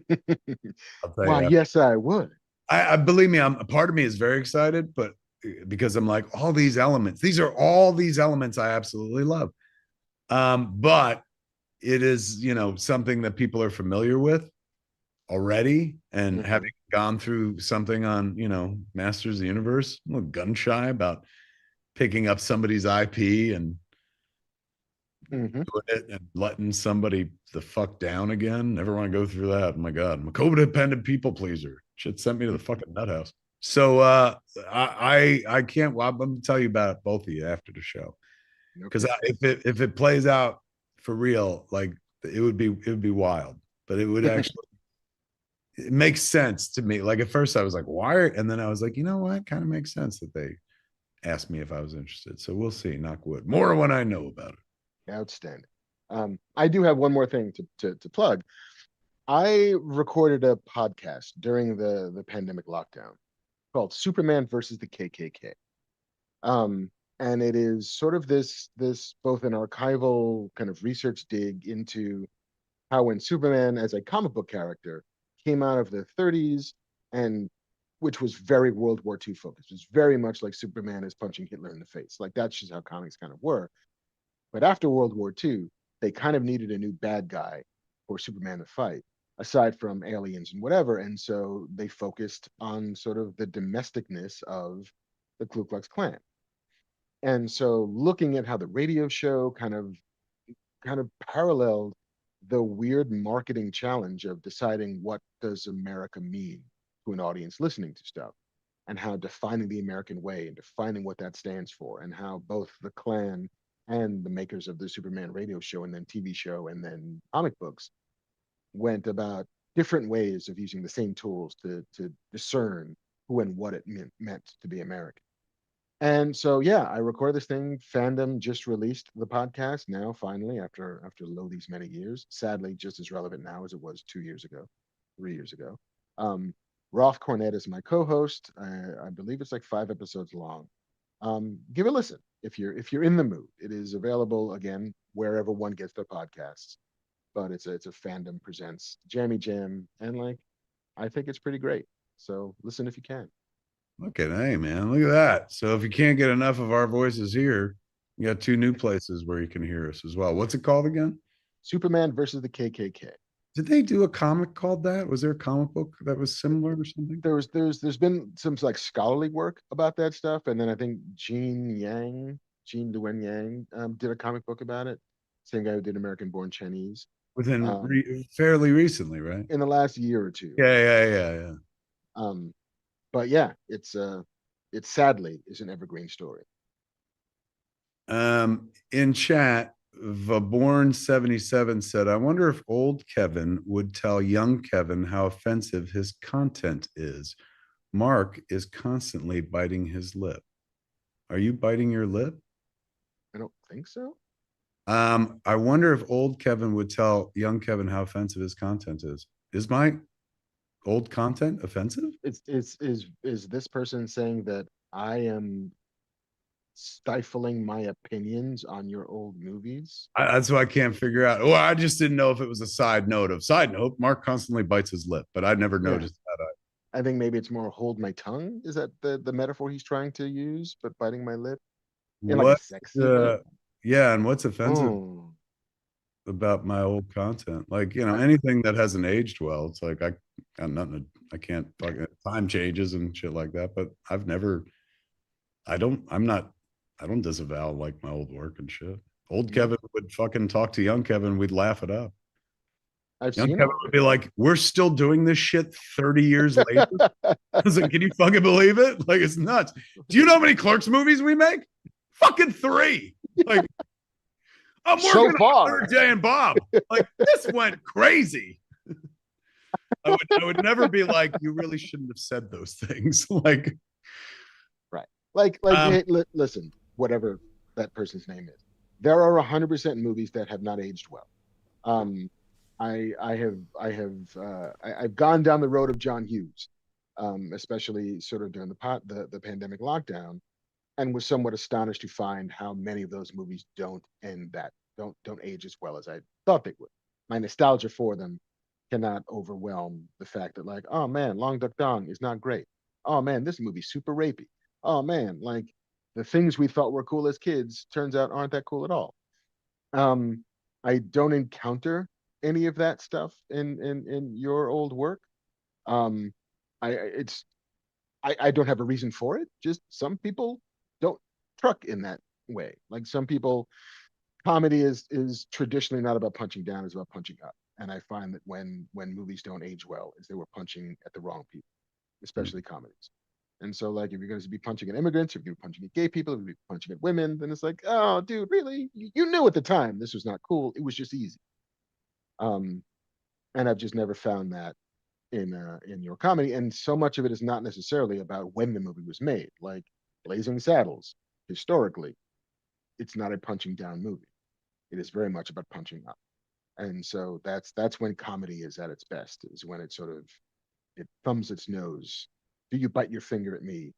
tell Why, you. yes, I would. I believe me, I'm a part of me is very excited, but because I'm like, all these elements, these are all these elements I absolutely love. But it is, something that people are familiar with already, and Mhm. having gone through something on, Masters of the Universe, I'm a little gun shy about picking up somebody's IP and Mhm. doing it and letting somebody the fuck down again. Never want to go through that. Oh my God, I'm a codependent people pleaser. Shit sent me to the fucking nut house. So I can't. Well, I'm gonna tell you about both of you after the show, because Okay. if it plays out for real, like it would be wild, but it would actually it makes sense to me. Like at first I was like, why? And then I was like, you know what? Kind of makes sense that they asked me if I was interested. So we'll see. Knock wood. More when I know about it. Outstanding. I do have one more thing to plug. I recorded a podcast during the pandemic lockdown called Superman versus the KKK. Um, and it is sort of this both an archival kind of research dig into how when Superman as a comic book character came out of the 30s, and which was very World War II focused. It was very much like Superman is punching Hitler in the face. Like that's just how comics kind of were. But after World War II, they kind of needed a new bad guy for Superman to fight, aside from aliens and whatever. And so they focused on sort of the domesticness of the Ku Klux Klan. And so looking at how the radio show kind of paralleled the weird marketing challenge of deciding what does America mean to an audience listening to stuff, and how defining the American way and defining what that stands for, and how both the Klan and the makers of the Superman radio show and then TV show and then comic books went about different ways of using the same tools to discern who and what it meant to be American. And so yeah, I recorded this thing. Fandom just released the podcast now, finally, after lo these many years. Sadly, just as relevant now as it was 2 years ago, 3 years ago. Um, Rolf Cornett is my co-host. I believe it's like 5 episodes long. Give it a listen if you're in the mood. It is available again wherever one gets their podcasts. But it's a fandom presents Jammy Jam, and like I think it's pretty great. So listen if you can. Okay, hey man, look at that. So if you can't get enough of our voices here, you got two new places where you can hear us as well. What's it called again? Superman versus the KKK. Did they do a comic called that? Was there a comic book that was similar or something? There's been some like scholarly work about that stuff, and then I think Gene Luen Yang, did a comic book about it. Same guy who did American Born Chinese. Within Um, fairly recently, right? in the last year or two. Yeah. Um, but yeah, it sadly is an evergreen story. In chat, Vaborn77 said, I wonder if old Kevin would tell young Kevin how offensive his content is. Mark is constantly biting his lip. Are you biting your lip? I don't think so. I wonder if old Kevin would tell young Kevin how offensive his content is. Is my old content offensive? Is this person saying that I am stifling my opinions on your old movies? That's what I can't figure out. Well, I just didn't know if it was a side note of side note. Mark constantly bites his lip, but I never Yeah. noticed that. I think maybe it's more hold my tongue. Is that the metaphor he's trying to use? But biting my lip in like a What? sexy way. Yeah, and what's offensive Oh, about my old content? Like, anything that hasn't aged well. It's like I got nothing. I can't fucking time changes and shit like that. But I've never. I don't. I'm not. I don't disavow like my old work and shit. Old no. Kevin would fucking talk to young Kevin. We'd laugh it up. I've Young seen Kevin all would be like, "We're still doing this shit 30 years later." I was like, "Can you fucking believe it? Like, it's nuts." Do you know how many Clerks movies we make? Fucking 3. Like, I'm so working on far. Third Day and Bob. Like, this went crazy. I would never be like, you really shouldn't have said those things. Like, Right. Like, hey, listen, whatever that person's name is. There are 100% movies that have not aged well. I've gone down the road of John Hughes, especially sort of during the pandemic lockdown, and was somewhat astonished to find how many of those movies don't age as well as I thought they would. My nostalgia for them cannot overwhelm the fact that, like, oh man, Long Duck Dong is not great. Oh man, this movie's super rapey. Oh man, like the things we thought were cool as kids turns out aren't that cool at all. Um, I don't encounter any of that stuff in your old work. Um, I don't have a reason for it. Just some people don't truck in that way. Like some people, comedy is traditionally not about punching down; it's about punching up. And I find that when movies don't age well, is they were punching at the wrong people, especially comedies. And so, like, if you're going to be punching at immigrants, if you're punching at gay people, if you're punching at women, then it's like, oh, dude, really? You knew at the time this was not cool. It was just easy. Um, and I've just never found that in your comedy. And so much of it is not necessarily about when the movie was made. Like Blazing Saddles, historically, it's not a punching down movie. It is very much about punching up. And so that's when comedy is at its best, is when it thumbs its nose. Do you bite your finger at me?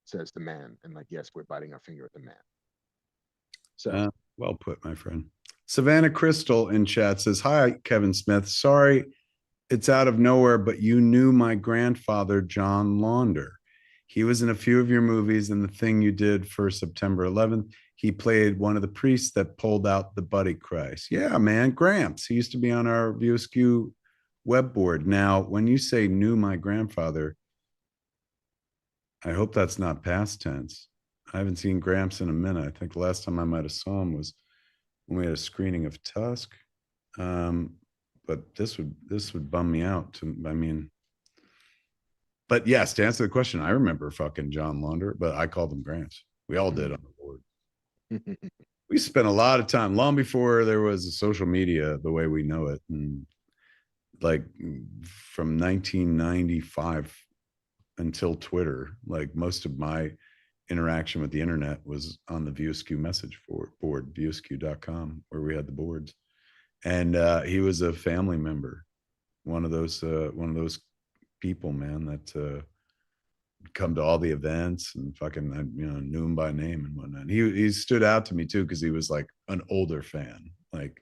Says the man. And like, yes, we're biting our finger at the man. So well put, my friend. Savannah Crystal in chat says, hi, Kevin Smith. Sorry, it's out of nowhere, but you knew my grandfather, John Launder. He was in a few of your movies, and the thing you did for September 11th, he played one of the priests that pulled out the Buddy Christ. Yeah, man, Gramps. He used to be on our View Askew web board. Now, when you say knew my grandfather, I hope that's not past tense. I haven't seen Gramps in a minute. I think the last time I might have saw him was when we had a screening of Tusk. But this would bum me out. But yes, to answer the question, I remember fucking John Launder, but I called him Gramps. We all did on the board. We spent a lot of time long before there was a social media the way we know it, and like from 1995 until Twitter, like most of my interaction with the internet was on the View Askew message board, viewaskew.com, where we had the boards. And he was a family member, one of those people, man, that come to all the events and fucking, knew him by name and whatnot. He stood out to me too, because he was like an older fan, like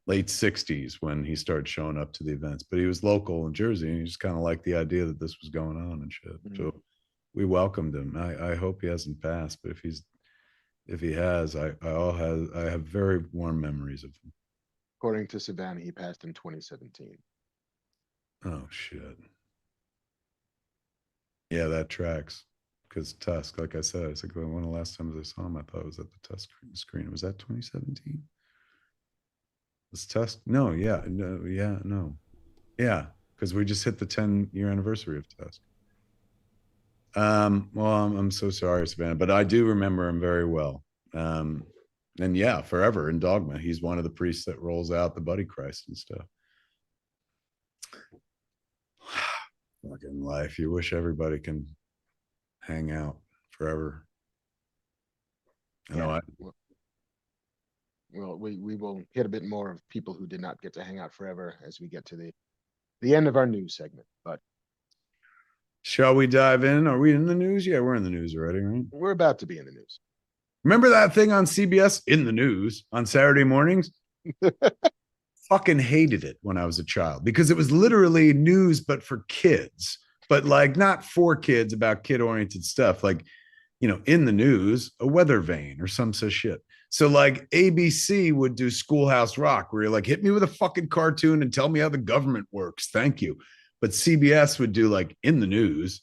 late 60s when he started showing up to the events, but he was local in Jersey, and he just kind of liked the idea that this was going on and shit. So we welcomed him. I hope he hasn't passed, but if he has, I have very warm memories of him. According to Savannah, he passed in 2017. Oh shit. Yeah, that tracks. Because Tusk, like I said, it's like one of the last times I saw him, I thought it was at the Tusk screen. Was that 2017? Was Tusk? No, yeah, no, yeah, no. Yeah, because we just hit the 10-year anniversary of Tusk. Well, I'm so sorry, Savannah, but I do remember him very well. And yeah, forever in Dogma, he's one of the priests that rolls out the Buddy Christ and stuff. Fucking life. You wish everybody can hang out forever. Well, we will hit a bit more of people who did not get to hang out forever as we get to the end of our news segment. But shall we dive in? Are we in the news? Yeah, we're in the news already, right? We're about to be in the news. Remember that thing on CBS, In the News, on Saturday mornings? Fucking hated it when I was a child, because it was literally news, but for kids, but like not for kids, about kid-oriented stuff. Like, in the news, a weather vane or some such shit. So like ABC would do Schoolhouse Rock, where you're like, hit me with a fucking cartoon and tell me how the government works. Thank you. But CBS would do like In the News.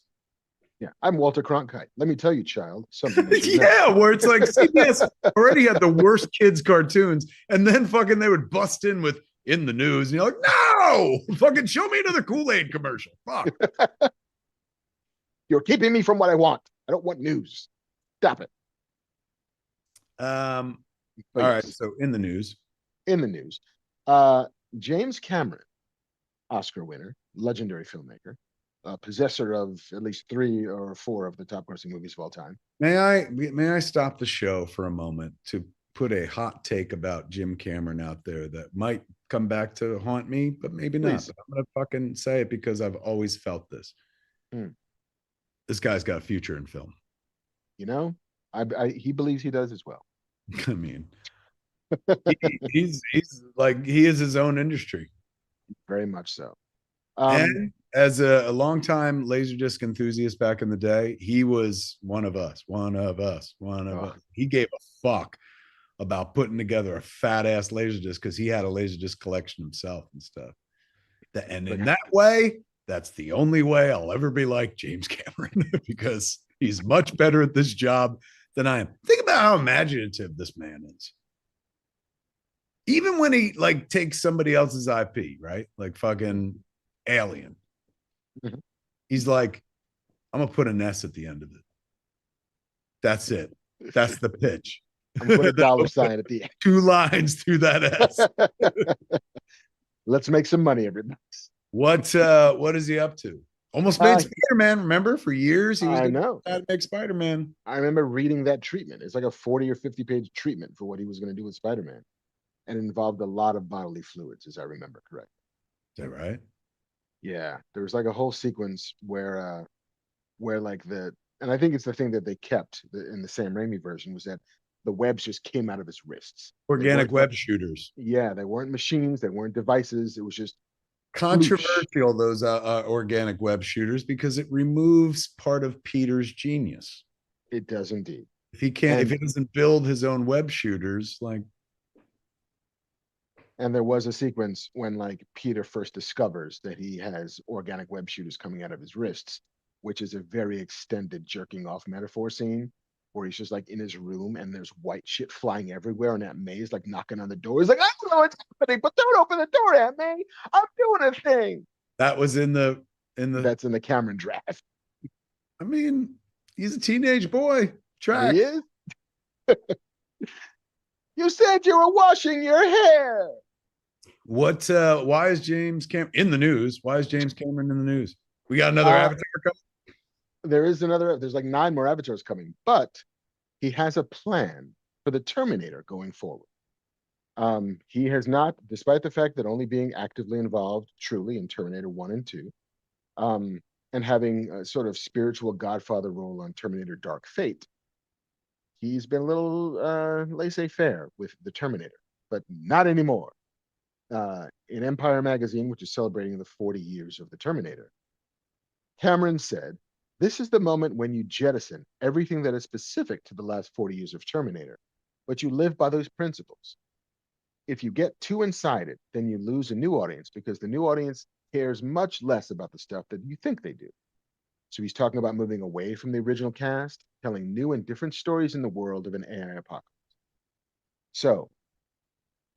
Yeah, I'm Walter Cronkite. Let me tell you, child, something. Yeah, where it's like CBS already had the worst kids cartoons, and then fucking they would bust in with In the News, and you're like, no, fucking show me another Kool-Aid commercial. Fuck. You're keeping me from what I want. I don't want news. Stop it. All right, so in the news. In the news. James Cameron, Oscar winner, legendary filmmaker, possessor of at least 3 or 4 of the top grossing movies of all time. May I stop the show for a moment to put a hot take about Jim Cameron out there that might come back to haunt me, but maybe not. Please. But I'm gonna fucking say it because I've always felt this. This guy's got a future in film. You know, he believes he does as well. I mean, he's like he is his own industry. Very much so. And as a longtime Laserdisc enthusiast back in the day, he was one of us. He gave a fuck about putting together a fat ass Laserdisc because he had a Laserdisc collection himself and stuff. And in that way, that's the only way I'll ever be like James Cameron because he's much better at this job than I am. Think about how imaginative this man is. Even when he like takes somebody else's IP, right? Like fucking Alien. Mhm. He's like, I'm gonna put an S at the end of it. That's it. That's the pitch. I'm putting a dollar sign at the end. 2 lines through that S. Let's make some money, everybody. What is he up to? Almost made Spider-Man, remember? For years he was gonna make Spider-Man. I remember reading that treatment. It's like a 40 or 50-page treatment for what he was going to do with Spider-Man. And it involved a lot of bodily fluids, as I remember correctly. Is that right? Yeah. There was like a whole sequence where like and I think it's the thing that they kept in the Sam Raimi version was that the webs just came out of his wrists. Organic web shooters. Yeah, they weren't machines, they weren't devices. It was just controversial, those organic web shooters, because it removes part of Peter's genius. It does indeed. If he doesn't build his own web shooters, like. And there was a sequence when like Peter first discovers that he has organic web shooters coming out of his wrists, which is a very extended jerking off metaphor scene where he's just like in his room and there's white shit flying everywhere and Aunt May's like knocking on the door. He's like, I don't know what's happening, but don't open the door, Aunt May. I'm doing a thing. That was in the that's in the Cameron draft. I mean, he's a teenage boy. Track. He is. You said you were washing your hair. Why is James Cameron in the news? Why is James Cameron in the news? We got another Avatar coming. There's like 9 more Avatars coming, but he has a plan for the Terminator going forward. He has not, despite the fact that only being actively involved truly in Terminator 1 and 2, and having a sort of spiritual godfather role on Terminator Dark Fate, he's been a little laissez-faire with the Terminator, but not anymore. In Empire magazine, which is celebrating the 40 years of the Terminator, Cameron said, "This is the moment when you jettison everything that is specific to the last 40 years of Terminator, but you live by those principles. If you get too inside it, then you lose a new audience because the new audience cares much less about the stuff that you think they do." So he's talking about moving away from the original cast, telling new and different stories in the world of an AI apocalypse. So,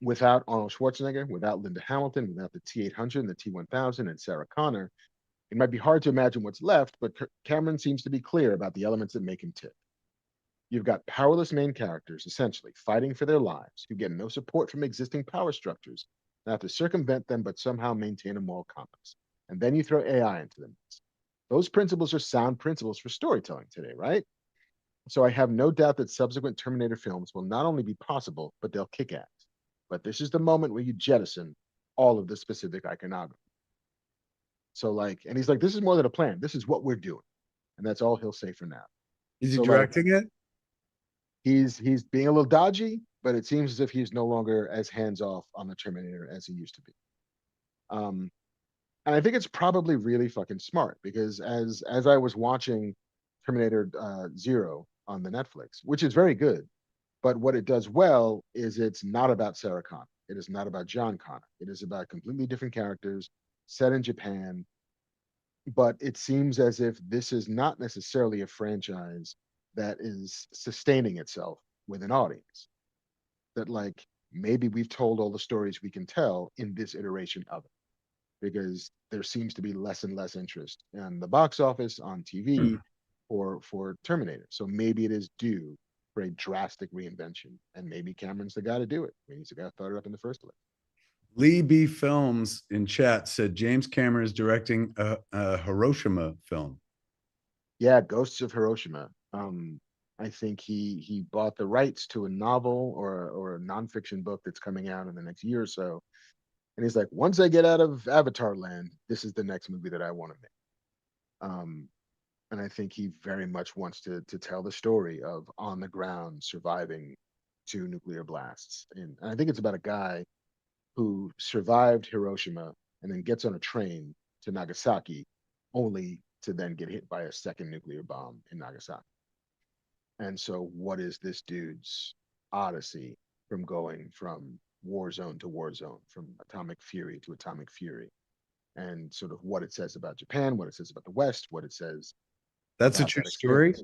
without Arnold Schwarzenegger, without Linda Hamilton, without the T-800 and the T-1000 and Sarah Connor, it might be hard to imagine what's left, but Cameron seems to be clear about the elements that make him tick. You've got powerless main characters, essentially, fighting for their lives, who get no support from existing power structures, and have to circumvent them but somehow maintain a moral compass. And then you throw AI into the mix. Those principles are sound principles for storytelling today, right? So I have no doubt that subsequent Terminator films will not only be possible, but they'll kick ass. But this is the moment where you jettison all of the specific iconography. So like, and he's like, this is more than a plan. This is what we're doing. And that's all he'll say for now. Is he directing it? He's being a little dodgy, but it seems as if he's no longer as hands-off on the Terminator as he used to be. And I think it's probably really fucking smart because as I was watching Terminator Zero on the Netflix, which is very good, but what it does well is it's not about Sarah Connor. It is not about John Connor. It is about completely different characters set in Japan. But it seems as if this is not necessarily a franchise that is sustaining itself with an audience. That like maybe we've told all the stories we can tell in this iteration of it. Because there seems to be less and less interest in the box office, on TV, for Terminator. So maybe it is due for a drastic reinvention, and maybe Cameron's the guy to do it. I mean, he's the guy who thought it up in the first place. Lee B. Films in chat said James Cameron is directing a Hiroshima film. Yeah, Ghosts of Hiroshima. I think he bought the rights to a novel or a nonfiction book that's coming out in the next year or so. And he's like, once I get out of Avatar land, this is the next movie that I want to make. And I think he very much wants to tell the story of on the ground surviving two nuclear blasts. And I think it's about a guy who survived Hiroshima and then gets on a train to Nagasaki, only to then get hit by a second nuclear bomb in Nagasaki. And so, what is this dude's odyssey from going from war zone to war zone, from atomic fury to atomic fury, and sort of what it says about Japan, what it says about the West, what it says That's a about true that story. experience?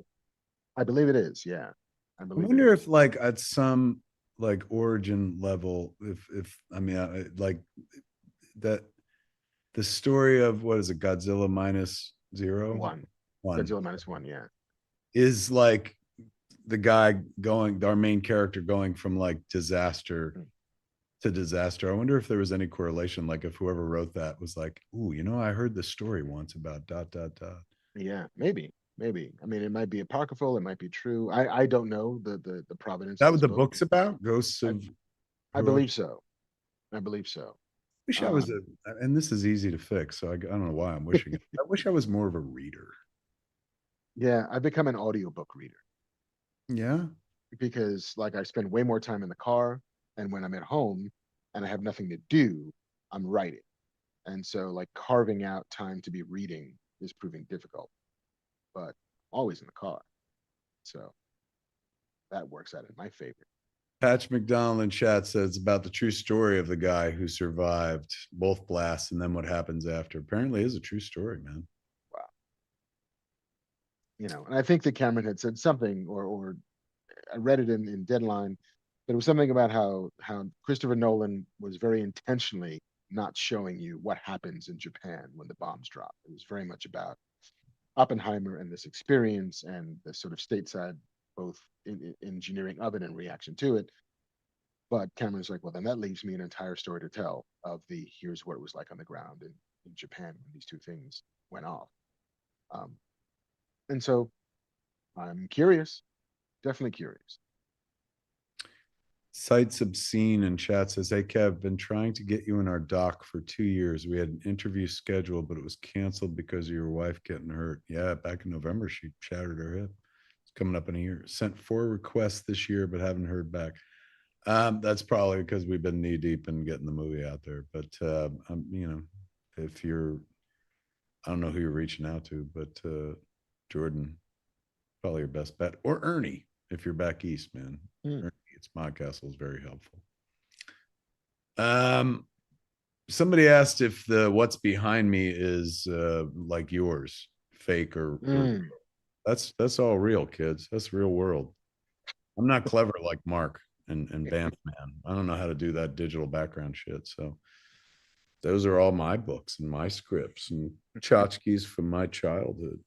I believe it is. Yeah, I I believe it wonder is. if like at some like origin level, if I mean like that the story of what is it, Godzilla minus zero One, one Godzilla minus one. Yeah, is like the guy going, our main character going from like disaster Mm. to disaster. I wonder if there was any correlation, like if whoever wrote that was like, "Ooh, you know, I heard this story once about dot dot dot." yeah, maybe, maybe. I mean, it might be apocryphal. It might be true. I don't know the provenance That of what this the book. book's about? Ghosts I of I Hiroshima. believe so. I believe so. Wish I was Um, a, and this is easy to fix. So I don't know why I'm wishing it. I wish I was more of a reader. yeah, I've become an audiobook reader Yeah. because like I spend way more time in the car, and when I'm at home and I have nothing to do, I'm writing. And so like carving out time to be reading is proving difficult, but always in the car. So that works out in my favor. Patch McDonald in chat says it's about the true story of the guy who survived both blasts and then what happens after. Apparently, it is a true story, man. Wow. And I think that Cameron had said something, or I read it in Deadline, but it was something about how Christopher Nolan was very intentionally not showing you what happens in Japan when the bombs drop. It was very much about Oppenheimer and this experience and the sort of stateside, both engineering of it and reaction to it. But Cameron's like, well, then that leaves me an entire story to tell of the here's what it was like on the ground in Japan when these two things went off. Um, and so I'm curious, definitely curious. Sites Obscene in chat says, "Hey Kev, been trying to get you in our doc for 2 years. We had an interview scheduled, but it was canceled because of your wife getting hurt." Yeah, back in November, she shattered her hip. It's coming up in a year. Sent 4 requests this year, but haven't heard back. That's probably because we've been knee deep in getting the movie out there. But if you're, I don't know who you're reaching out to, but Jordan, probably your best bet, or Ernie if you're back east, man. Mm. Ernie It's Modcastle is very helpful. Um, Somebody asked if the what's behind me is like yours, fake or Mm. that's all real, kids. That's real world. I'm not clever like Mark and Banff Man. I don't know how to do that digital background shit. So those are all my books and my scripts and tchotchkes from my childhood.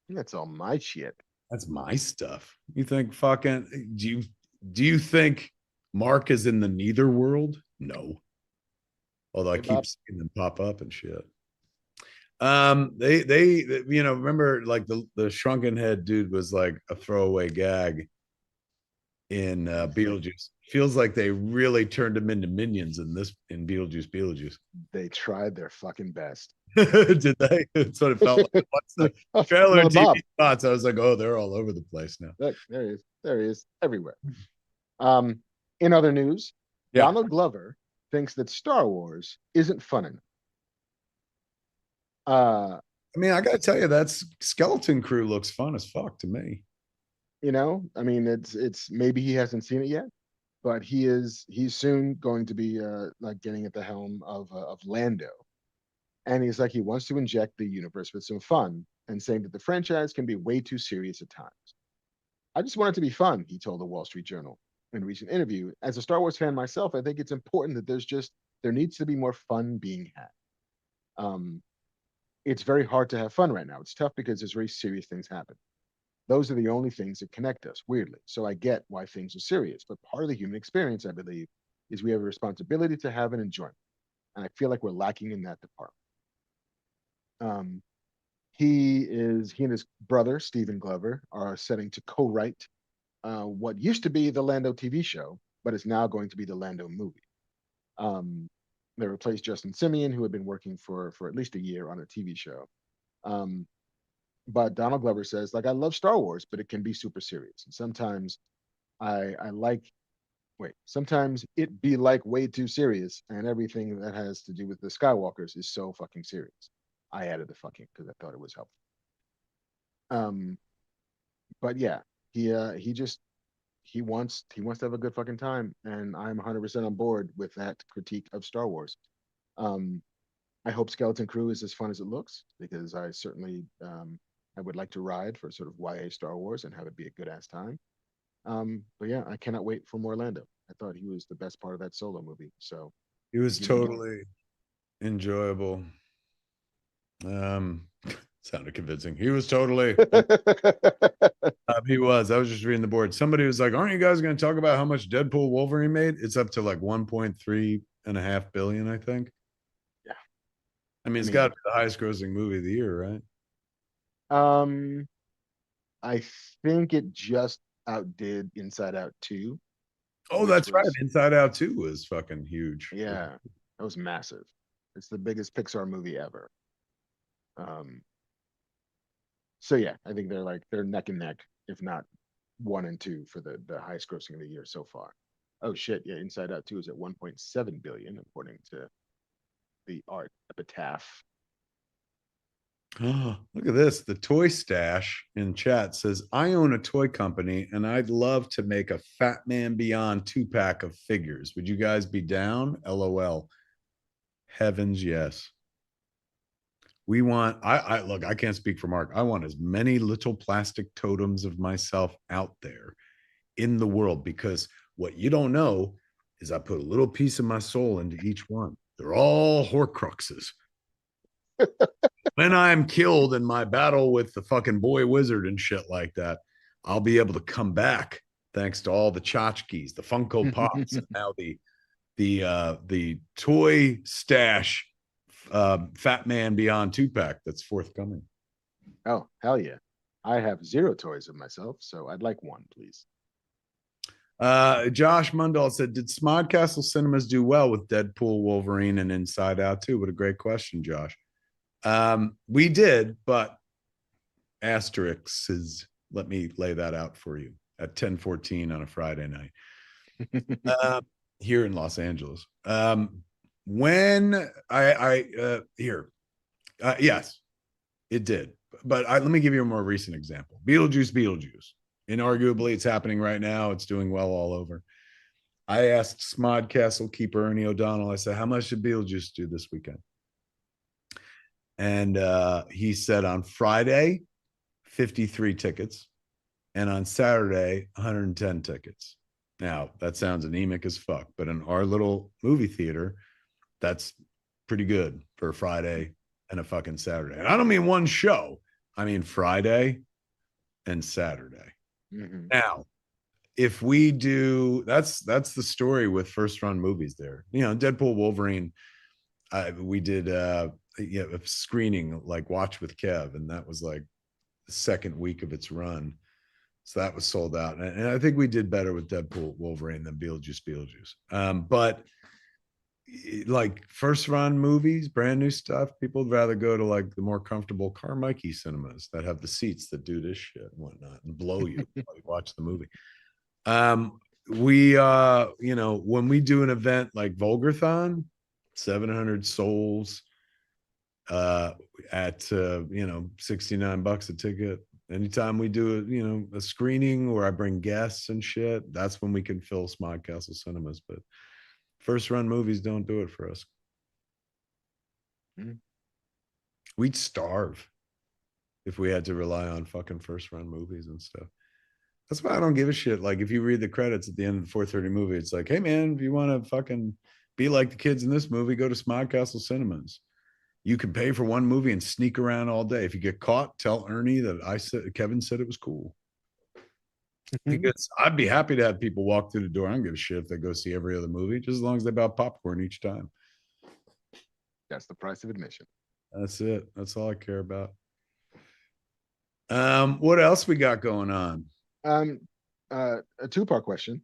That's all my shit. That's my stuff. You think fucking do you think Mark is in the neither world? No. Although I Hey, keep Bob. seeing them pop up and shit. Remember like the shrunken head dude was like a throwaway gag in Beetlejuice. Feels like they really turned him into minions in Beetlejuice. They tried their fucking best. Did they? That's what it felt like. Once the trailer Another and TV Bob. spots, I was like, oh, they're all over the place now. Look, there he is. There he is. Everywhere. In other news, Yeah. Donald Glover thinks that Star Wars isn't fun enough. I mean, I gotta tell you, that's Skeleton Crew looks fun as fuck to me. I mean, it's maybe he hasn't seen it yet, but he's soon going to be like getting at the helm of Lando, and he's like he wants to inject the universe with some fun, and saying that the franchise can be way too serious at times. I just want it to be fun, he told the Wall Street Journal in a recent interview. As a Star Wars fan myself, I think it's important that there needs to be more fun being had. Um, it's very hard to have fun right now. It's tough because there's very serious things happen. Those are the only things that connect us, weirdly. So I get why things are serious, but part of the human experience, I believe, is we have a responsibility to have an enjoyment. And I feel like we're lacking in that department. he and his brother Stephen Glover are setting to co-write what used to be the Lando TV show, but is now going to be the Lando movie. They replaced Justin Simeon, who had been working for at least a year on a TV show. But Donald Glover says, like, I love Star Wars, but it can be super serious. And sometimes I like sometimes it be like way too serious, and everything that has to do with the Skywalkers is so fucking serious. I added the fucking because I thought it was helpful. But yeah, he wants to have a good fucking time, and I'm 100% on board with that critique of Star Wars. I hope Skeleton Crew is as fun as it looks, because I certainly I would like to ride for sort of YA Star Wars and have it be a good ass time. But yeah, I cannot wait for more Lando. I thought he was the best part of that Solo movie. So He was totally enjoyable. Sounded convincing. He was totally he was. I was just reading the board. Somebody was like, aren't you guys going to talk about how much Deadpool Wolverine made? It's up to like 1.3.5 billion, I think. Yeah. I mean, it's got to be the highest grossing movie of the year, right? I think it just outdid Inside Out 2. Oh, that's right. Inside Out 2 was fucking huge. Yeah, that was massive. It's the biggest Pixar movie ever. So yeah, I think they're neck and neck, if not 1 and 2 for the highest grossing of the year so far. Oh shit, yeah, Inside Out 2 is at 1.7 billion according to the Art Epitaph. Oh, look at this. The Toy Stash in chat says, I own a toy company and I'd love to make a Fat Man Beyond 2-pack of figures. Would you guys be down? LOL. Heavens, yes. We want, I look, I can't speak for Mark. I want as many little plastic totems of myself out there in the world, because what you don't know is I put a little piece of my soul into each one. They're all Horcruxes. When I'm killed in my battle with the fucking boy wizard and shit like that, I'll be able to come back thanks to all the tchotchkes, the Funko Pops, and now the Toy Stash Fat Man Beyond 2-pack that's forthcoming. Oh, hell yeah. I have 0 toys of myself, so I'd like 1, please. Josh Mundahl said, did Smodcastle Cinemas do well with Deadpool, Wolverine, and Inside Out 2? What a great question, Josh. We did, but asterisks is, let me lay that out for you, at 10:14 on a Friday night here in Los Angeles. When yes, it did. But let me give you a more recent example. Beetlejuice. Inarguably, it's happening right now. It's doing well all over. I asked Smodcastle keeper Ernie O'Donnell, I said, how much did Beetlejuice do this weekend? And he said on Friday, 53 tickets. And on Saturday, 110 tickets. Now, that sounds anemic as fuck, but in our little movie theater, that's pretty good for a Friday and a fucking Saturday. And I don't mean one show. I mean Friday and Saturday. Mm-hmm. Now, if we do, that's the story with first run movies there. You know, Deadpool, Wolverine, we did a screening like Watch with Kev, and that was like the second week of its run. So that was sold out. And I think we did better with Deadpool, Wolverine than Beetlejuice. But like first run movies, brand new stuff, people would rather go to like the more comfortable Carmikey cinemas that have the seats that do this shit and whatnot and blow you while you watch the movie. When we do an event like Vulgarthon, 700 souls at $69 a ticket. Anytime we do a screening where I bring guests and shit, that's when we can fill Smodcastle cinemas. But first run movies don't do it for us. We'd starve if we had to rely on fucking first run movies and stuff. That's why I don't give a shit. Like if you read the credits at the end of the 4:30 movie, it's like, hey man, if you want to fucking be like the kids in this movie, go to Smodcastle Cinemas. You can pay for one movie and sneak around all day. If you get caught, tell Ernie that Kevin said it was cool. Because I'd be happy to have people walk through the door. I don't give a shit if they go see every other movie, just as long as they buy popcorn each time. That's the price of admission. That's it. That's all I care about. What else we got going on? Um, a two-part question.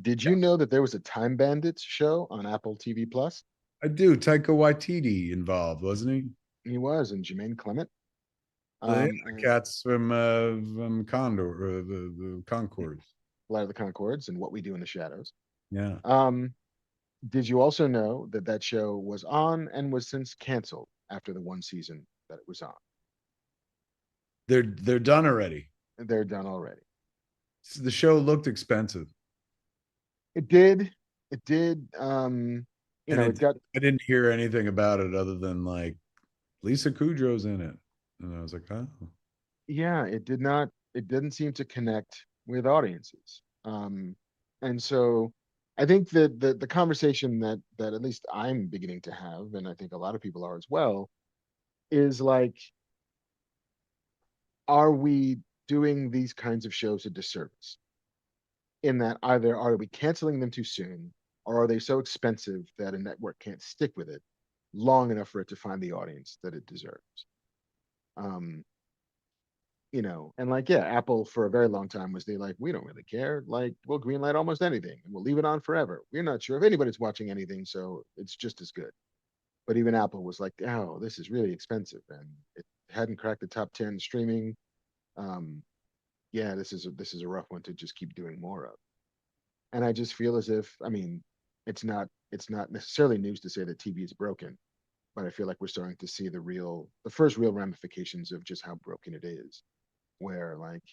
Did Yeah, you know that there was a Time Bandits show on Apple TV Plus? I do. Taika Waititi involved, wasn't he? He was, and Jermaine Clement. Yeah, the And cats from Condor, the Concords. Light of the Concords and What We Do in the Shadows. Yeah, Um, did you also know that that show was on and was since canceled after the one season that it was on? they're done already. They're done already. The show looked expensive, It did. It did. and It got I didn't hear anything about it other than like Lisa Kudrow's in it, and I was like, oh, yeah, it did not, it didn't seem to connect with audiences. And so I think that the conversation that at least I'm beginning to have, and I think a lot of people are as well, is like, are we doing these kinds of shows a disservice? In that either are we canceling them too soon, or are they so expensive that a network can't stick with it long enough for it to find the audience that it deserves? Um, and like, yeah, Apple for a very long time was they like, we don't really care. Like, we'll greenlight almost anything and we'll leave it on forever. We're not sure if anybody's watching anything, so it's just as good. But even Apple was like, oh, this is really expensive, and it hadn't cracked the top 10 streaming. Um, yeah, this is a rough one to just keep doing more of. And I just feel as if, I mean, it's not necessarily news to say that TV is broken, but I feel like we're starting to see the first real ramifications of just how broken it is, where like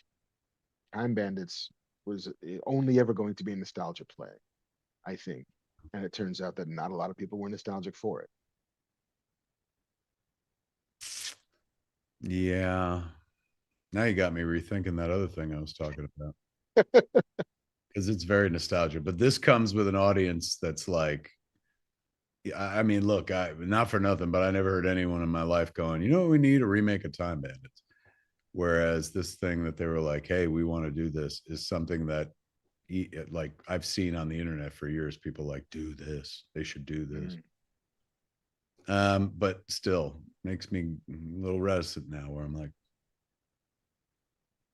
Time Bandits was only ever going to be a nostalgia play, I think. And it turns out that not a lot of people were nostalgic for it. yeah. Now you got me rethinking that other thing I was talking about because it's very nostalgic. But this comes with an audience that's like, I mean, look, I not for nothing, but I never heard anyone in my life going, you know what we need, a remake of Time Bandits. Whereas this thing that they were like, hey, we want to do this is something that like I've seen on the internet for years. People like, do this, they should do this. Mm. But still makes me a little reticent now where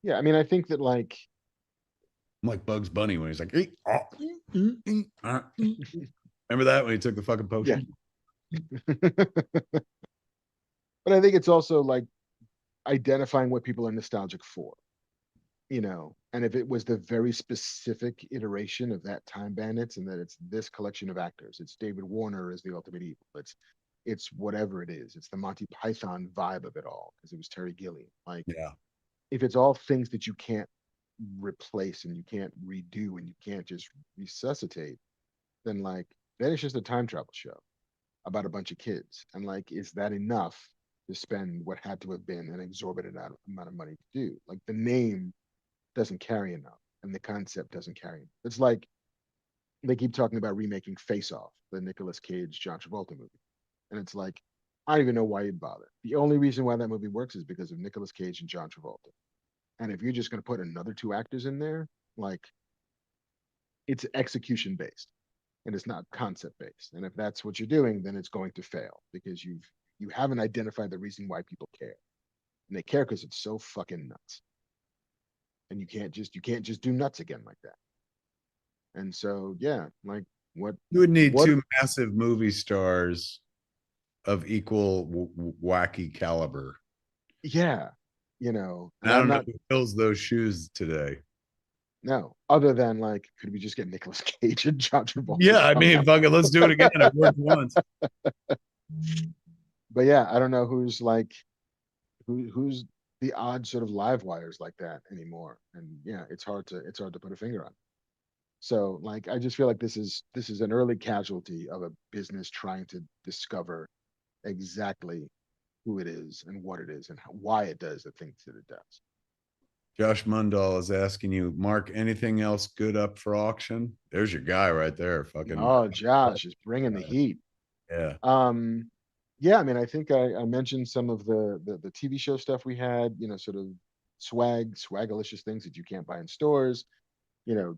Yeah, I mean, I think that like, I'm like Bugs Bunny when he's like, "Hey, oh, remember that when he took the fucking yeah. potion? But I think it's also like identifying what people are nostalgic for, and if it was the very specific iteration of that Time Bandits and that it's this collection of actors, it's David Warner as the ultimate evil, it's whatever it is, it's the Monty Python vibe of it all because it was Terry Gilliam. Like, Yeah. if it's all things that you can't replace and you can't redo and you can't just resuscitate, then like, then it's just a time travel show about a bunch of kids. And like, is that enough to spend what had to have been an exorbitant amount of money to do? Like, the name doesn't carry enough and the concept doesn't carry enough. It's like they keep talking about remaking Face Off, the Nicolas Cage John Travolta movie. And it's like, I don't even know why you'd bother. The only reason why that movie works is because of Nicolas Cage and John Travolta. And if you're just going to put another two actors in there, like, it's execution based and it's not concept based. And if that's what you're doing, then it's going to fail because you haven't identified the reason why people care. And they care because it's so fucking nuts. And you can't just do nuts again like that. And so yeah, like, what You would need what two massive movie stars of equal wacky caliber. yeah, And and I I'm don't know not, who fills those shoes today. no, other than like, could we just get Nicolas Cage and John Travolta Yeah, I mean, somehow? fuck it, let's do it again. It worked once. But yeah, I don't know who's like, who's the odd sort of live wires like that anymore. And yeah, it's hard to put a finger on. So like, I just feel like this is an early casualty of a business trying to discover exactly who it is and what it is and why it does the things that it does. Josh Mundall is asking you, Mark, anything else good up for auction? There's your guy right there. Fucking Oh, Josh is bringing the heat. yeah. Yeah, I mean, I think I mentioned some of the TV show stuff we had, sort of swagalicious things that you can't buy in stores,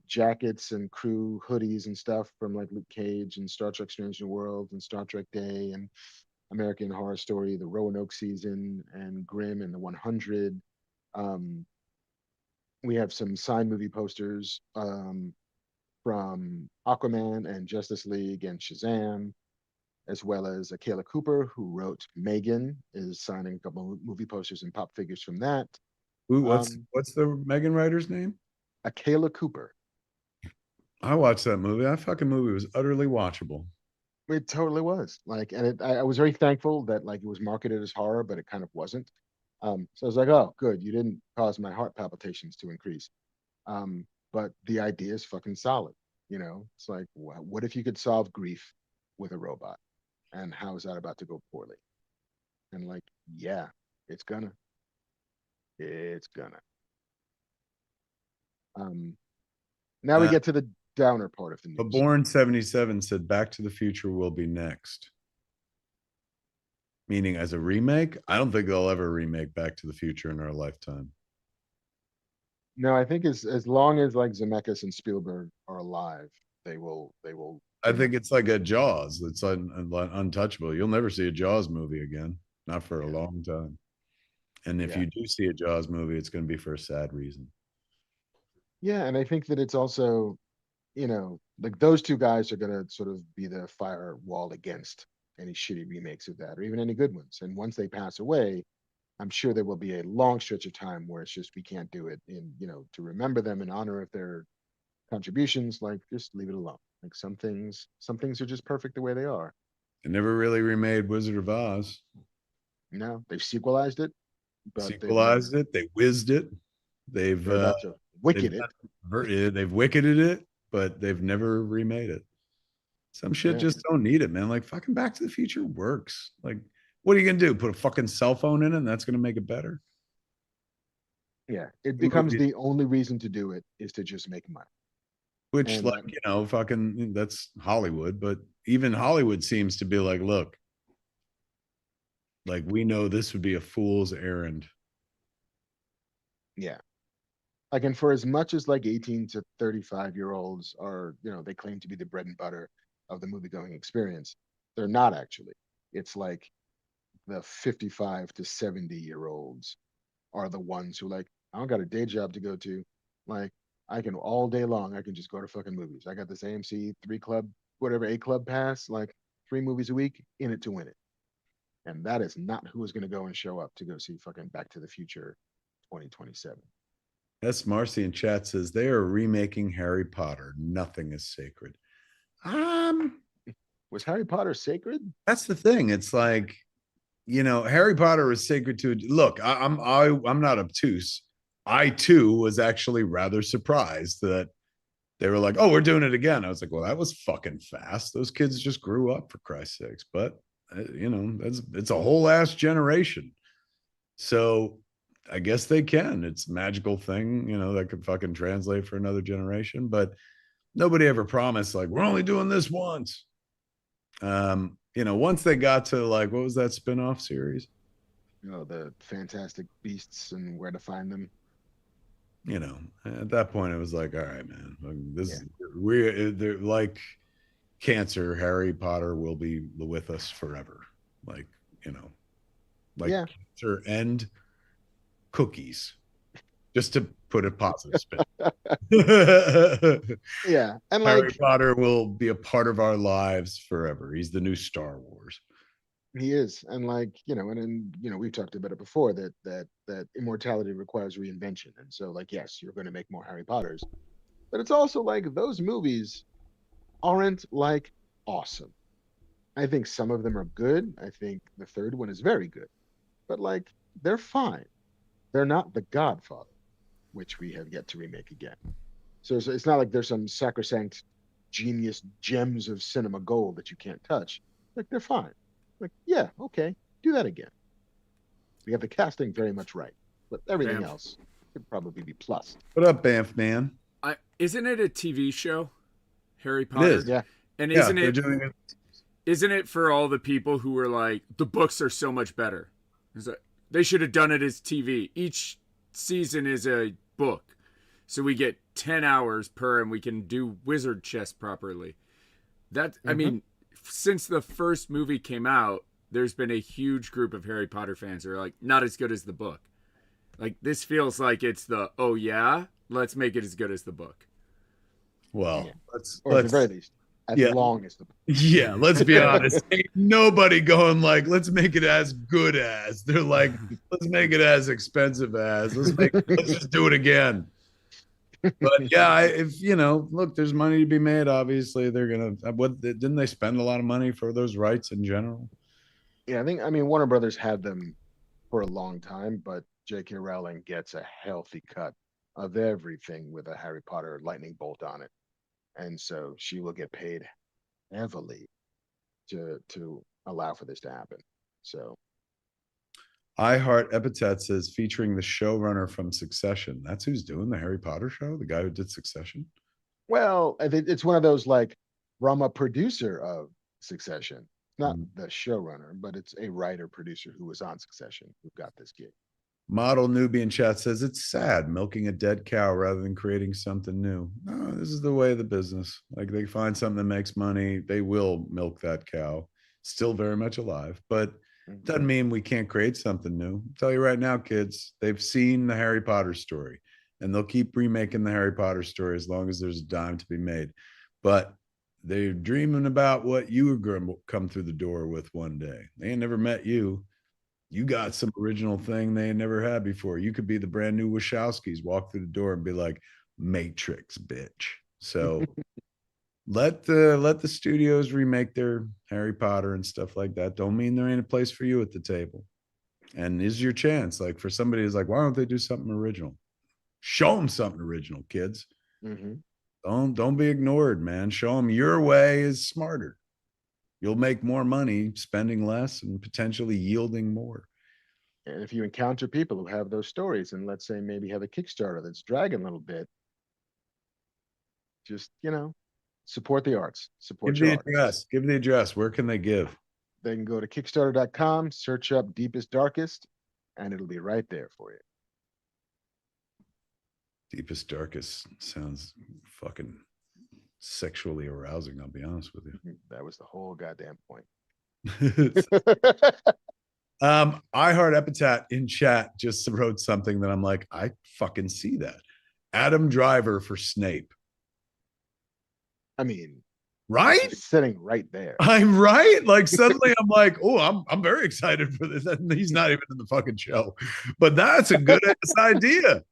jackets and crew hoodies and stuff from like Luke Cage and Star Trek Strange New Worlds and Star Trek Day and American Horror Story, the Roanoke season and Grimm and the 100. We have some signed movie posters from Aquaman and Justice League and Shazam, as well as Kayla Cooper, who wrote Megan, is signing a couple of movie posters and pop figures from that. Ooh, what's the Megan writer's name? Kayla Cooper. I watched that movie. That fucking movie was utterly watchable. It totally was. Like, and I was very thankful that like it was marketed as horror, but it kind of wasn't. So I was like, oh, good, you didn't cause my heart palpitations to increase. But the idea is fucking solid. You know, it's like, what if you could solve grief with a robot? And how is that about to go poorly? And like, yeah, it's gonna. It's gonna. Now we get to the downer part of the news. But Born 77 said Back to the Future will be next. Meaning as a remake? I don't think they'll ever remake Back to the Future in our lifetime. No, I think as long as like Zemeckis and Spielberg are alive, they will. I think it's like a Jaws. It's untouchable. You'll never see a Jaws movie again. Not for a long time. And if you do see a Jaws movie, it's going to be for a sad reason. Yeah, and I think that it's also, you know, like those two guys are going to sort of be the firewall against any shitty remakes of that or even any good ones. And once they pass away, I'm sure there will be a long stretch of time where it's just we can't do it in, you know, to remember them in honor of their contributions. Like just leave it alone. Like some things are just perfect the way they are. They never really remade Wizard of Oz. You know, they've sequelized it, but Sequelized it. They whizzed it. They've about to wicked it. They've wicketed it, but they've never remade it. Some shit just don't need it, man. Like fucking Back to the Future works. Like, what are you gonna do? Put a fucking cell phone in it, and that's gonna make it better? Yeah, it becomes the only reason to do it is to just make money. Which, and, like, you know, fucking that's Hollywood, but even Hollywood seems to be like, look, like we know this would be a fool's errand. Yeah. Like, and for as much as like 18 to 35-year-olds are, you know, they claim to be the bread and butter of the movie going experience, they're not actually. It's like the 55 to 70-year-olds are the ones who like, I don't got a day job to go to. Like, I can all day long, I can just go to fucking movies. I got this AMC 3 club, whatever, 8 club pass, like 3 movies a week, in it to win it. And that is not who is going to go and show up to go see fucking Back to the Future 2027. S. Marcy in chat says they are remaking Harry Potter. Nothing is sacred. Was Harry Potter sacred? That's the thing. It's like, you know, Harry Potter is sacred to look. I'm not obtuse. I too was actually rather surprised that they were like, "Oh, we're doing it again." I was like, "Well, that was fucking fast. Those kids just grew up, for Christ's sakes." But you know, it's a whole ass generation. So I guess they can. It's a magical thing, you know, that could fucking translate for another generation. But nobody ever promised like we're only doing this once. You know, once they got to like what was that spin-off series? You know, the Fantastic Beasts and Where to Find Them. You know, at that point it was like, all right, man, this they're like cancer. Harry Potter will be with us forever. Like, you know, like cancer and cookies, just to put a positive spin. Yeah, and Harry like Potter will be a part of our lives forever. He's the new Star Wars. He is, and like, you know, and you know, we've talked about it before that immortality requires reinvention, and so like, yes, you're going to make more Harry Potters, but it's also like those movies aren't like awesome. I think some of them are good. I think the third one is very good, but like they're fine. They're not The Godfather, which we have yet to remake again. So it's not like there's some sacrosanct genius gems of cinema gold that you can't touch. Like they're fine. Like, yeah, okay, do that again. We have the casting very much right, but everything else could probably be plus. What up, Banff man? Isn't it a TV show, Harry Potter? It is. Yeah. And isn't it for all the people who were like, the books are so much better? Like, they should have done it as TV. Each season is a book. So we get 10 hours per and we can do wizard chess properly. I mean, since the first movie came out, there's been a huge group of Harry Potter fans who are like, not as good as the book. Like this feels like it's the, oh yeah, let's make it as good as the book. Well, Yeah. let's Or at the very least, as yeah. long as the Yeah, let's be honest. Ain't nobody going like, let's make it as good as. They're like, let's make it as expensive as. Let's just do it again. But yeah, if you know, look, there's money to be made. Obviously, they're gonna. What didn't they spend a lot of money for those rights in general? Yeah, I mean Warner Brothers had them for a long time, but J.K. Rowling gets a healthy cut of everything with a Harry Potter lightning bolt on it. And so she will get paid heavily to allow for this to happen. So I Heart Epitaph says featuring the showrunner from Succession. That's who's doing the Harry Potter show, the guy who did Succession. well, I think it's one of those like from a producer of Succession, not Mm. the showrunner, but it's a writer producer who was on Succession who got this gig. Model Newbie in chat says it's sad milking a dead cow rather than creating something new. No, this is the way of the business. Like they find something that makes money, they will milk that cow. Still very much alive, but doesn't mean we can't create something new. I'll tell you right now, kids, they've seen the Harry Potter story and they'll keep remaking the Harry Potter story as long as there's a dime to be made. But they're dreaming about what you are going to come through the door with one day. They ain't never met you. You got some original thing they never had before. You could be the brand new Wachowskis, walk through the door and be like, Matrix, bitch. So let the studios remake their Harry Potter and stuff like that. Don't mean there ain't a place for you at the table. And is your chance. Like for somebody who's like, why don't they do something original? Show them something original, kids. Mm-hmm. Don't be ignored, man. Show them your way is smarter. You'll make more money spending less and potentially yielding more. And if you encounter people who have those stories and let's say maybe have a Kickstarter that's dragging a little bit, just, support the arts, support Give the your artists. address. Give the address. Where can they give? They can go to Kickstarter.com, search up Deepest Darkest, and it'll be right there for you. Deepest Darkest sounds fucking sexually arousing, I'll be honest with you. That was the whole goddamn point. I Heart Epitaph in chat just wrote something that I'm like, I fucking see that. Adam Driver for Snape. I mean, right? He's sitting right there. I'm right. Like suddenly I'm like, oh, I'm very excited for this. And he's not even in the fucking show. But that's a good ass idea.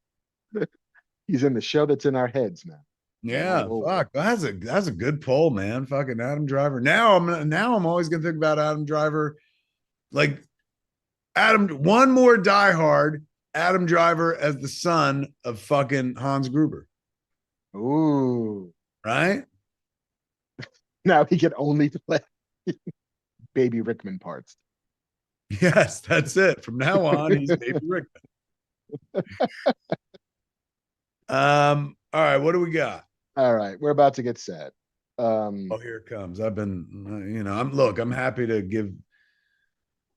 He's in the show that's in our heads now. Yeah, fuck. That's a good poll, man. Fucking Adam Driver. Now I'm always gonna think about Adam Driver. Like one more Die Hard, Adam Driver as the son of fucking Hans Gruber. Ooh. Right? Now he can only play Baby Rickman parts. Yes, that's it. From now on, he's Baby Rickman. All right, what do we got? All right, we're about to get sad. Oh, here it comes. I've been, I'm happy to give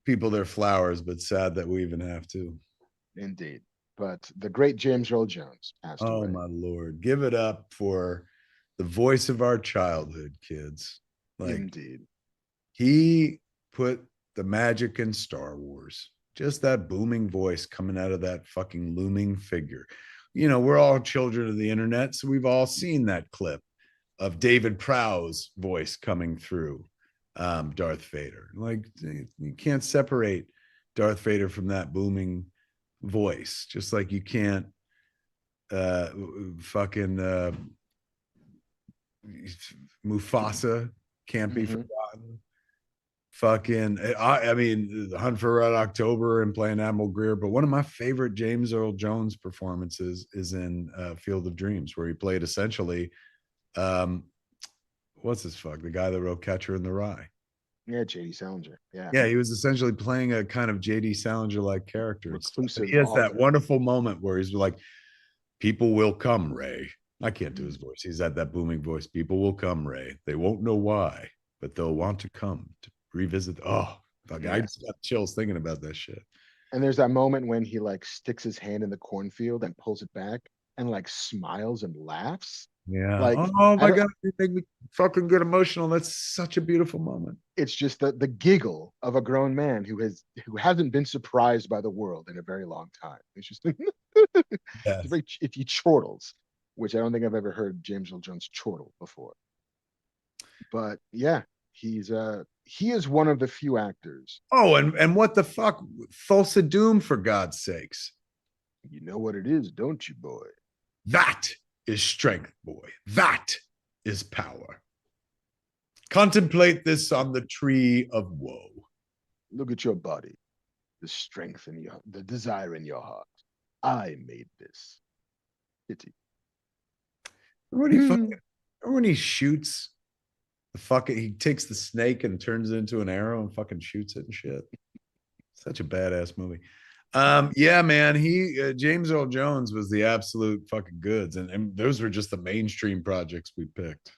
people their flowers, but sad that we even have to. Indeed. But the great James Earl Jones passed away. Oh my Lord. Give it up for the voice of our childhood, kids. Like, indeed. He put the magic in Star Wars. Just that booming voice coming out of that fucking looming figure. We're all children of the internet, so we've all seen that clip of David Prowse voice coming through Darth Vader. Like, you can't separate Darth Vader from that booming voice, just like you can't Mufasa can't be forgotten. Fucking, I mean, The Hunt for Red October and playing Admiral Greer, but one of my favorite James Earl Jones performances is in Field of Dreams, where he played essentially, what's his fuck, the guy that wrote Catcher in the Rye. Yeah, J.D. Salinger. Yeah, he was essentially playing a kind of J.D. Salinger-like character. Reclusive He has author. that wonderful moment where he's like, people will come, Ray. I can't do his voice. He's at that booming voice. People will come, Ray. They won't know why, but they'll want to come to revisit. Oh, fuck, I just got chills thinking about that shit. And there's that moment when he like sticks his hand in the cornfield and pulls it back and like smiles and laughs. Yeah. Like, Oh I my don't, God, you make me fucking get emotional. That's such a beautiful moment. it's just the giggle of a grown man who hasn't been surprised by the world in a very long time. It's just it's Yes. very if he chortles, which I don't think I've ever heard James Earl Jones chortle before. But yeah, he is one of the few actors. Oh, and what the fuck? Thulsa Doom, for God's sakes. You know what it is, don't you, boy? That is strength, boy. That is power. Contemplate this on the tree of woe. Look at your body, the strength in your, the desire in your heart. I made this. Pity. Remember when he fucking, remember when he shoots the fucking, he takes the snake and turns it into an arrow and fucking shoots it and shit. Such a badass movie. Yeah, man, he James Earl Jones was the absolute fucking goods, and those were just the mainstream projects we picked.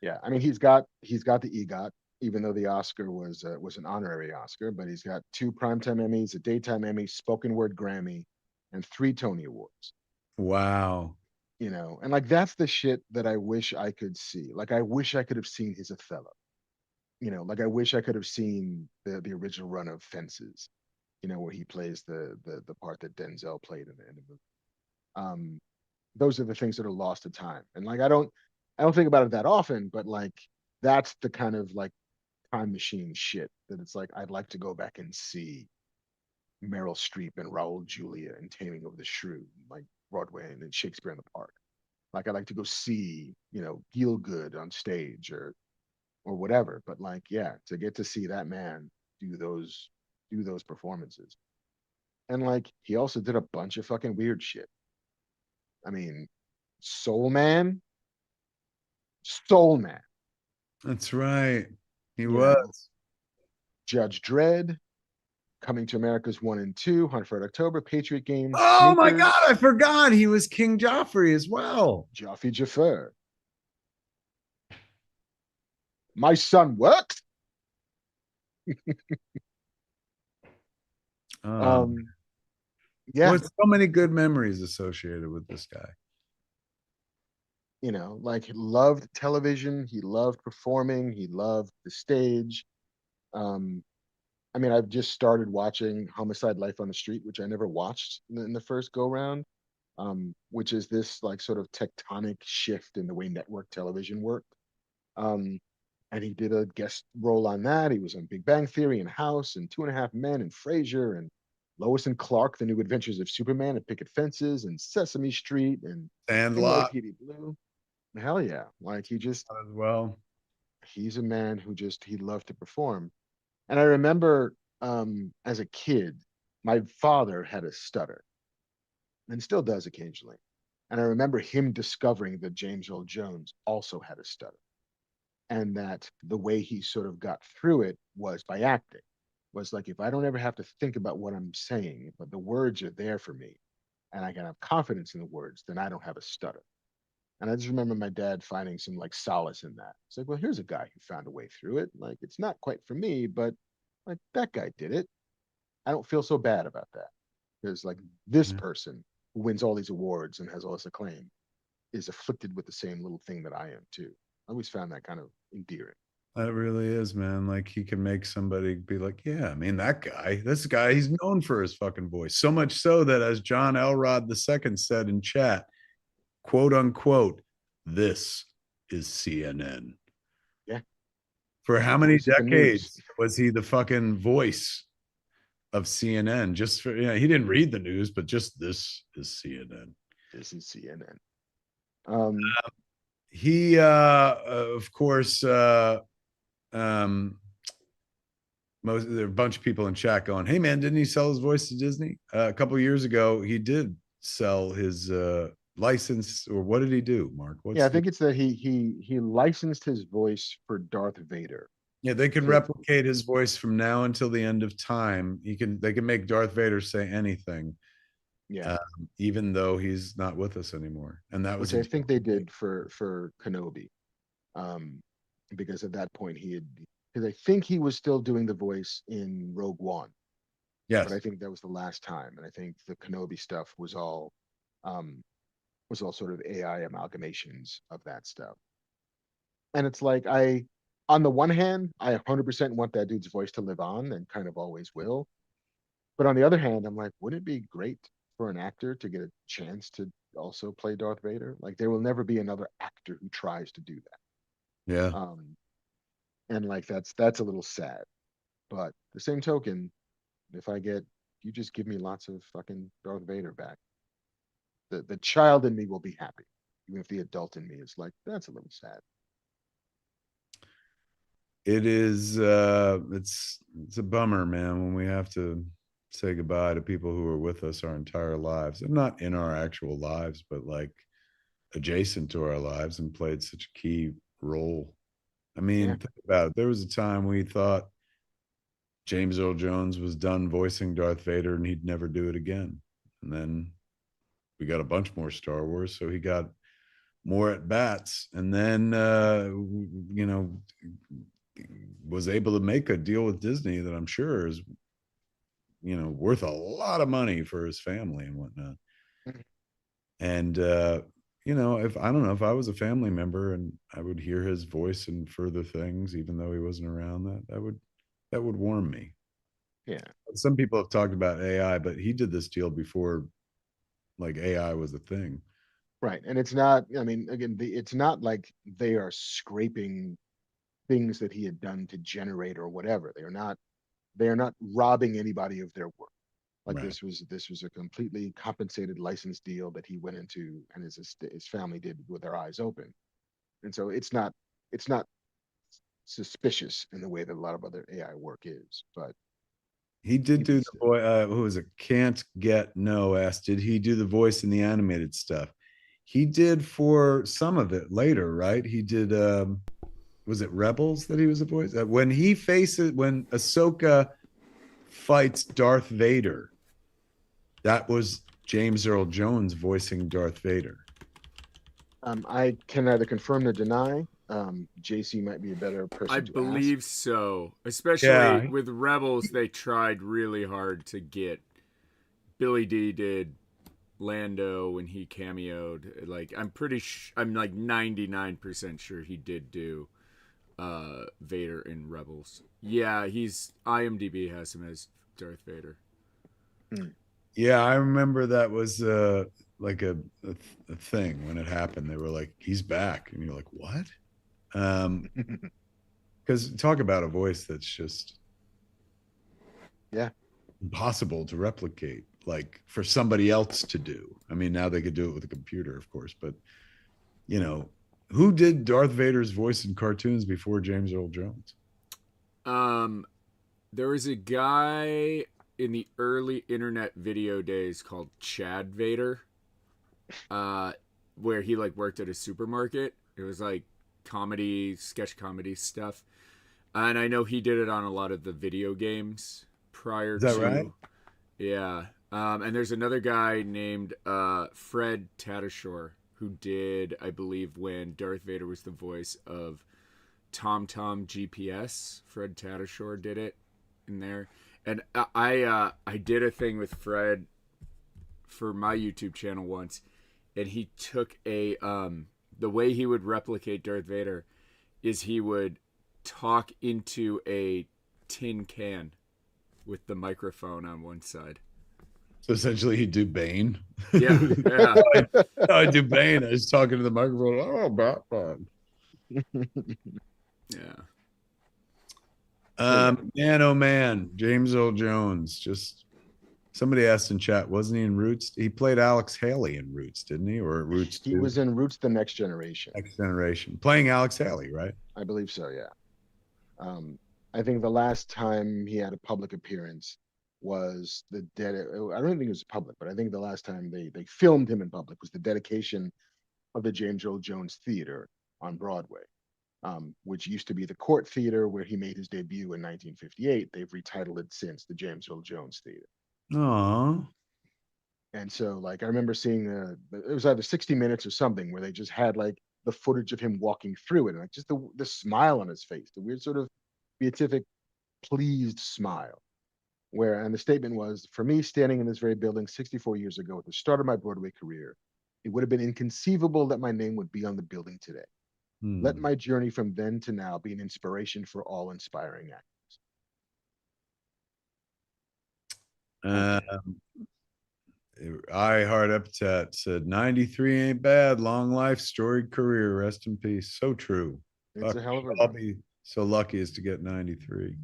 Yeah, I mean he's got the EGOT, even though the Oscar was an honorary Oscar, but he's got 2 Primetime Emmys, a Daytime Emmy, Spoken Word Grammy, and 3 Tony Awards. Wow. You know, and like that's the shit that I wish I could see. Like I wish I could have seen his Othello. You know, like I wish I could have seen the original run of Fences. You know, where he plays the part that Denzel played in the movie. Um, those are the things that are lost to time. And like I don't think about it that often, but like that's the kind of like time machine shit that it's like I'd like to go back and see Meryl Streep and Raul Julia and Taming of the Shrew, like Broadway and then Shakespeare in the Park. Like I like to go see, you know, Feel Good on stage or whatever. But like, yeah, to get to see that man do those performances. And like he also did a bunch of fucking weird shit. I mean, Soul Man, Soul Man, That's right. He you know, was. Judge Dredd, Coming to America's 1 and 2, Hunt for Red October, Patriot Games, Oh my God, Sneakers, I forgot he was King Joffrey as well. Joffrey Jaffer. My son works. Um, Yeah, with so many good memories associated with this guy. you know, like he loved television, he loved performing, he loved the stage. Um, I mean, I've just started watching Homicide: Life on the Street, which I never watched in the first go round, which is this like sort of tectonic shift in the way network television worked. Um, and he did a guest role on that. He was on Big Bang Theory and House and Two and a Half Men and Frasier and Lois and Clark: The New Adventures of Superman and Picket Fences and Sesame Street and Sandlot NYPD Blue. Hell yeah. Like as well. he's a man who just he loved to perform. And I remember as a kid, my father had a stutter and still does occasionally. And I remember him discovering that James Earl Jones also had a stutter and that the way he sort of got through it was by acting. Was like if I don't ever have to think about what I'm saying, but the words are there for me and I can have confidence in the words, then I don't have a stutter. And I just remember my dad finding some like solace in that. It's like, well, here's a guy who found a way through it. Like it's not quite for me, but like that guy did it. I don't feel so bad about that. Because like this Yeah. person who wins all these awards and has all this acclaim is afflicted with the same little thing that I am too. I always found that kind of endearing. That really is, man. Like he can make somebody be like, yeah, I mean, that guy, this guy, he's known for his fucking voice. So much so that as John Elrod II said in chat, quote unquote, this is CNN. Yeah. For He's the how many voice of the news. decades was he the fucking voice of CNN? Just for, you know, he didn't read the news, but just this is CNN. This is CNN. Um, He, of course, um, most there are a bunch of people in chat going, "Hey man, didn't he sell his voice to Disney a couple years ago? He did sell his license, or what did he do, Mark? yeah, What's I the think it's that he licensed his voice for Darth Vader. yeah? They can To replicate his voice from now until the end of time. They can make Darth Vader say anything, yeah, um, even though he's not with us anymore. And that was which a I deal think they they made. did for Kenobi. Um, because at that point he had because I think he was still doing the voice in Rogue One, but I Yes, think that was the last time. And I think the Kenobi stuff was all um was all sort of AI amalgamations of that stuff. And it's like on the one hand, I 100% want that dude's voice to live on and kind of always will. But on the other hand, I'm like, wouldn't it be great for an actor to get a chance to also play Darth Vader? Like, there will never be another actor who tries to do Yeah. that. And like that's a little sad. But the same token, you just give me lots of fucking Darth Vader back, the child in me will be happy, even if the adult in me is like, that's a little sad. It is it's a bummer, man, when we have to say goodbye to people who were with us our entire lives. And not in our actual lives, but like adjacent to our lives and played such a key role. I mean, Yeah. think about it. There was a time we thought James Earl Jones was done voicing Darth Vader and he'd never do it again. And then we got a bunch more Star Wars, so he got more at bats. And then you know, was able to make a deal with Disney that I'm sure is, you know, worth a lot of money for his family and whatnot. Mhm. And you know, if I don't know, if I was a family member and I would hear his voice in further things, even though he wasn't around, that would warm me. Yeah. Some people have talked about AI, but he did this deal before like AI was a thing. Right. And it's not, I mean, again, it's not like they are scraping things that he had done to generate or whatever. They are not robbing anybody of their work. Like, Right. this was a completely compensated license deal that he went into, and his family did with their eyes open. And so it's not suspicious in the way that a lot of other AI work is. But He did even do the still, boy. Who was it? Can't get no asked. Did he do the voice in the animated stuff? He did for some of it later, right? He did. Was it Rebels that he was a voice? When he faces when Ahsoka fights Darth Vader, that was James Earl Jones voicing Darth Vader. I can neither confirm nor deny. JC might be a better I person to ask. believe so. Especially Yeah, with Rebels, they tried really hard to get Billy D did Lando when he cameoed. Like I'm like 99% sure he did do Vader in Rebels. Yeah, he's IMDb has him as Darth Vader. Hmm. yeah, I remember that was like a thing when it happened. They were like, "He's back," and you're like, "What?" Because talk about a voice that's just Yeah. impossible to replicate, like for somebody else to do. I mean, now they could do it with a computer, of course, but you know, who did Darth Vader's voice in cartoons before James Earl Jones? Um, there was a guy in the early internet video days called Chad Vader, uh, where he like worked at a supermarket. It was like comedy, sketch comedy stuff, and I know he did it on a lot of the video games prior Is that right? to. Yeah. And there's another guy named Fred Tatasciore who did, I believe, when Darth Vader was the voice of TomTom GPS. Fred Tatasciore did it in there, and I did a thing with Fred for my YouTube channel once, and he took a the way he would replicate Darth Vader is he would talk into a tin can with the microphone on one side. So essentially, he'd do Bane. Yeah, yeah, I do Bane. I was talking to the microphone. Oh, Batman. yeah. So yeah, Man, oh man, James Earl Jones. Just somebody asked in chat, wasn't he in Roots? He played Alex Haley in Roots, didn't he? Or Roots he 2? was in Roots: The Next Generation. Next Generation. Playing Alex Haley, right? I believe so. Yeah. Um, I think the last time he had a public appearance was the dead. I don't think it was public, but I think the last time they filmed him in public was the dedication of the James Earl Jones Theater on Broadway, which used to be the Court Theater where he made his debut in 1958. They've retitled it since the James Earl Jones Theater. Oh, And so, like, I remember seeing it was either 60 Minutes or something where they just had like the footage of him walking through it, and like just the smile on his face, the weird sort of beatific, pleased smile. And the statement was, for me, standing in this very building 64 years ago at the start of my Broadway career, It would have been inconceivable that my name would be on the building today. Let my journey from then to now be an inspiration for all inspiring actors. I Heart Epitaph said 93 ain't bad. Long life, storied career. Rest in peace. So true. It's a hell of a I'll run. be so lucky as to get 93.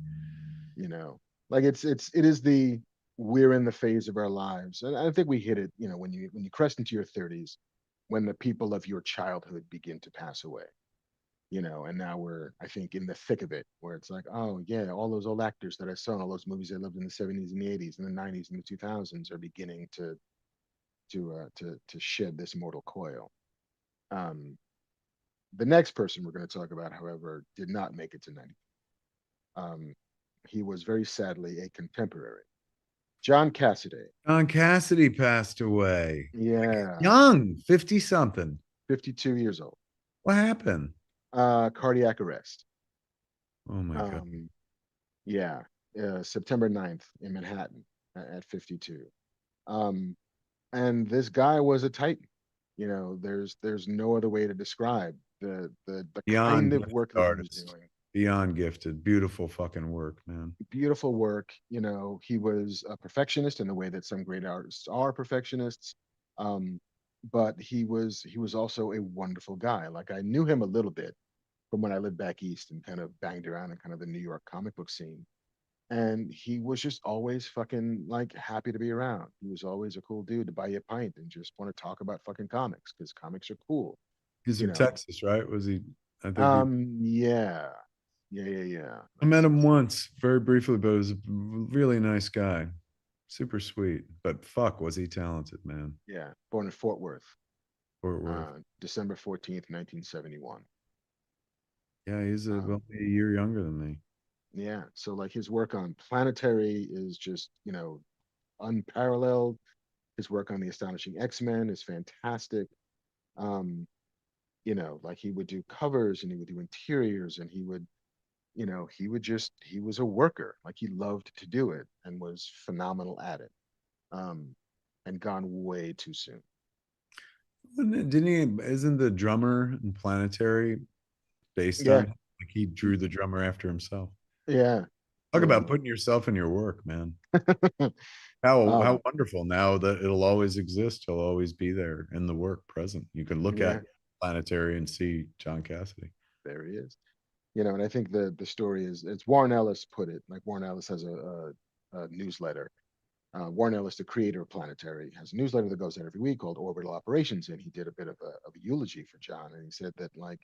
You know, like it is the we're in the phase of our lives, and I think we hit it. You know, when you crest into your 30s, when the people of your childhood begin to pass away. You know, and now we're, I think, in the thick of it, where it's like, oh yeah, all those old actors that I saw in all those movies I loved in the 70s and the 80s and the 90s and the 2000s are beginning to shed this mortal coil. Um, the next person we're going to talk about, however, did not make it to 90. He was very sadly a contemporary. John Cassidy. John Cassidy passed away. Yeah. Young, 50 something. 52 years old. What happened? Cardiac arrest. Oh my God. Yeah. September 9th in Manhattan at 52. And this guy was a titan. You know, there's no other way to describe the kind of work that he was doing. Beyond gifted. Beautiful fucking work, man. Beautiful work. You know, he was a perfectionist in the way that some great artists are perfectionists. But he was also a wonderful guy. Like, I knew him a little bit from when I lived back east and kind of banged around in kind of the New York comic book scene. And he was just always fucking like happy to be around. He was always a cool dude to buy you a pint and just want to talk about fucking comics because comics are cool. He's from Texas, right? Was he? I think yeah. I met him once very briefly, but he was a really nice guy. Super sweet. But fuck, was he talented, man. Yeah. Born in Fort Worth. Fort Worth. December 14th, 1971. Yeah, he's about a year younger than me. Yeah. So like his work on Planetary is just, you know, unparalleled. His work on the Astonishing X-Men is fantastic. You know, like he would do covers and he would do interiors and he would, you know, he was a worker. Like he loved to do it and was phenomenal at it. And gone way too soon. Didn't he? Isn't the drummer in Planetary based on like he drew the drummer after himself? Yeah. Talk about putting yourself in your work, man. How wonderful. Now that it'll always exist, he'll always be there in the work present. You can look at Planetary and see John Cassidy. There he is. You know, and I think the story is, it's Warren Ellis put it. Like Warren Ellis has a newsletter. Warren Ellis, the creator of Planetary, has a newsletter that goes out every week called Orbital Operations, and he did a bit of a eulogy for John, and he said that like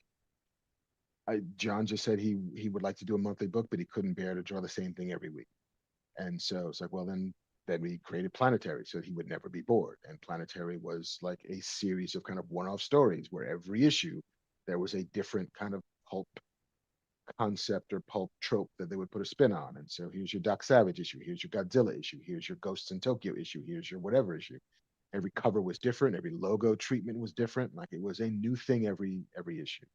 John just said he would like to do a monthly book, but he couldn't bear to draw the same thing every week. And so it's like, well, then we created Planetary so he would never be bored. And Planetary was like a series of kind of one-off stories where every issue there was a different kind of pulp concept or pulp trope that they would put a spin on. And so here's your Doc Savage issue, here's your Godzilla issue, here's your Ghosts in Tokyo issue, here's your whatever issue. Every cover was different, every logo treatment was different. Like it was a new thing every issue.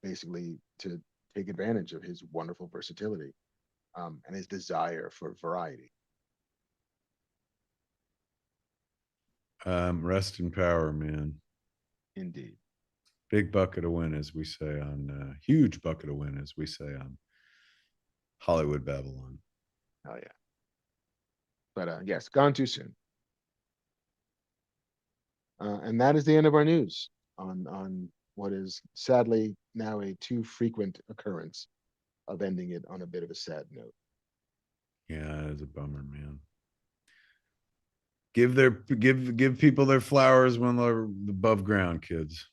Basically to take advantage of his wonderful versatility and his desire for variety. Rest in power, man. Indeed. Big bucket of win, as we say on huge bucket of win, as we say on Hollywood Babylon. Oh yeah. But yes, gone too soon. And that is the end of our news on what is sadly now a too frequent occurrence of ending it on a bit of a sad note. Yeah, it's a bummer, man. Give people their flowers when they're above ground, kids.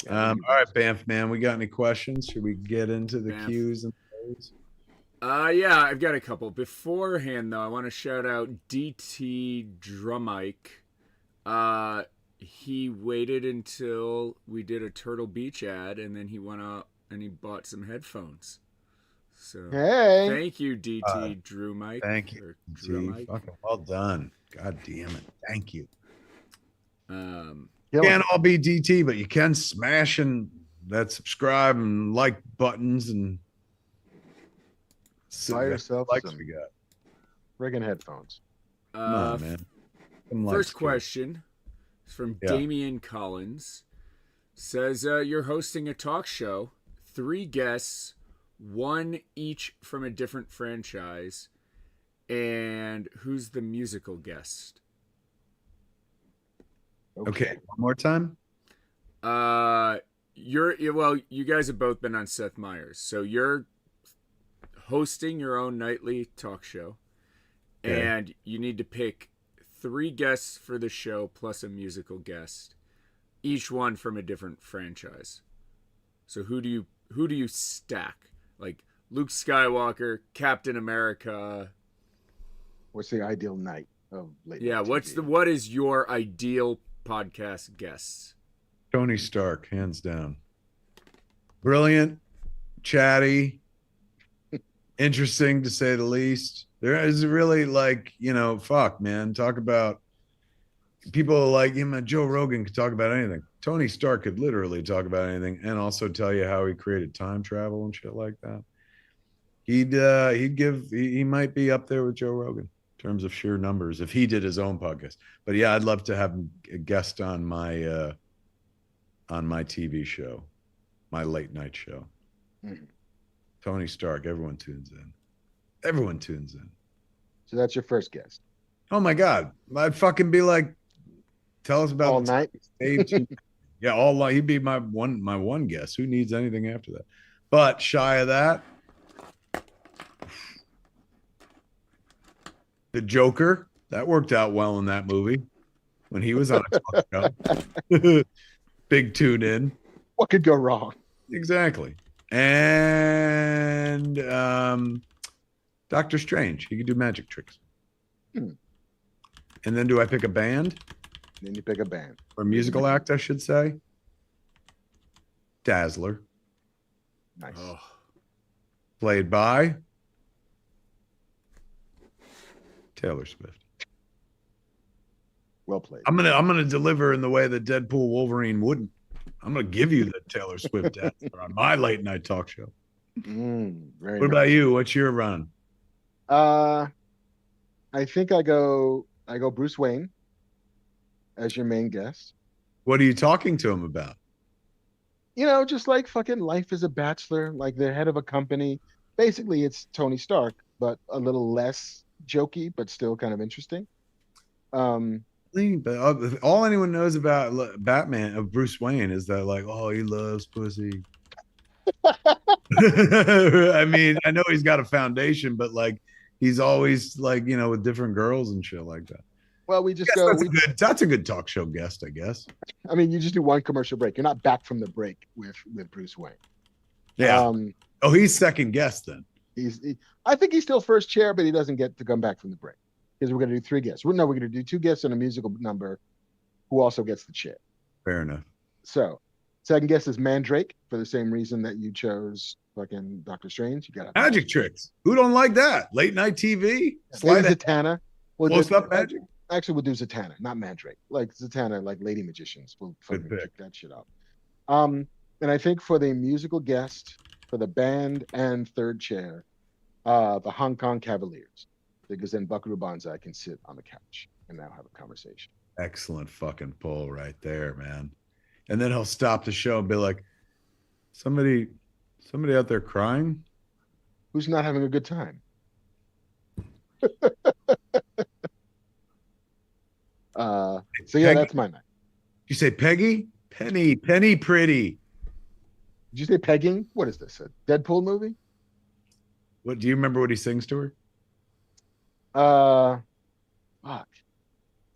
All right, Banff, man. We got any questions? Should we get into the cues and those? Yeah, I've got a couple. Beforehand, though, I want to shout out DT Drumike. He waited until we did a Turtle Beach ad, and then he went out and he bought some headphones. So thank you, DT Drumike. Thank you. Fucking well done. God damn it. Thank you. You can't all be DT, but you can smash and that subscribe and like buttons and buy yourself likes some we got. friggin' headphones. Come on, man. First question. It's from Yeah. Damian Collins. Says you're hosting a talk show, 3 guests, 1 each from a different franchise, and who's the musical guest? Okay. One more time. You guys have both been on Seth Meyers, so you're hosting your own nightly talk show, Okay. and you need to pick 3 guests for the show plus a musical guest, each one from a different franchise. So who do you stack? Like Luke Skywalker, Captain America. What's the ideal night of late? Yeah, night TV? what is your ideal podcast guests? Tony Stark, hands down. Brilliant, chatty, interesting to say the least. There is really like, fuck, man. Talk about people like him and Joe Rogan could talk about anything. Tony Stark could literally talk about anything and also tell you how he created time travel and shit like that. He might be up there with Joe Rogan in terms of sheer numbers if he did his own podcast. But yeah, I'd love to have a guest on my TV show, my late night show. Mhm. Tony Stark, everyone tunes in. So that's your first guest. Oh my God. I'd fucking be like, tell us about All night. stage. Yeah, he'd be my one guess. Who needs anything after that? But shy of that, the Joker, that worked out well in that movie when he was on a talk show. Big tune in. What could go wrong? Exactly. And Doctor Strange, he could do magic tricks. And then do I pick a band? Then you pick a band. Or musical act, I should say? Dazzler. Nice. Oh, Played by Taylor Swift. Well played. I'm gonna deliver in the way that Deadpool Wolverine wouldn't. I'm gonna give you the Taylor Swift Dazzler on my late night talk show. Very What about you? What's your run? I think I go Bruce Wayne as your main guest. What are you talking to him about? Just like fucking life as a bachelor, like the head of a company. Basically, it's Tony Stark, but a little less jokey, but still kind of interesting. But all anyone knows about Batman of Bruce Wayne is that like, oh, he loves pussy. I mean, I know he's got a foundation, but like he's always like, with different girls and shit like that. Well, we just go. That's a good talk show guest, I guess. I mean, you just do one commercial break. You're not back from the break with Bruce Wayne. Yeah. He's second guest then. I think he's still first chair, but he doesn't get to come back from the break because we're going to do 3 guests. We're going to do 2 guests and a musical number, who also gets the chair. Fair enough. So, second guest is Mandrake for the same reason that you chose fucking Doctor Strange. You got magic tricks. Who don't like that? Late night TV. Slide Zatanna. Close up magic. Actually, we'll do Zatanna, not Mandrake. Like Zatanna, like lady magicians. We'll fucking pick that shit up. And I think for the musical guest, for the band and third chair, the Hong Kong Cavaliers, because then Buckaroo Banzai can sit on the couch and now have a conversation. Excellent fucking pull right there, man. And then he'll stop the show and be like, somebody out there crying? Who's not having a good time? So yeah, Peggy? that's my night. You say Peggy? Penny Pretty. Did you say pegging? What is this? A Deadpool movie? What do you remember what he sings to her? Fuck.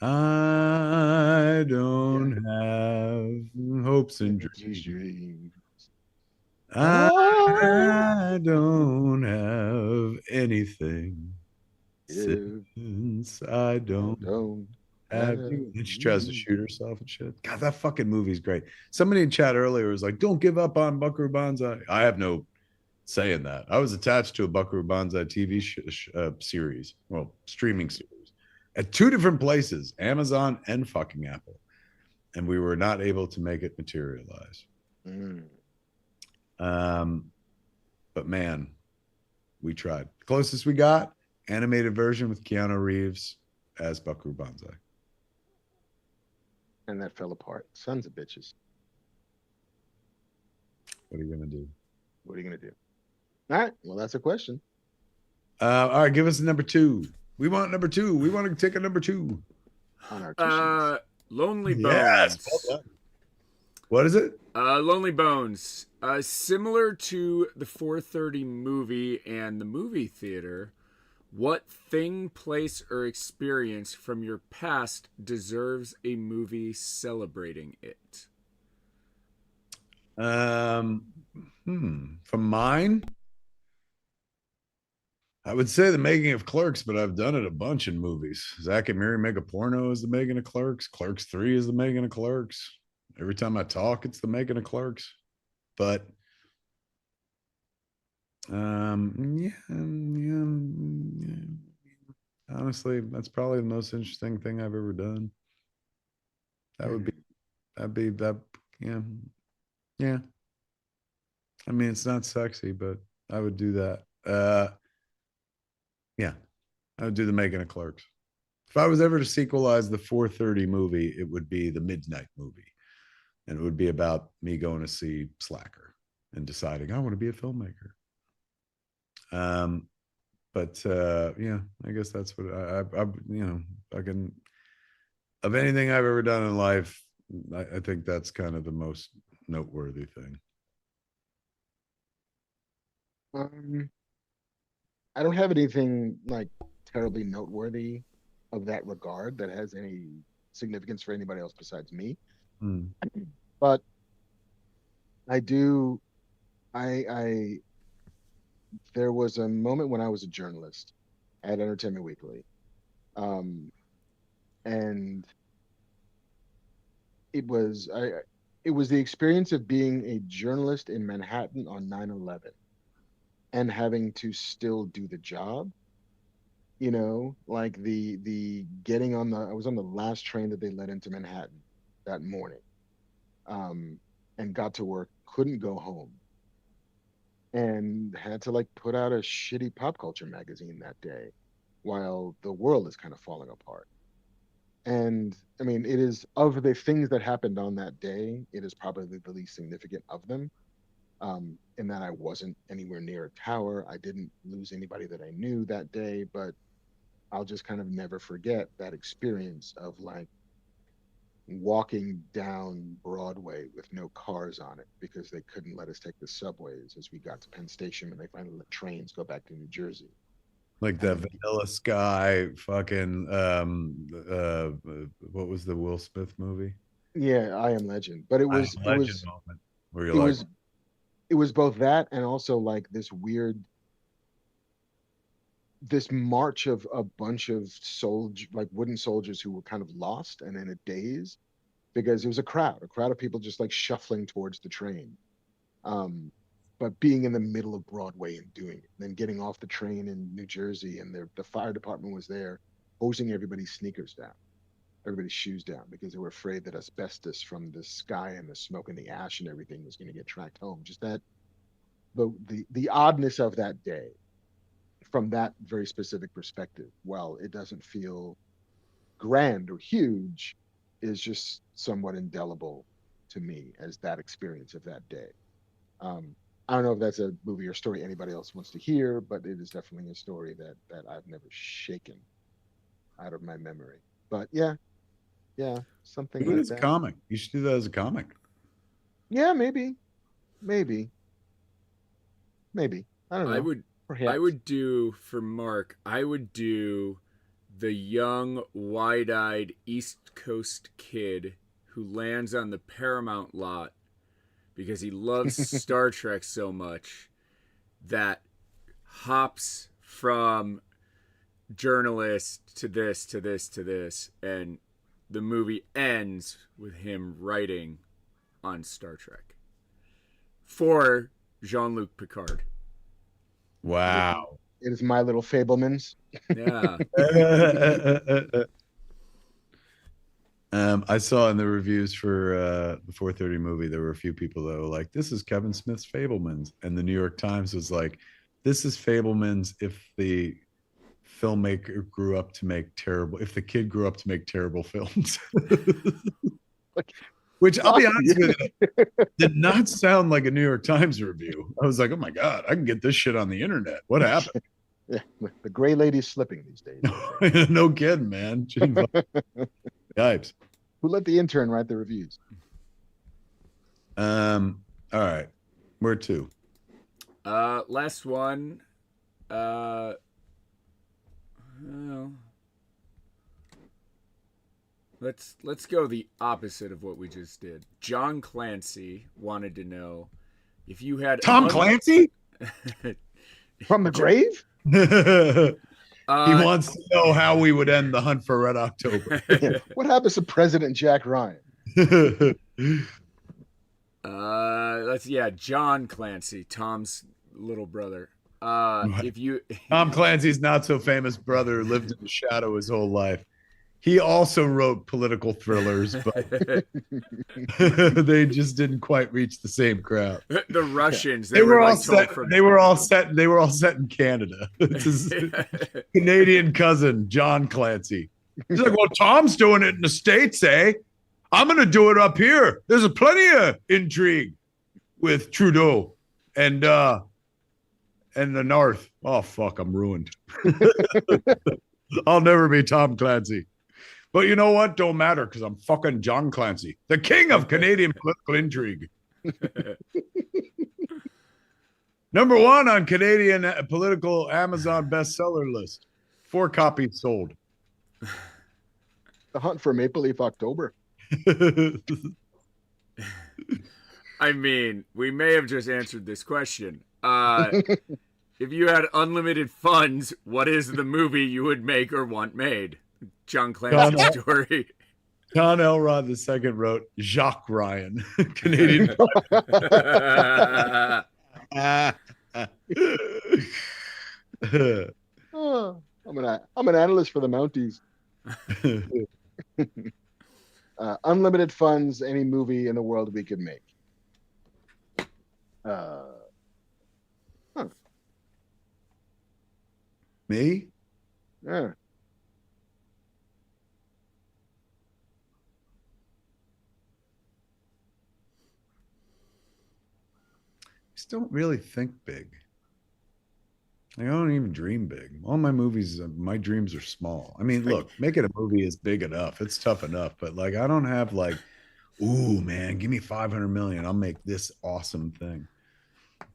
I don't have hopes and dreams. I don't have anything since I don't have you. And she tries to shoot herself and shit. God, that fucking movie's great. Somebody in chat earlier was like, don't give up on Buckaroo Banzai. I have no say in that. I was attached to a Buckaroo Banzai TV series, well, streaming series at 2 different places, Amazon and fucking Apple. And we were not able to make it materialize. But man, we tried. Closest we got, animated version with Keanu Reeves as Buckaroo Banzai. And that fell apart. Sons of bitches. What are you gonna do? What are you gonna do? All right. Well, that's a question. All right, give us a number 2. We want number 2. We want to take a number 2. On our Tushies. Lonely Yes, Bones. well done. What is it? Lonely Bones. Similar to the 4:30 movie and the movie theater, what thing, place, or experience from your past deserves a movie celebrating it? From mine, I would say the making of Clerks, but I've done it a bunch in movies. Zach and Miri Make a Porno is the making of Clerks. Clerks 3 is the making of Clerks. Every time I talk, it's the making of Clerks. But yeah. Honestly, that's probably the most interesting thing I've ever done. That'd be that. Yeah. Yeah. I mean, it's not sexy, but I would do that. Yeah, I would do the making of Clerks. If I was ever to sequelize the 4:30 movie, it would be the Midnight movie. And it would be about me going to see Slacker and deciding I want to be a filmmaker. But yeah, I guess that's what I I can, of anything I've ever done in life, I think that's kind of the most noteworthy thing. I don't have anything like terribly noteworthy of that regard that has any significance for anybody else besides me. But I do. I there was a moment when I was a journalist at Entertainment Weekly, and it was the experience of being a journalist in Manhattan on 9/11 and having to still do the job. You know, like the getting on the I was on the last train that they let into Manhattan that morning, and got to work, couldn't go home, and had to like put out a shitty pop culture magazine that day while the world is kind of falling apart. And I mean, it is of the things that happened on that day, it is probably the least significant of them. In that I wasn't anywhere near a tower. I didn't lose anybody that I knew that day, but I'll just kind of never forget that experience of like walking down Broadway with no cars on it because they couldn't let us take the subways as we got to Penn Station and they finally let trains go back to New Jersey. Like that Vanilla Sky fucking what was the Will Smith movie? Yeah, I Am Legend. But it was moment where you're it like, was it was both that and also like this march of a bunch of like wooden soldiers who were kind of lost and in a daze because it was a crowd of people just like shuffling towards the train. But being in the middle of Broadway and doing it, and then getting off the train in New Jersey, and the fire department was there, hosing everybody's sneakers down, everybody's shoes down, because they were afraid that asbestos from the sky and the smoke and the ash and everything was going to get tracked home. Just that the oddness of that day, from that very specific perspective, while it doesn't feel grand or huge, is just somewhat indelible to me as that experience of that day. I don't know if that's a movie or story anybody else wants to hear, but it is definitely a story that I've never shaken out of my memory. But yeah, something do it like as a that. comic. You should do that as a comic. Yeah, maybe. I don't know. I would do for Mark. I would do the young, wide-eyed East Coast kid who lands on the Paramount lot because he loves Star Trek so much that hops from journalist to this to this to this, and the movie ends with him writing on Star Trek for Jean-Luc Picard. Wow. It is My Little Fablemans. Yeah. I saw in the reviews for the 4:30 movie, there were a few people that were like, "This is Kevin Smith's Fablemans," and the New York Times was like, "This is Fablemans if the filmmaker grew up to make terrible, if the kid grew up to make terrible films." Which I'll be honest with you, did not sound like a New York Times review. I was like, oh my God, I can get this shit on the internet. What happened? Yeah, the gray lady's slipping these days. No kidding, man. Yipes. Who let the intern write the reviews? All right. Where to? Last one. Let's go the opposite of what we just did. John Clancy wanted to know if you had Clancy from the grave. He wants to know how we would end the hunt for Red October. What happens to President Jack Ryan? John Clancy, Tom's little brother. If you Tom Clancy's not so famous brother who lived in the shadow his whole life. He also wrote political thrillers, but they just didn't quite reach the same crowd. The Russians, they were all set. They were all set. They were all set in Canada. It's his Canadian cousin, John Clancy. He's like, well, Tom's doing it in the States, eh? I'm going to do it up here. There's a plenty of intrigue with Trudeau and the North. Oh, fuck, I'm ruined. I'll never be Tom Clancy. But you know what? Don't matter because I'm fucking John Clancy, the king of Canadian political intrigue. Number 1 on Canadian political Amazon bestseller list. 4 copies sold. The Hunt for Maple Leaf October. I mean, we may have just answered this question. If you had unlimited funds, what is the movie you would make or want made? John Clancy's story. Con Elrod II wrote Jacques Ryan, Canadian. I'm an analyst for the Mounties. Unlimited funds, any movie in the world we could make. Me? Yeah. Just don't really think big. I don't even dream big. All my movies, my dreams are small. I mean, look, making a movie is big enough. It's tough enough, but like, I don't have like, ooh, man, give me 500 million. I'll make this awesome thing.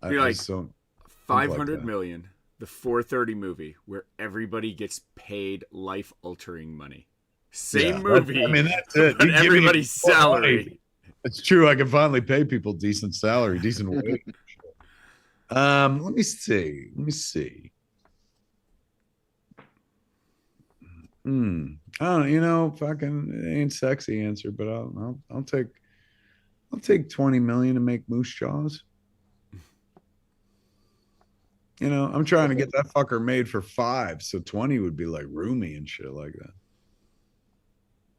You're like 500 million, the 430 movie where everybody gets paid life-altering money. Same movie. I mean, that's it. But everybody's salary. It's true. I can finally pay people decent salary, decent wage. Let me see. I don't know, fucking it ain't sexy answer, but I'll take 20 million to make Moose Jaws. You know, I'm trying to get that fucker made for 5, so 20 would be like roomy and shit like that.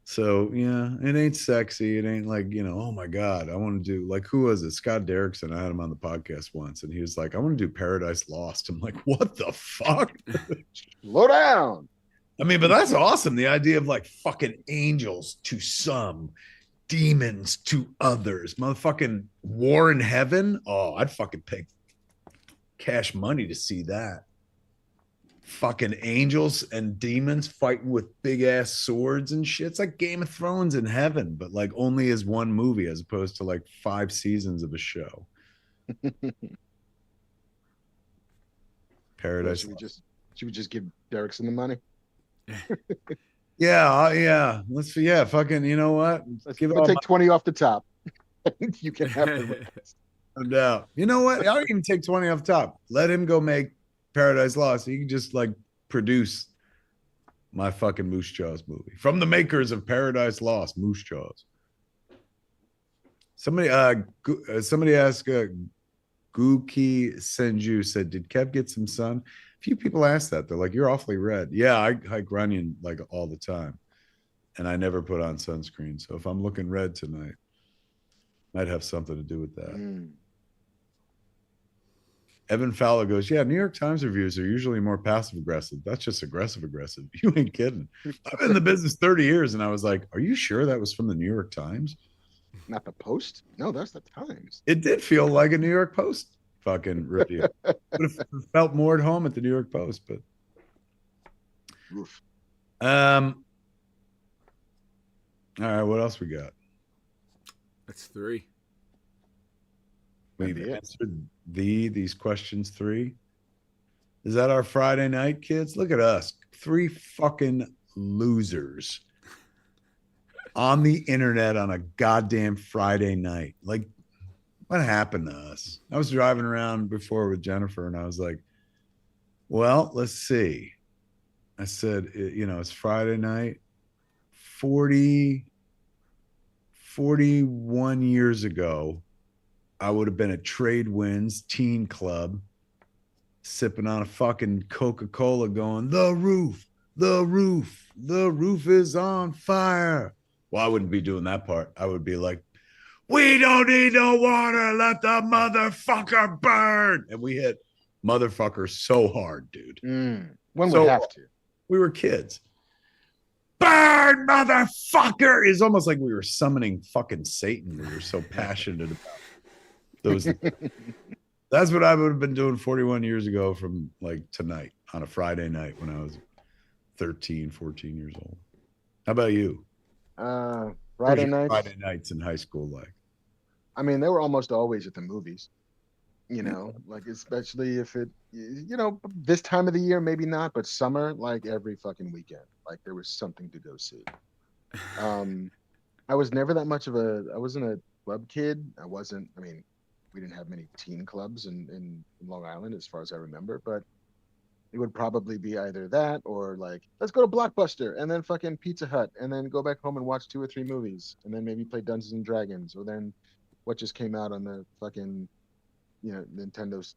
So yeah, it ain't sexy. It ain't like, oh my God, I want to do, like, who was it? Scott Derrickson. I had him on the podcast once and he was like, I want to do Paradise Lost. I'm like, what the fuck? Slow down. I mean, but that's awesome. The idea of like fucking angels to some, demons to others, motherfucking war in heaven. Oh, I'd fucking pay cash money to see that. Fucking angels and demons fighting with big ass swords and shit. It's like Game of Thrones in heaven, but like only as one movie as opposed to like 5 seasons of a show. Paradise. Should we just give Derrickson the money? Yeah. Fucking, you know what? I'll take 20 off the top. You can have the rest. No doubt. You know what? I don't even take 20 off top. Let him go make Paradise Lost. He can just like produce my fucking Moose Jaws movie from the makers of Paradise Lost, Moose Jaws. Somebody asked Guki Senju said, did Kev get some sun? A few people asked that. They're like, you're awfully red. Yeah, I hike Runyon like all the time. And I never put on sunscreen. So if I'm looking red tonight, might have something to do with that. Evan Fowler goes, yeah, New York Times reviews are usually more passive aggressive. That's just aggressive aggressive. You ain't kidding. I've been in the business 30 years and I was like, are you sure that was from the New York Times? Not the Post? No, that's the Times. It did feel like a New York Post fucking review. Would have felt more at home at the New York Post, but Oof. all right, what else we got? That's 3. We've That'd be it. answered these questions 3. Is that our Friday night, kids? Look at us, 3 fucking losers on the internet on a goddamn Friday night. Like, what happened to us? I was driving around before with Jennifer, and I was like, well, let's see. I said, it's Friday night. 41 years ago, I would have been at Trade Winds Teen Club, sipping on a fucking Coca-Cola going, the roof is on fire. Well, I wouldn't be doing that part. I would be like, we don't need no water. Let the motherfucker burn. And we hit motherfucker so hard, dude. One would have to. We were kids. Burn, motherfucker! It's almost like we were summoning fucking Satan. We were so passionate about those. That's what I would have been doing 41 years ago from like tonight on a Friday night when I was 13, 14 years old. How about you? Friday nights. Friday nights in high school, like. I mean, they were almost always at the movies. Like especially if it, this time of the year, maybe not, but summer, like every fucking weekend, like there was something to go see. I was never that much of I wasn't a club kid. I mean, we didn't have many teen clubs in Long Island as far as I remember, but it would probably be either that or like, let's go to Blockbuster and then fucking Pizza Hut and then go back home and watch 2 or 3 movies and then maybe play Dungeons and Dragons or then what just came out on the fucking Nintendo's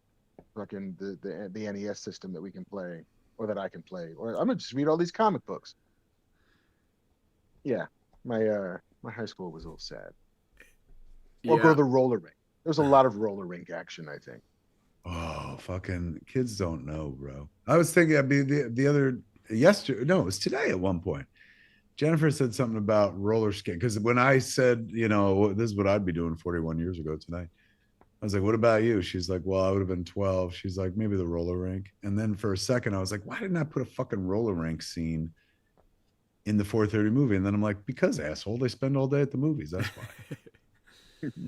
fucking the NES system that we can play or that I can play, or I'm gonna just read all these comic books. Yeah, my high school was a little sad. Or go to the roller rink. There was a lot of roller rink action, I think. Oh, fucking kids don't know, bro. I was thinking I'd be the other yesterday. No, it was today at one point. Jennifer said something about roller skate because when I said, this is what I'd be doing 41 years ago tonight. I was like, what about you? She's like, well, I would have been 12. She's like, maybe the roller rink. And then for a second, I was like, why didn't I put a fucking roller rink scene in the 4:30 movie? And then I'm like, because asshole, they spend all day at the movies. That's why.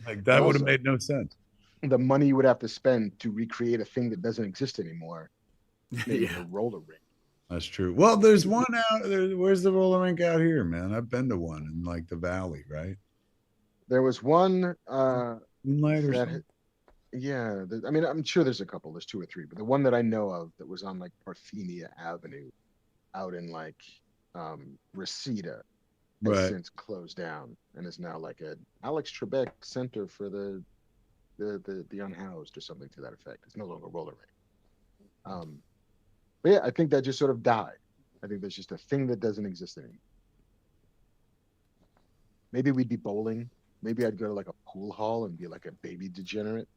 Like that would have made no sense. The money you would have to spend to recreate a thing that doesn't exist anymore. Maybe a roller rink. That's true. Well, there's one out there. Where's the roller rink out here, man? I've been to one in like the valley, right? There was one Moonlight or something. Yeah, I mean, I'm sure there's a couple. There's 2 or 3, but the one that I know of that was on like Parthenia Avenue, out in like Reseda, has since closed down and is now like an Alex Trebek Center for the unhoused or something to that effect. It's no longer roller rink. But yeah, I think that just sort of died. I think there's just a thing that doesn't exist anymore. Maybe we'd be bowling. Maybe I'd go to like a pool hall and be like a baby degenerate.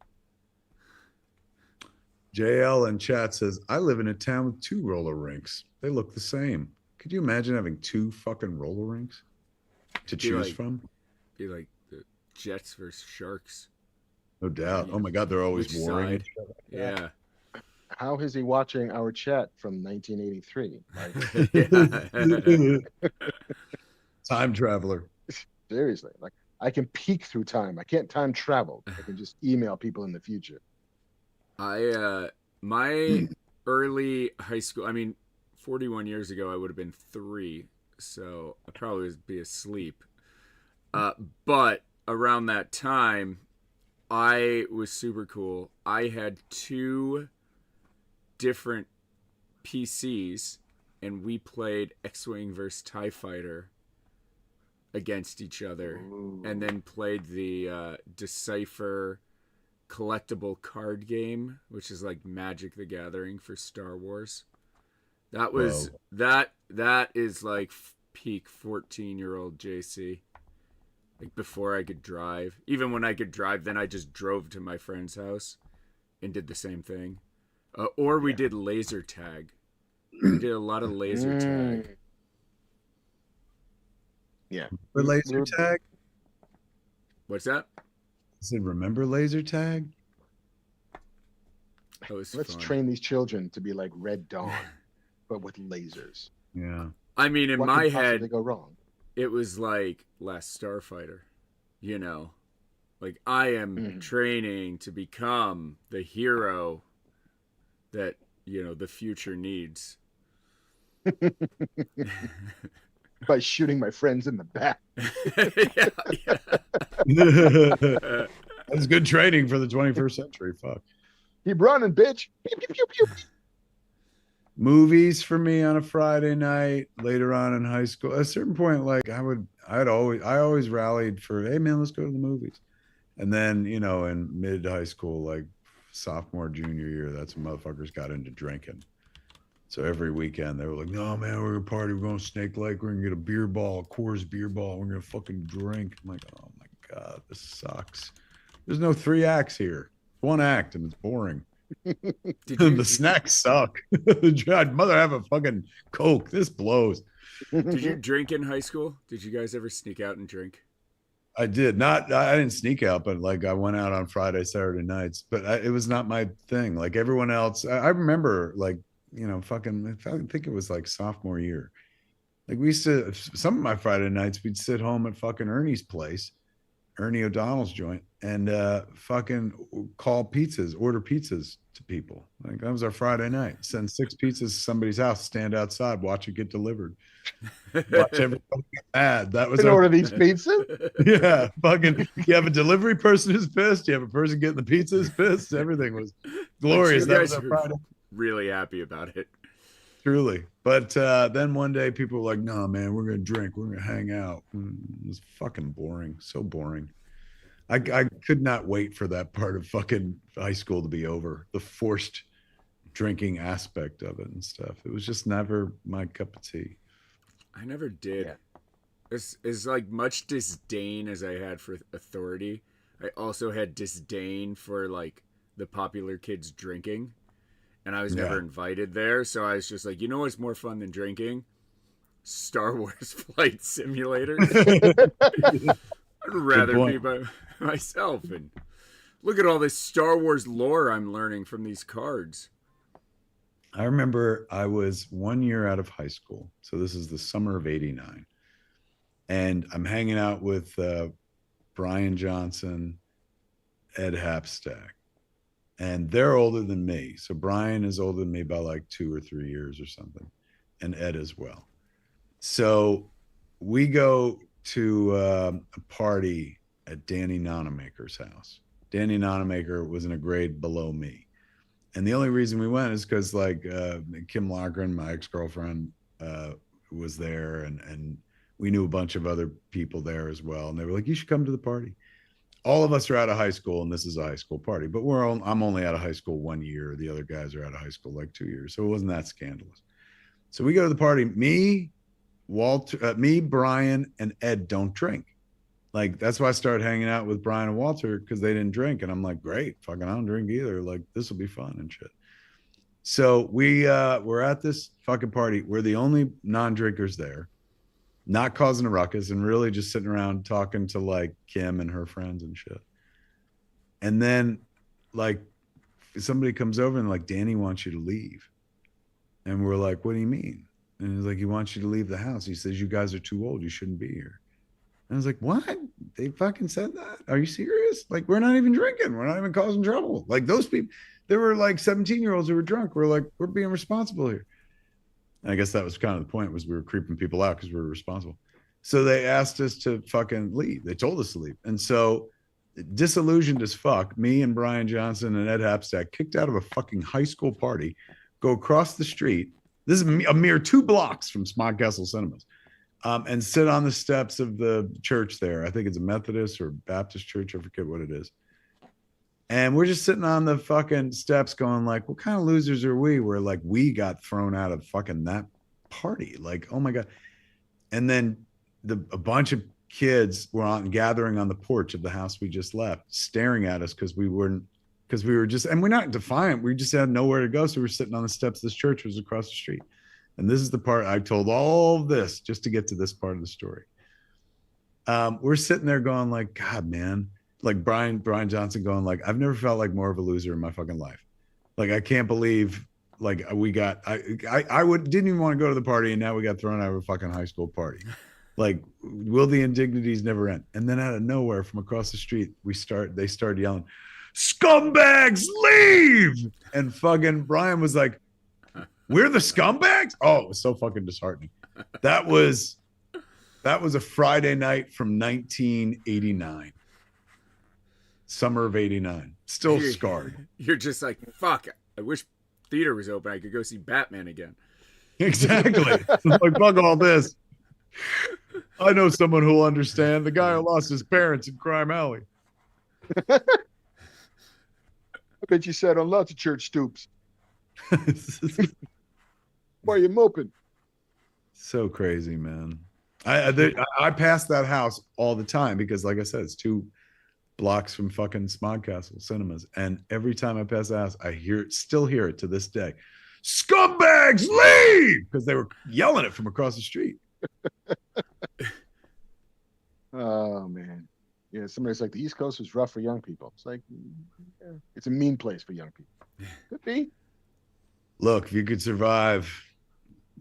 JL in chat says, I live in a town with 2 roller rinks. They look the same. Could you imagine having 2 fucking roller rinks to choose from? Be like the Jets versus Sharks. No doubt. Oh my God, they're always warring each other. Yeah. How is he watching our chat from 1983? Like, Time traveler. Seriously, like I can peek through time. I can't time travel. I can just email people in the future. My early high school, I mean, 41 years ago, I would have been 3, so I'd probably be asleep. But around that time, I was super cool. I had 2 different PCs, and we played X-Wing versus TIE Fighter against each other. Ooh. And then played the Decipher collectible card game, which is like Magic the Gathering for Star Wars. That was that is like peak 14-year-old JC. Like before I could drive. Even when I could drive, then I just drove to my friend's house and did the same thing. Or we did laser tag. We did a lot of laser tag. Yeah. For laser tag? What's that? I said, remember laser tag? That was Let's fun. train these children to be like Red Dawn, but with lasers. Yeah. I mean, in What my could head, possibly go wrong? it was like Last Starfighter, you know, like I am training to become the hero that, you know, the future needs. By shooting my friends in the back. Yeah. That's good training for the 21st century. Fuck. Keep running, bitch. Pew, pew, pew, pew. Movies for me on a Friday night later on in high school. At a certain point, like I always rallied for, hey man, let's go to the movies. And then, you know, in mid high school, like sophomore, junior year, that's when motherfuckers got into drinking. So every weekend they were like, no man, we're gonna party, we're going to Snake Lake, we're gonna get a beer ball, a Coors beer ball, we're gonna fucking drink. I'm like, oh my God, this sucks. There's no 3 acts here. One act and it's boring. The snacks suck. I'd mother have a fucking Coke. This blows. Did you drink in high school? Did you guys ever sneak out and drink? I did not. I didn't sneak out, but like I went out on Friday, Saturday nights. But it was not my thing. Like everyone else, I remember like, you know, fucking. I think it was like sophomore year. Like we used to, some of my Friday nights, we'd sit home at fucking Ernie's place, Ernie O'Donnell's joint, and fucking call pizzas, order pizzas to people. Like that was our Friday night. Send 6 pizzas to somebody's house, stand outside, watch it get delivered. Watch everybody get mad. That was order these pizzas. Yeah, fucking. You have a delivery person who's pissed. You have a person getting the pizza who's pissed. Everything was glorious. That was our Friday. Really happy about it. Truly. But then one day people were like, no, man, we're going to drink. We're going to hang out. It was fucking boring. So boring. I could not wait for that part of fucking high school to be over. The forced drinking aspect of it and stuff. It was just never my cup of tea. I never did. Yeah. As like much disdain as I had for authority, I also had disdain for like the popular kids drinking. And I was never invited there. So I was just like, you know what's more fun than drinking? Star Wars flight simulators. I'd rather be by myself and look at all this Star Wars lore I'm learning from these cards. I remember I was 1 year out of high school. So this is the summer of '89. And I'm hanging out with Brian Johnson, Ed Hapstack. And they're older than me. So Brian is older than me by like 2 or 3 years or something. And Ed as well. So we go to a party at Danny Nonamaker's house. Danny Nonamaker was in a grade below me. And the only reason we went is because like Kim Lochran, my ex-girlfriend, was there. And we knew a bunch of other people there as well. And they were like, you should come to the party. All of us are out of high school, and this is a high school party. But I'm only out of high school 1 year. The other guys are out of high school like 2 years. So it wasn't that scandalous. So we go to the party. Me, Brian, and Ed don't drink. Like, that's why I started hanging out with Brian and Walter, because they didn't drink. And I'm like, great, fucking I don't drink either. Like, this will be fun and shit. So we're at this fucking party. We're the only non-drinkers there, not causing a ruckus and really just sitting around talking to like Kim and her friends and shit. And then like somebody comes over and like, Danny wants you to leave. And we're like, what do you mean? And he's like, he wants you to leave the house. He says, you guys are too old. You shouldn't be here. And I was like, what? They fucking said that? Are you serious? Like, we're not even drinking. We're not even causing trouble. Like those people, there were like 17-year-olds who were drunk. We're like, we're being responsible here. And I guess that was kind of the point, was we were creeping people out because we were responsible. So they asked us to fucking leave. They told us to leave. And so disillusioned as fuck, me and Brian Johnson and Ed Hapstack kicked out of a fucking high school party, go across the street. This is a mere 2 blocks from Smog Castle Cinemas. And sit on the steps of the church there. I think it's a Methodist or Baptist church. I forget what it is. And we're just sitting on the fucking steps going like, what kind of losers are we? Where like we got thrown out of fucking that party. Like, oh my God. And then a bunch of kids were gathering on the porch of the house we just left, staring at us because we were just, and we're not defiant. We just had nowhere to go. So we're sitting on the steps. This church was across the street. And this is the part I told all of this just to get to this part of the story. We're sitting there going like, God, man, like Brian Johnson going like, I've never felt like more of a loser in my fucking life. Like, I can't believe like we got I didn't even want to go to the party, and now we got thrown out of a fucking high school party. Like, will the indignities never end? And then out of nowhere, from across the street, they started yelling, "Scumbags, leave!" And fucking Brian was like, "We're the scumbags?" Oh, it was so fucking disheartening. That was a Friday night from 1989. Summer of 89. Still scarred. You're just like, fuck, I wish theater was open. I could go see Batman again. Exactly. Like, fuck all this. I know someone who'll understand. The guy who lost his parents in Crime Alley. I bet you sat on lots of church stoops. Why are you moping? So crazy, man. I pass that house all the time because, like I said, it's 2 blocks from fucking Smodcastle Cinemas, and every time I pass the house, I still hear it to this day. Scumbags, leave! Because they were yelling it from across the street. Oh man, yeah. Somebody's like, the East Coast was rough for young people. It's like, yeah, it's a mean place for young people. Could be. Look, if you could survive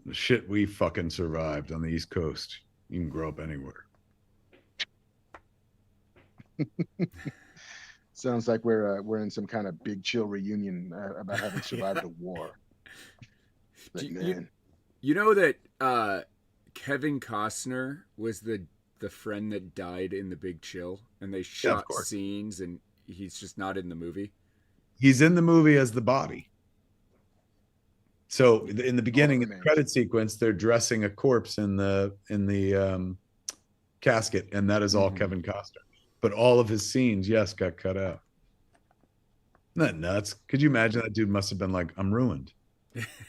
the shit we fucking survived on the East Coast, you can grow up anywhere. Sounds like we're in some kind of big chill reunion about having survived a war. But, you know that Kevin Costner was the friend that died in The Big Chill, and they shot scenes, and he's just not in the movie. He's in the movie as the body. So in the beginning, in the credit sequence, they're dressing a corpse in the casket, and that is all Kevin Costner. But all of his scenes, yes, got cut out. Isn't that nuts? Could you imagine that dude must have been like, I'm ruined.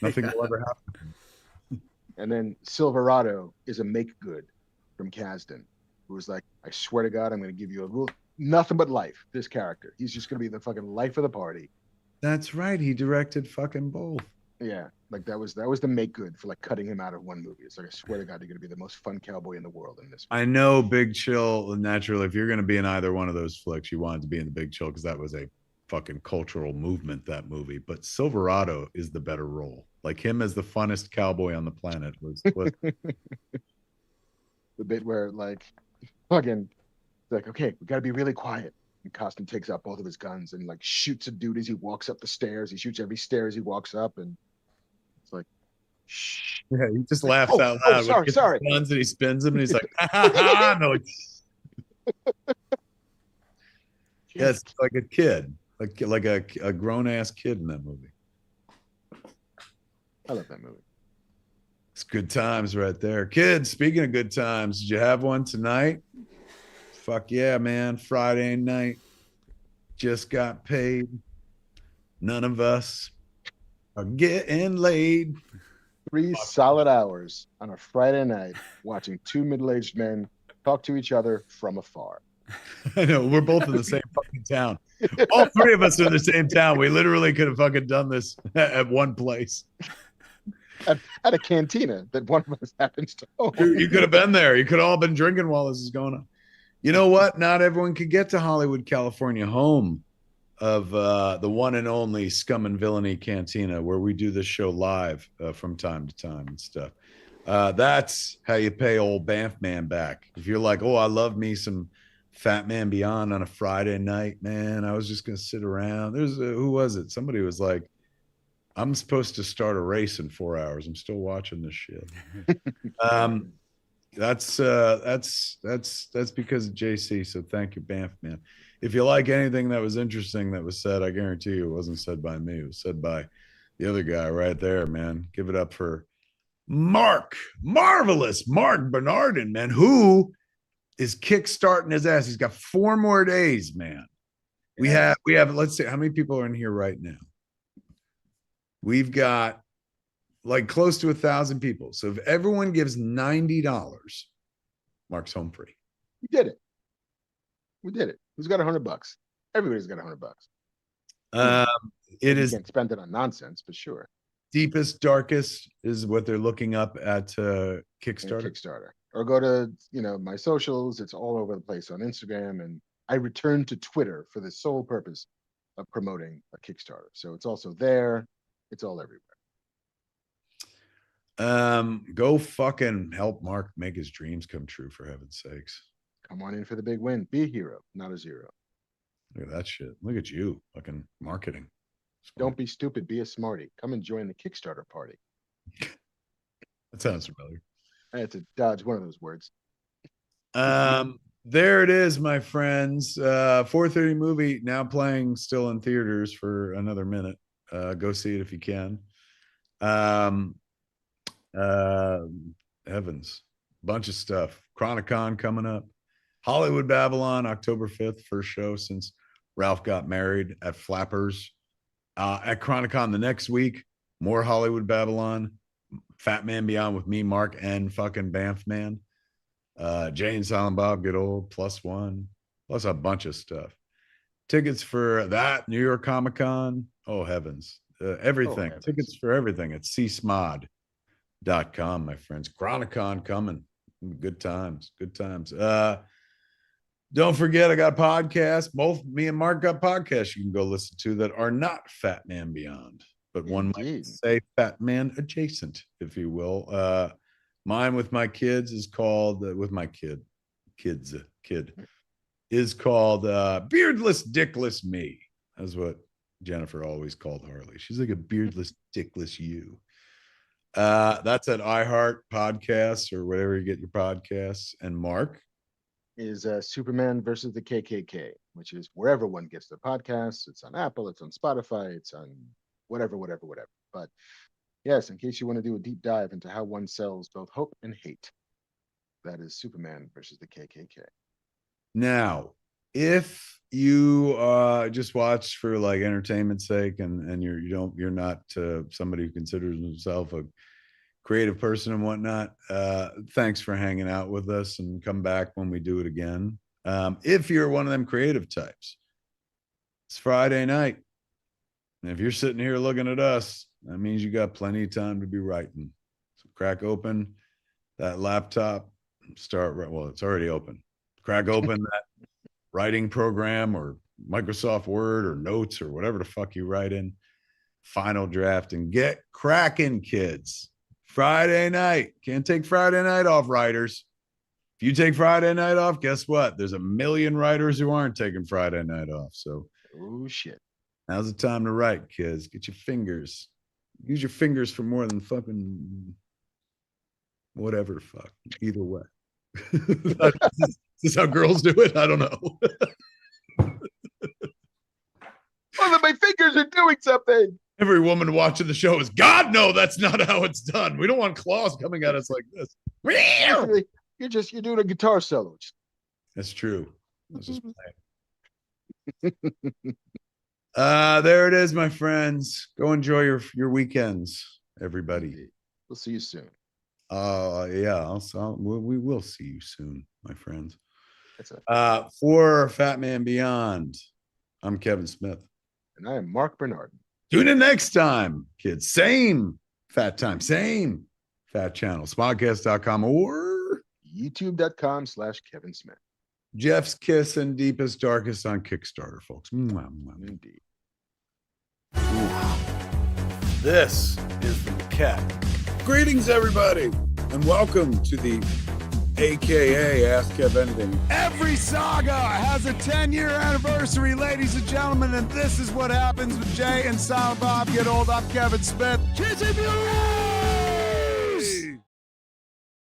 Nothing will ever happen. And then Silverado is a make good from Kasdan, who was like, I swear to God, I'm going to give you a rule. Nothing but life. This character. He's just going to be the fucking life of the party. That's right. He directed fucking both. Yeah. Like that was the make good for like cutting him out of one movie. It's like, I swear to God, you're going to be the most fun cowboy in the world in this movie. I know Big Chill, naturally, if you're going to be in either one of those flicks, you wanted to be in the Big Chill because that was a fucking cultural movement, that movie. But Silverado is the better role. Like, him as the funnest cowboy on the planet was the bit where like fucking like, okay, we got to be really quiet. And Costin takes out both of his guns and like shoots a dude as he walks up the stairs. He shoots every stair as he walks up, and it's like, shh. Yeah, he just laughs out loud. Sorry. Guns, and he spins them, and he's like, no. Yeah, it's like a kid, like a grown ass kid in that movie. I love that movie. It's good times right there. Kids, speaking of good times, did you have one tonight? Fuck yeah, man. Friday night. Just got paid. None of us are getting laid. 3 solid hours on a Friday night watching 2 middle-aged men talk to each other from afar. I know. We're both in the same fucking town. All 3 of us are in the same town. We literally could have fucking done this at one place. At a cantina that one of us happens to own. You could have been there. You could have all been drinking while this is going on. You know what? Not everyone could get to Hollywood, California, home of the one and only Scum and Villainy Cantina, where we do this show live from time to time and stuff. That's how you pay old Banff Man back. If you're like, oh, I love me some Fat Man Beyond on a Friday night, man, I was just going to sit around. Who was it? Somebody was like, I'm supposed to start a race in 4 hours. I'm still watching this shit. That's because of JC. So thank you, Banff Man. If you like anything that was interesting that was said, I guarantee you it wasn't said by me. It was said by the other guy right there, man. Give it up for marvelous Mark Bernardin, man, who is kickstarting his ass. He's got 4 more days, man. We have, let's see, how many people are in here right now? We've got like close to 1,000 people. So if everyone gives $90, Mark's home free. We did it. Who's got $100? Everybody's got $100. It is, can't spend it on nonsense, but sure. Deepest, darkest is what they're looking up at Kickstarter. Kickstarter. or go to, my socials. It's all over the place on Instagram. And I returned to Twitter for the sole purpose of promoting a Kickstarter. So it's also there. It's all everywhere. Go fucking help Mark make his dreams come true, for heaven's sakes. Come on in for the big win. Be a hero, not a zero. Look at that shit. Look at you, fucking marketing. Don't be stupid. Be a smarty. Come and join the Kickstarter party. That sounds familiar. I had to dodge one of those words. There it is, my friends. 4:30 movie now playing still in theaters for another minute. Go see it if you can. Heavens, bunch of stuff. Chronicon coming up. Hollywood Babylon, October 5th, first show since Ralph got married at Flappers. At Chronicon the next week, more Hollywood Babylon. Fat Man Beyond with me, Mark, and fucking Banff Man. Jay and Silent Bob Get Old, +1, plus a bunch of stuff. Tickets for that, New York Comic Con. Oh, heavens. Everything. Heavens. Tickets for everything at csmod.com, my friends. Chronicon coming. Good times. Good times. Don't forget, I got a podcast. Both me and Mark got podcasts you can go listen to that are not Fat Man Beyond, but one might say Fat Man adjacent, if you will. Mine with my kids is called with my kid is called Beardless Dickless Me. That's what Jennifer always called Harley. She's like a beardless dickless you. That's at iHeart Podcasts or wherever you get your podcasts. And Mark is Superman versus the KKK, which is wherever one gets their podcasts. It's on Apple, it's on Spotify, it's on whatever. But yes, in case you want to do a deep dive into how one sells both hope and hate, that is Superman versus the KKK. Now, if you just watch for like entertainment's sake and you're not somebody who considers himself a creative person and whatnot, thanks for hanging out with us, and come back when we do it again. If you're one of them creative types, it's Friday night. And if you're sitting here looking at us, that means you got plenty of time to be writing. So crack open that laptop, it's already open. Crack open that writing program or Microsoft Word or Notes or whatever the fuck you write in, Final Draft, and get cracking, kids. Friday night. Can't take Friday night off, writers. If you take Friday night off, guess what? There's a million writers who aren't taking Friday night off. So, oh shit. Now's the time to write, kids. Get your fingers. Use your fingers for more than fucking whatever the fuck. Either way. Is this how girls do it? I don't know. Oh, my fingers are doing something. Every woman watching the show is, God, no, that's not how it's done. We don't want claws coming at us like this. You're doing a guitar solo. That's true. That's just there it is, my friends. Go enjoy your weekends, everybody. We'll see you soon. Yeah, we will see you soon, my friends. For Fat Man Beyond, I'm Kevin Smith. And I am Mark Bernard. Tune in next time, kids. Same fat time, same fat channel. Smodcast.com or youtube.com/Kevin Smith. Jeff's Kiss and Deepest Darkest on Kickstarter, folks. Indeed. This is the cat. Greetings, everybody, and welcome to the AKA Ask Kev Anything. Every saga has a 10-year anniversary, ladies and gentlemen, and this is what happens when Jay and Silent Bob get old. I'm Kevin Smith. Kissing you!